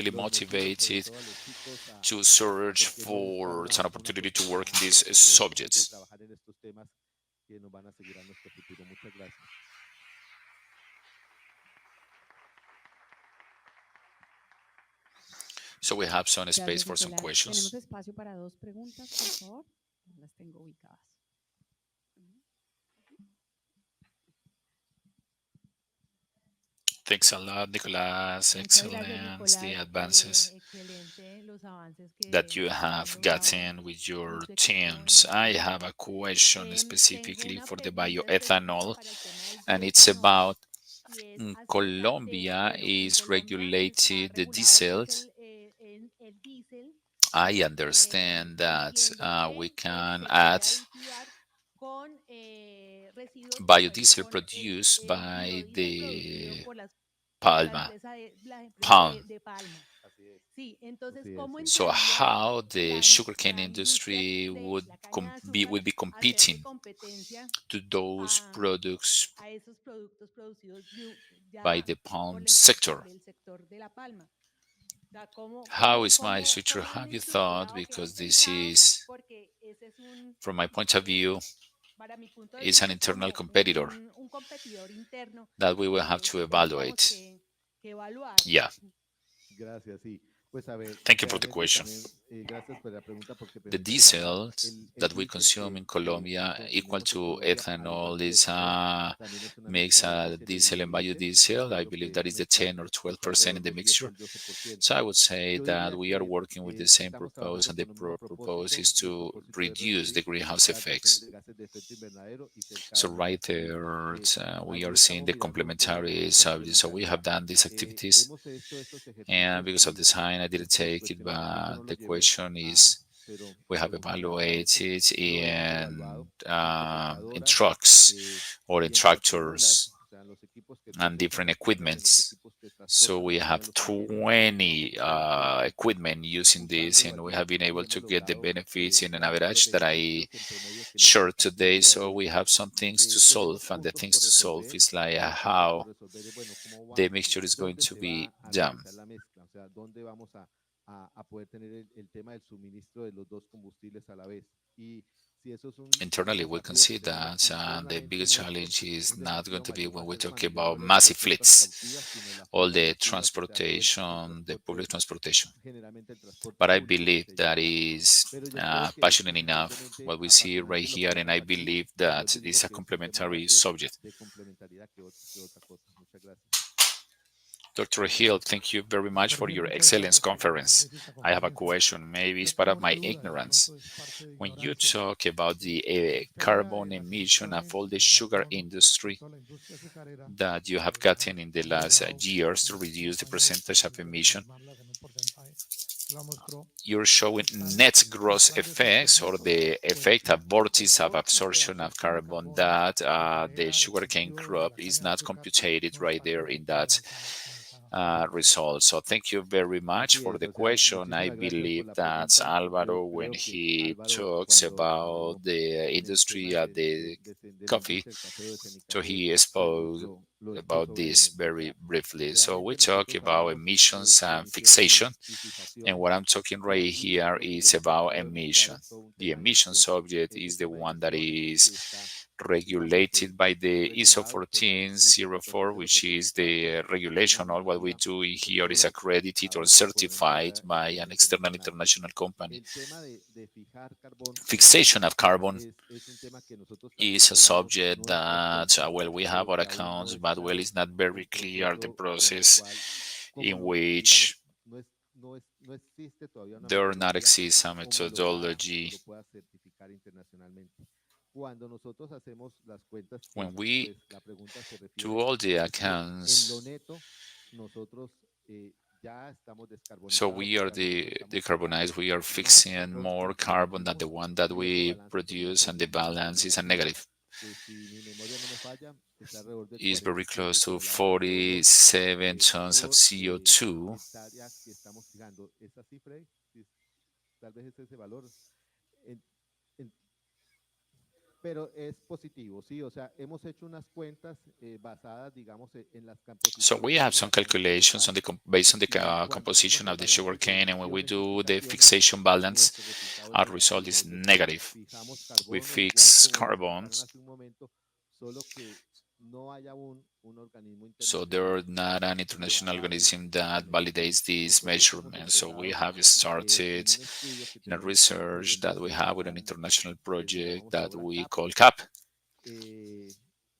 really los motivos, sobre motivated todo a los chicos, to search porque queremos buscar for an una opportunity to oportunidad work in más these de subjects. trabajar en estos temas que nos van a asegurar nuestro futuro. Muchas gracias. So we have some space Gracias, for some Nicolás. Tenemos questions. espacio para dos preguntas, por favor. Ya las tengo ubicadas. Thanks a lot, Nicolas. Muchas gracias, Excellent, the Nicolás. advances Excelente los avances that que you han have logrado gotten with your en su equipo teams. en I have Colombia. a question Tengo specifically una for the pregunta específica bioethanol, para el tema del and it's bioetanol about y es acerca de, Colombia bueno, en is Colombia está regulated the regulado el diesel. diésel, el diésel. I understand that Entiendo we que can se add puede aditivar con residuos, bueno, biodiesel con produced el by biodiesel producido the por palma, la empresa palm. de palma. Así es, Sí, entonces, así es, ¿cómo sí. So entraría how the sugarcane la industria industry de would la caña de would azúcar be a hacerle competing competencia to those a, products a esos productos producidos by ya the por palm la industria sector? del sector de la palma? O sea, ¿cómo, How cómo, is my cómo, future? cómo lo han Have you thought? estructurado? ¿Qué han Because this pensado? is, Porque ese es un, from my point of view, eh, para mi punto de is an vista, es internal como competitor un competidor interno that we will have to que tendríamos evaluate. que evaluar. Yeah, Gracias, sí. Pues a ver, thank you for the realmente question. también, gracias por la pregunta porque The precisamente diesel el that we diésel consume in que Colombia, equal consumimos en to Colombia, al igual ethanol, que el is exterior, a también es una mix mezcla de diésel y diesel and biodiesel, biodiesel. que es I lo believe que that esa is the mezcla 10 or está 12% in alrededor the del 10 mixture. al 12%. So I would say Yo that diría we are que working with the same estamos purpose, trabajando and the con un mismo purpose propósito is y el to propósito es reduce the reducir greenhouse las emisiones effects. de gases de efecto invernadero y ser cada So vez right menos there, emisoras. we Allí are seeing estamos the mirando cómo complementary subjects. So we have complementariedad. done these activities, Hemos hecho estos and ejercicios because of y the time, I didn't pues por take it. cuestiones de tiempo But no the los llevé question a, is, pero we have afortunadamente evaluated lo hemos evaluado en in secadoras trucks or in y en tractomulas, tractors o sea, los equipos que and cosechan different las cañas, en los equipments. equipos que So transportan we las have cañas, los camiones, hemos 20 visto equipment using usando this, el and we have been validismo y able to hemos get the logrado benefits in an los average that I beneficios en promedio que le shared colocan today. diésel a So we diésel. have some things to Tenemos solve, and the puntos things por to solve resolver is like y los puntos por how resolver es, bueno, cómo the va, mixture is going dónde to se va be a done. realizar la mezcla, o sea, dónde vamos a poder tener el tema del suministro de los dos combustibles a la vez. Y si eso es un Internally, we can desafío que see tenemos that the internamente biggest nuestro, challenge is un not going desafío to be mayor va when a we ser talk cuando ya about hablemos de massive flotas fleets, cautivas, sino las all flotas the activas, o sea, el transportation, the transporte, public transportation. generalmente el transporte But I público que believe se that llama. is Pero yo creo que passionate enough suficientemente what we see right apasionante lo here, puedo and I compartir believe y that vuelvo y digo is a que es un tema complementary más subject. de complementariedad que otra cosa. Muchas gracias. Dr. Hill, thank you very much for your excellence conference. I have a question, maybe it's part of my ignorance. When you talk about the carbon emission of all the sugar industry that you have gotten in the last years to reduce the percentage of emission, you're showing net gross effects or the effect of vortice of absorption of carbon that the sugarcane crop is not computed right there in that result. So thank you very much Así for es, the o sea, question. I muchísimas gracias por believe la that pregunta. Yo Alvaro, when creo que he Álvaro, talks about cuando the en el industry tema of the de la coffee, industria del café o de so Cenicafé, he spoke lo about expuso this brevemente. O very sea, briefly. So we realmente talk nosotros about hablamos de emissions and emisiones fixation. y And fijación what I'm talking right y here lo que is queremos about tratar de unificar emission. es todo un The tema de emission emisión. subject Ese is the tema de one that emisión is que está, digamos, regulated by the ISO regulado por la ISO 1404, which is 14074, the que es una regulation. All what we normativa do que here is solo accredited or avanza por una certified empresa by an external internacional. international company. El tema de fijar carbón en la Fixation caña of carbon es un tema que nosotros is a tampoco subject no está that, expuesto, well, we have pero our que aún no accounts, but well, está it's not very un clear the proceso en el process cual, como in lo, digamos, which no existe todavía una there not metodología exists a homologada que methodology. lo pueda certificar internacionalmente. Cuando nosotros hacemos las cuentas, When que we pues la pregunta se do refiere, all the es que en lo accounts, neto nosotros ya estamos so descarbonizados, we o are sea, nosotros the estamos decarbonized, we are más fixing carbono more del que carbon than the emitimos one that y ese we balance pues produce, and the es balance is a negativo, negative. que si mi memoria no me falla, está alrededor de Is very close 47 to toneladas de CO2 47 tons of por CO2. hectárea que estamos fijando. Esa cifra, tal vez es ese valor. En- en- pero es positivo, ¿sí? O sea, hemos hecho unas cuentas basadas, digamos, en las So we composiciones have some minerales calculations on totales the based on the y cuando hacemos composition el of the balance de sugarcane, and when we emisiones y do the fijaciones, fixation balance, nuestro resultado es our result is negativo, es decir, negative. fijamos We carbono igual fix como lo explicaron carbons, hace un momento, solo que no hay aún un organismo so there internacional are not an que lo international avale organism that totalmente. validates these Nosotros hemos measurements. So we empezado have en started un estudio que in a tenemos con un research proyecto that de we have with an Cenicaña, international que le project llamamos that ahora we CAP, call CAP, eh,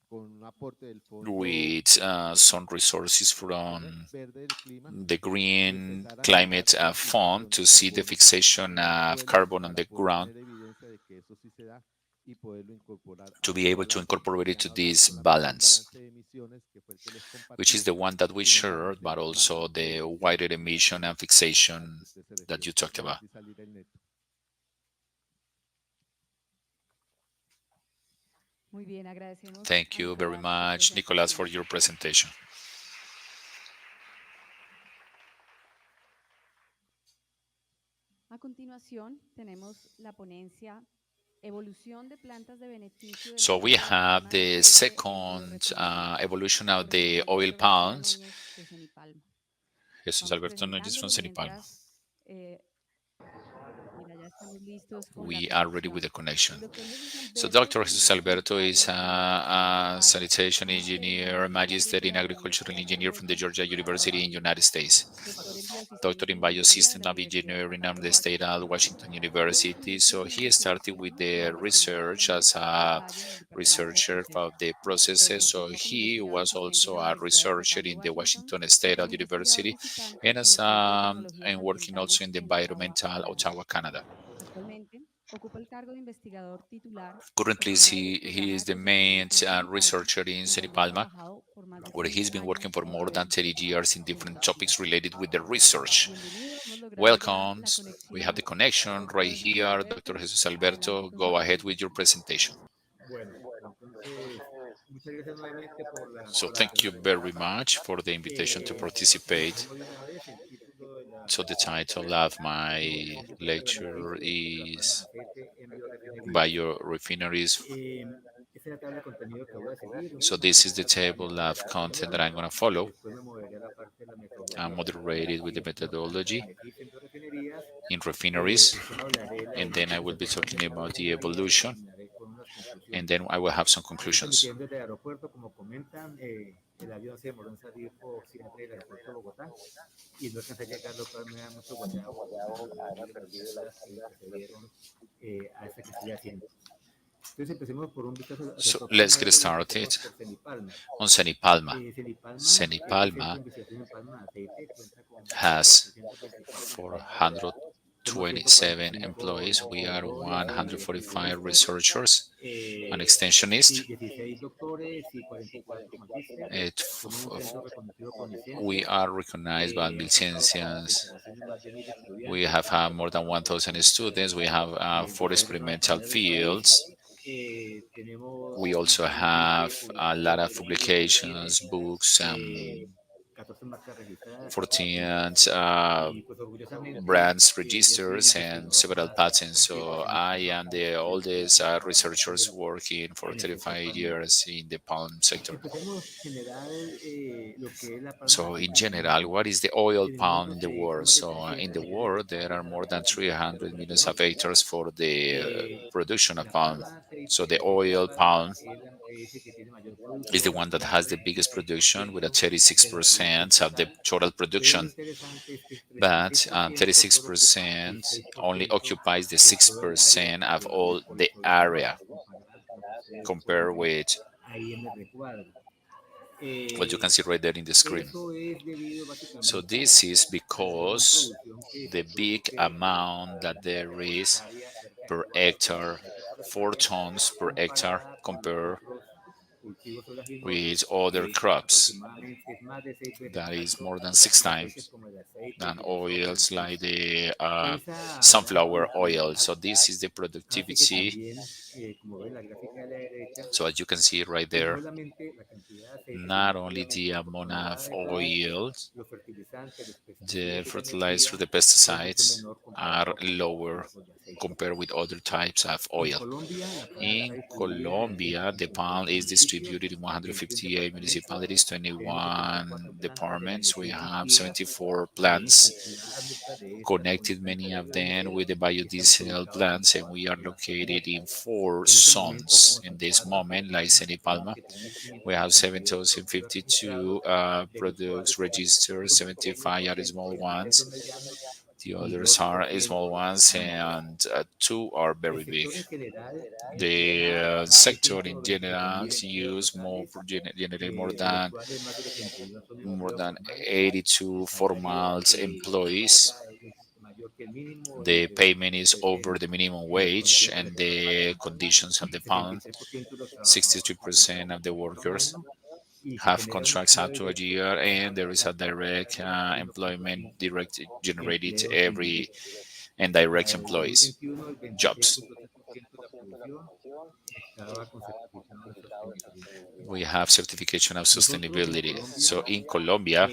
con un aporte del Fondo with some Específico para la resources Transformación from Verde del Clima, the de Green empezar a mirar Climate la Fund fijación de to see the carbono fixation en el of suelo carbon on para the poder ground tener evidencia de que eso sí se da y poderlo incorporar to a be este able to balance, incorporate porque it ya to no hablamos this solamente de un balance, balance de emisiones, que fue el que les which is compartí, the one that we sino un shared, balance but also bastante the extenso wider emission and al fixation que usted se that you refiere. talked Y about. así salir el neto. Muy bien, agradecemos Thank a you very Nicolás su much, Nicolas, for presentación. your presentation. A continuación, tenemos la ponencia Evolución de plantas de beneficio del So we crudo de have palma de the aceite en second biorefinerías evolution por of el the señor oil Jesús Alberto palms. Núñez de Cenipalma. Jesus Vamos Alberto Núñez from presentándolo Cenipalma. mientras, mira, ya estamos listos con la We are ready with conexión. the connection. El doctor Jesús So Alberto Dr. es Jesus ingeniero Alberto is sanitario de la Universidad del a Valle, sanitation magíster en engineer, ingeniería magister in agrícola de la agricultural Universidad engineer from the Georgia Georgia en Estados University in Unidos, United States. doctor en Doctor biosistemas de in ingeniería de Biosystems la of Universidad Engineering Estatal of de the State of Washington. Washington Trabaja con University. So equipos de he started with bioprocesos the e research investigación as en el a Valle en el Departamento de researcher of Procesos. the Se processes. So desempeñó como he investigador was asistente en also la a Universidad researcher Estatal de in the Washington Washington y State como University investigador visitante and en as el Centro de Tecnologías and working also Ambientales in the en Ottawa, environmental Canadá. Ottawa, Canada. Actualmente ocupa el cargo de investigador titular Currently, gestionario del he programa is de the main procesamiento en Cenipalma, researcher in en donde ha Cenipalma, trabajado por más de where he's 30 been años working for en more than 30 biosistemas years in y en different topics bioprocesos. related with the research. Bienvenido, hemos logrado ya Welcome. la We have the conexión. connection right Doctor Jesús here. Dr. Alberto, Jesus adelante Alberto, con su go ahead with your presentación. presentation. Bueno, entonces, muchas gracias nuevamente So por la thank you invitación. very much for the invitation to participate. Empecemos de una vez. El título de So the title la of my evolución de plantas de lecture beneficio que transforman is aceite en biorefinerías. Biorefineries. Esta es la tabla de contenido que voy a seguir. So this is the table of content that I'm going to follow. Después me moveré a la parte de la I'm metodología moderated with y the esto es plantas de methodology beneficio en biorefinerías. in refineries, Después hablaré de la and then I evolución que will se be observa en talking el sector about the refinerías y evolution, terminaré con unas and conclusiones. then I will have some Esto conclusions. emitiendo desde el aeropuerto, como comentan, el avión se demoró en salir por siempre del aeropuerto de Bogotá y no alcancé a llegar, lo cual me da mucho guayabo debido a las medidas que precedieron a esta que estoy haciendo. Entonces empecemos por un vistazo al So sector let's primero get y empecemos started por Cenipalma. on Cenipalma. Cenipalma es el centro de Cenipalma investigación en palma de aceite, cuenta con has 424 investigadores. Somos 427 145 employees. We are investigadores y 145 extensionistas, researchers and extensionists. 16 doctores y 44 magísteres. Somos un centro reconocido por We licencias. are recognized by Han participado en licenses. investigaciones más de 1000 We estudiantes. have had more than 1,000 students. We have 4 Diferentes zonas experimental planetarias del país. fields. Tenemos We also have increíble a lot publicaciones of de libros y publications, patentes, books, 14 marcas registradas 14 y pues orgullosamente brands yo soy el registers and investigador several más patents. antiguo de So I Cenipalma am the desde oldest desde researchers la working for en el sector 35 palmero. years in the palm sector. Empecemos general lo que es la palma de So in aceite en el general, mundo. what is the oil En el palm mundo in the se son world? más de So in 300 the millones de world, there are hectáreas more than arables dedicadas a la 300 millions of explotación. hectares for the production of La palm. palma de So aceite the o la oil palma palm es el que tiene mayor is the producción, one that con un has the biggest production with a 36% de la producción 36% of the total. total Pero lo production, interesante es que el but 36% solo ocupa el 36% only 6% occupies the de todo el área 6% of considerable all por the los area organismos, comparado con lo que ustedes pueden compared ver with ahí en el recuadro. what you Eh, can see right there in the screen. Eso es debido So básicamente this is a la gran because producción que the se big produce amount that there por is hectárea, cerca de per 4 toneladas de hectare, aceite por 4 hectárea, tons per hectare, comparada con compared otros cultivos oleaginosos, with other que es crops. aproximadamente es más de 6 veces That más is more than que 6 aceites times como el aceite, el than girasol o el oils like trigo. the Esa gran sunflower oil. producción So this is the hace que productivity. también, como ven en la gráfica de la derecha, So as you can see right pues no there, solamente la cantidad de not only the amount of oil, los fertilizantes, los the pesticidas y la fertilizer, energía the es mucho pesticides menor are comparado con otros lower tipos de aceite. compared with other types of En oil. Colombia, la palma está In distribuida en Colombia, the palm 158 is municipios, distributed in 21 158 departamentos. municipalities, Tenemos 74 21 plantas de departments. We biodiesel have activas, 74 plants, vinculadas muchas de estas con el connected campo many de of them granero with the y estamos biodiesel ubicados en plants, and 4 we are zonas located in estratégicas. 4 En este momento zones. podemos In this hablar moment, de like una nación Palma, que tiene we have 552 productoras 7,052 registrados, de los products cuales registered, 81 pequeños, 75 are small 63 ones. son medianos The y others 2 are pequeños small y ones, medianos. and 2 are El very big. sector en general The genera sector in 697 general mil empleos use more totales, generate de los cuales más del 81 son more empleos than formales. 82 El salario formal por employees. hora es mayor que el mínimo The entre los payment is over the minimum wage, condiciones and de trabajo de la the persona. conditions of the pound. 63% de los trabajadores hacen 63% of trabajo the corto a un workers año y se have genera un contracts empleo up to a directo year, and there cada is a cuatro direct trabajadores, employment 1.5 direct generated empleos every indirectos. and Para direct el employees 2021, el jobs. 26.3% de la producción estaba con certificado de sostenibilidad. We have certification of Nosotros en sustainability. Colombia So in Colombia,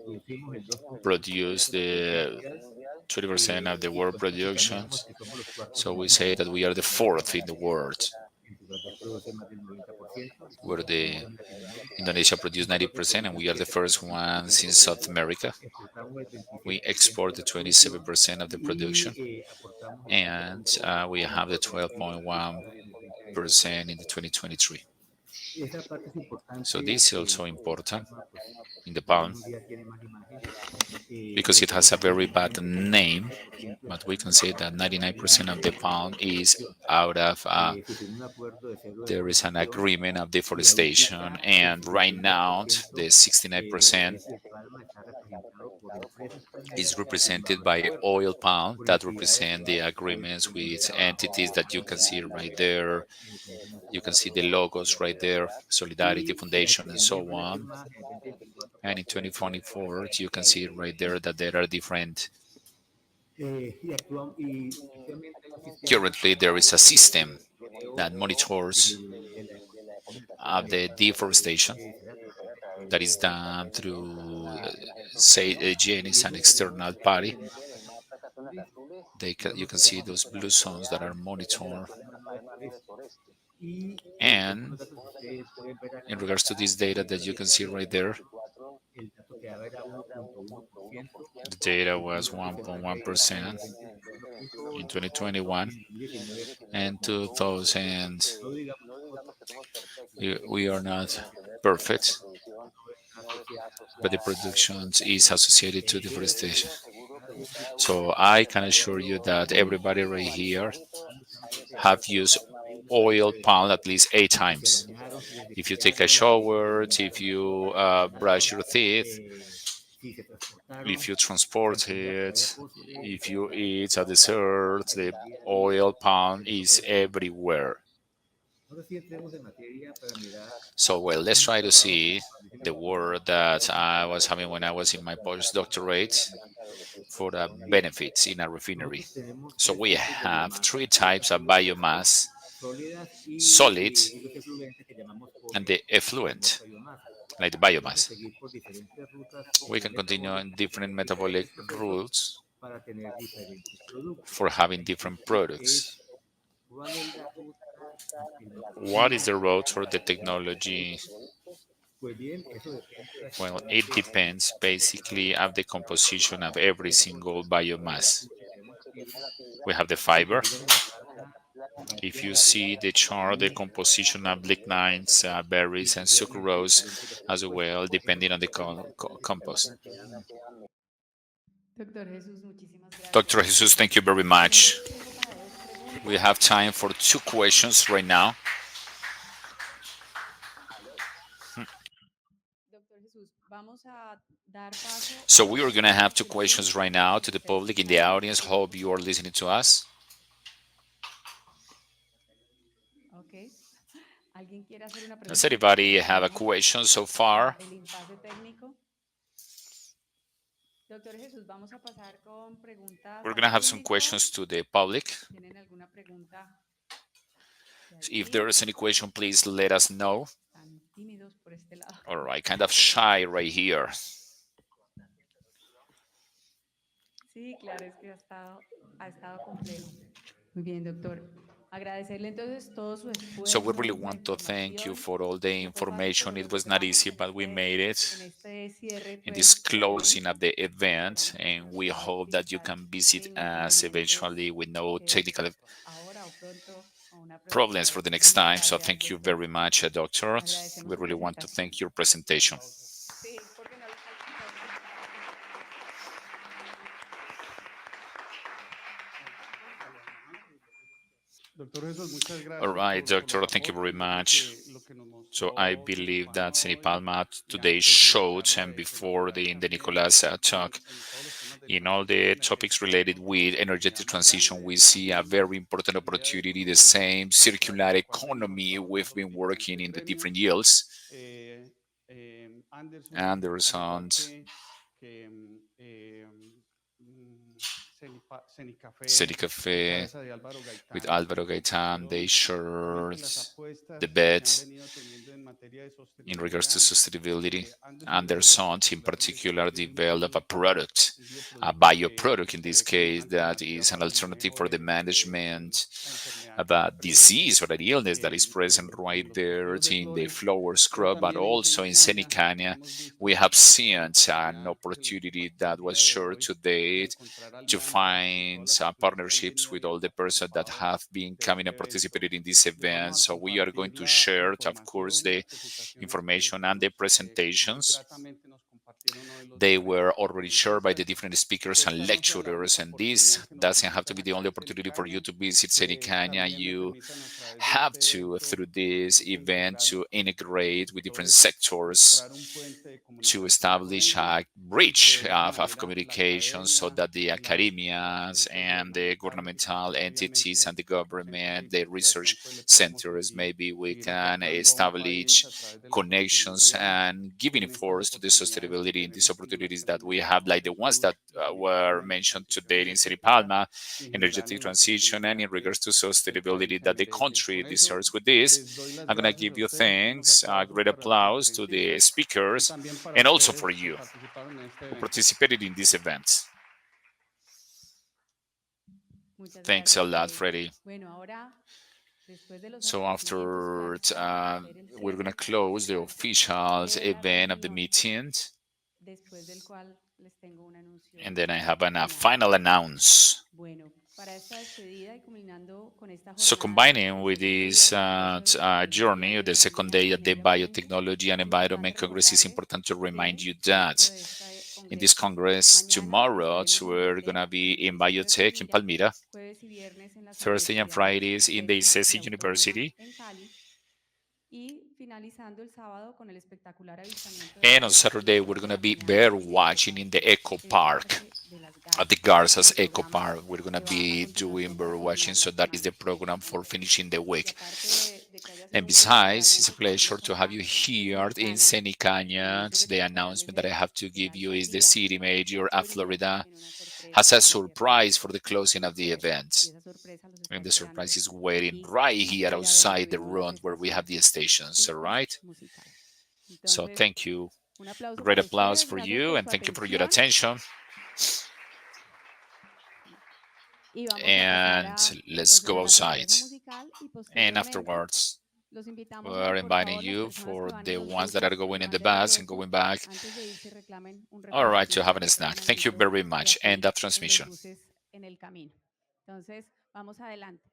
producimos el 2.3% produce del producto the mundial 20% of the y world con esto production. estaríamos que somos los cuartos So en we el say mundo that we are the en materia fourth de in the alimentos. world, En Brasil produce más del 90%, where segundo the en Latinoamérica, Indonesia produce Ecuador 90%, and we are the first 27%, ones in South Perú America. exportamos el We 27% de export the la producción 27% of the production, y aportamos el and we have the 15.1% en el 2023. 12.1% in the 2023. Esa parte es So importante this is also porque la important palma, pues, in the hoy palm en día tiene más imagen, because it has decimos a que el very bad name, 99.9% but está we en can una say fase that todavía 99% of the de palm is deforestación. out of Se firmó un acuerdo de cero there is an deforestación agreement of y deforestation, ahorita el and right now 69% the de la 69% especie de palma está representado por empresas is palmeras que han represented firmado el by acuerdo, oil palm por that entidades represent the agreements donde with trabajo entities como that you can see Solidaridad, right there. Fundación You can see the Salvador, logos right there, Bioproducts, Solidarity y en Foundation, and so septiembre de on. firma, en el 2024, And in para poder poner 2024, you can see right there that there are different. y efectivamente hay un sistema Currently, there is a de system monitoreo that monitors de la deforestación de la of palma the deforestation que se da a través that is de done through, say, Internacional, AGN y is an eso se muestra external en party. el mapa de las zonas azules. You Digamos can que see estamos those blue encuadrados zones that are en la monitored. zona más del sureste. Y And algunos datos que ustedes pueden ver in acá, regards to this data that you can see right there, el dato que daba era 1.1%, the data el was promedio que se da en 1.1% el 2020 es in 1.8 y 2021, en el 2019 fue and 0.9. 2000. No digamos que somos perfectos, We are not pero perfect, no está asociada but the a la production is deforestación. associated to Les deforestation. aseguro que cada uno de ustedes So I can assure you that por lo menos everybody 8 right veces here han usado have protección solar used por ahí una vez oil al palm día, at least 8 si se times. bañaron, si les If you limpiaron take a todas las veces que shower, debían if you para bañar, brush your teeth, si se if transportaron, you si transport algún día por ahí it, postre, if you eat a la dessert, the tecnología ahí oil palm se les is puede demostrar. everywhere. Ahora sí entremos en materia para mirar So, well, let's cómo hemos try to trabajado see con condiciones the ambientales work that I was having when I was in my postdoctorate for the y benefits in a refinery. nosotros tenemos So 3 we tipos de have biomasa, 3 types of biomass: sólidas solid y los efluentes que llamamos and the post effluent, muerta biomasa. like the Podemos biomass. seguir por diferentes rutas We can continue in metabólicas y different tener metabolic diferentes procesos routes para tener diferentes productos. for having different Es products. cuál es la ruta What alternativa is the road for the para tener technology? productos. Pues bien, eso depende Well, it básicamente depends de la basically of the composition of every single tenemos la biomass. fibra, tenemos la fibra. We have the Y si fiber. miran en la planta, If you varias see the chart, the líneas composition of lignines, y berries, and seguramente sucralose diferentes de as compuestos. well, depending on the Estamos compost. aquí Doctor Jesús, muchísimas gracias. Dr. Jesus, thank you very much. Tenemos tiempo para dos preguntas. We have time for 2 questions right now. Doctor Jesús, vamos a dar paso So a we las are going to have preguntas 2 que nos han questions right enviado now por to the Facebook public in the Live. audience. Hope you are listening to us. Ok. ¿Alguien quiere hacer una pregunta? Does anybody have a question so far? El impasse técnico. Doctor Jesús, vamos a pasar con preguntas. We're al going to have some público. questions to the public. ¿Tienen alguna pregunta If there is any question, please let us know. Están tímidos por este lado. All right, kind of shy right here. Sí, claro, es que ha estado complejo. Muy bien, doctor. Agradecerle entonces todo su So esfuerzo, we really la want to thank you información. for all the No fue fácil, information. pero It lo was not logramos easy, but we made en it este cierre in this pues, del closing of evento. the event, Esperamos and we poder hope that you visitar can visit en us inconvenientes eventually with no technical ahora o pronto o una próxima problems for vez. the next time. So Gracias. thank you Después very much, Doctor. agradecemos We su really want to presentación. thank your presentation. Sí, porque no lo alcanzamos. Doctor Jesús, muchas All gracias right, por Doctor, los thank you very aportes. Yo creo much. que lo que nos So I mostró believe that Ceni Palma Palma hoy y today antes de la showed, charla and de before seguridad the café Nicolas en, talk, en todos los temas de in all transición the topics energética, related vemos una with oportunidad energetic muy transition, grande. we Es see a también very important la idea de opportunity, the economía same circular, circular de la cual venimos economy we've trabajando los been working diferentes in the different gremios. yields. Anderson, al igual Anderson's, que Cenicafé en Cenicafe, cabeza de Álvaro with Gaitán, Alvaro Gaitan, they realmente shared las the apuestas que se han bet venido teniendo en materia de in regards to sostenibilidad. sustainability. Anderson Anderson, in particular, desarrolló developed a product, a bioproduct in que this ve como una case, that alternativa is an para el alternative manejo for the de management la enfermedad of que está a presente disease or an illness that is present en right los there cultivos de in the flores, flower pero scrub, but también en also in Cenicaña Cenicaña. hemos We visto have la seen an capacidad opportunity that pues, el was día de shared hoy to de date encontrar to alianzas con todas find las personas que han partnerships venido with y han all the persons that participado have been de coming este and evento. participated in this Les event. vamos a So we are going compartir to la share, of course, información, the las presentaciones information and the que muy presentations. gratamente nos compartieron hoy los They diferentes were already shared by the conferencistas, different speakers que and esta no sea la lecturers, única and this oportunidad que nos doesn't have to permitan be the aquí only en opportunity for you Cenicaña. to visit Cenicaña. También me You permitan a través de have este to, evento, through this digamos, event, integrar to los diferentes integrate with different sectores, sectors crear un puente de to comunicación con establish ellos a y que bridge de esta of manera la communication so academia, that the las academias entes and the gubernamentales y governmental pues entities obviamente and the los centros de government, the investigación, research pues le podamos centers, seguir, maybe we seguir can aportando a un país establish a través de la connections sostenibilidad and giving en estas force to the oportunidades que sustainability in these tenemos como las opportunities that we terminales have, like the norte, ones sur that y were Cenicaña en la mentioned transición today in City energética Palma, y en general energetic en la transition, and sostenibilidad in regards to del sustainability país that the emergente. country Con eso deserves with this. les doy las I'm going to gracias give a you ustedes, unos thanks, aplausos great para los applause to the conferencistas y speakers, también para and also for ustedes que you participaron en este who evento. participated in this event. Muchas Thanks a gracias, lot, Freddy. Freddie. Bueno, ahora, después de los So agradecimientos, after finalmente vamos a hacer el we're gonna cierre close the con officials de las event of the reuniones, meeting, después del cual les tengo un anuncio and then I have a final. final announce. Bueno, para esta despedida y culminando con esta So jornada combining del with segundo this día del Congreso de Biotecnología journey, y the second Economía day en at the Medio Ambiente, Biotechnology and es importante Environment Congress, it's recordarles important to remind que you dentro that de este in this Congreso, Congress mañana tomorrow estaremos en we're gonna Bogotá, be en el in ICESI de Biotech in Palmira, Palmira, jueves y viernes en las Thursday and universidades Fridays in the ICESI y ICESI Autónoma University, en Cali, y finalizando el sábado con el espectacular avistamiento de and on aves Saturday we're durante gonna la be mañana bear en el Eco watching in Park. the Eco Es Park. parte de las At the garzas Garzas del Eco programa Park, we're gonna que va a be doing continuación para bird watching, culminar so la that is semana. the program for finishing the Y week. aparte de que haya sido And un gusto besides, it's a realmente pleasure tenerlos to have acá you en here in Cenicaña, Cenicaña. anuncio que The tengo para announcement darles that I es have to que give you is the Alcaldía city de major of Florida Florida tiene una sorpresa has a para el cierre, surprise for the closing una of the sorpresa. Y event. esa sorpresa los está And the esperando surprise is waiting aquí right here afuera de donde outside the ubicamos las room where we have the estaciones. stations, all Pistas right? musicales. So Entonces, thank you. un A aplauso great para applause ustedes. for Gracias you, por and su thank you for your atención. attention. Y vamos a pasar And let's entonces go a la outside. sorpresa musical y And posteriormente afterwards, los invitamos a we're que por inviting favor las you personas que for van en the los ones that are buses, los going que in van the de bus and regreso, going back. antes de irse reclamen un All right, to refresquito having para a que tengan snack. Thank you alguito very de much. aquí End of en los transmission. buses en el camino. Entonces, vamos adelante.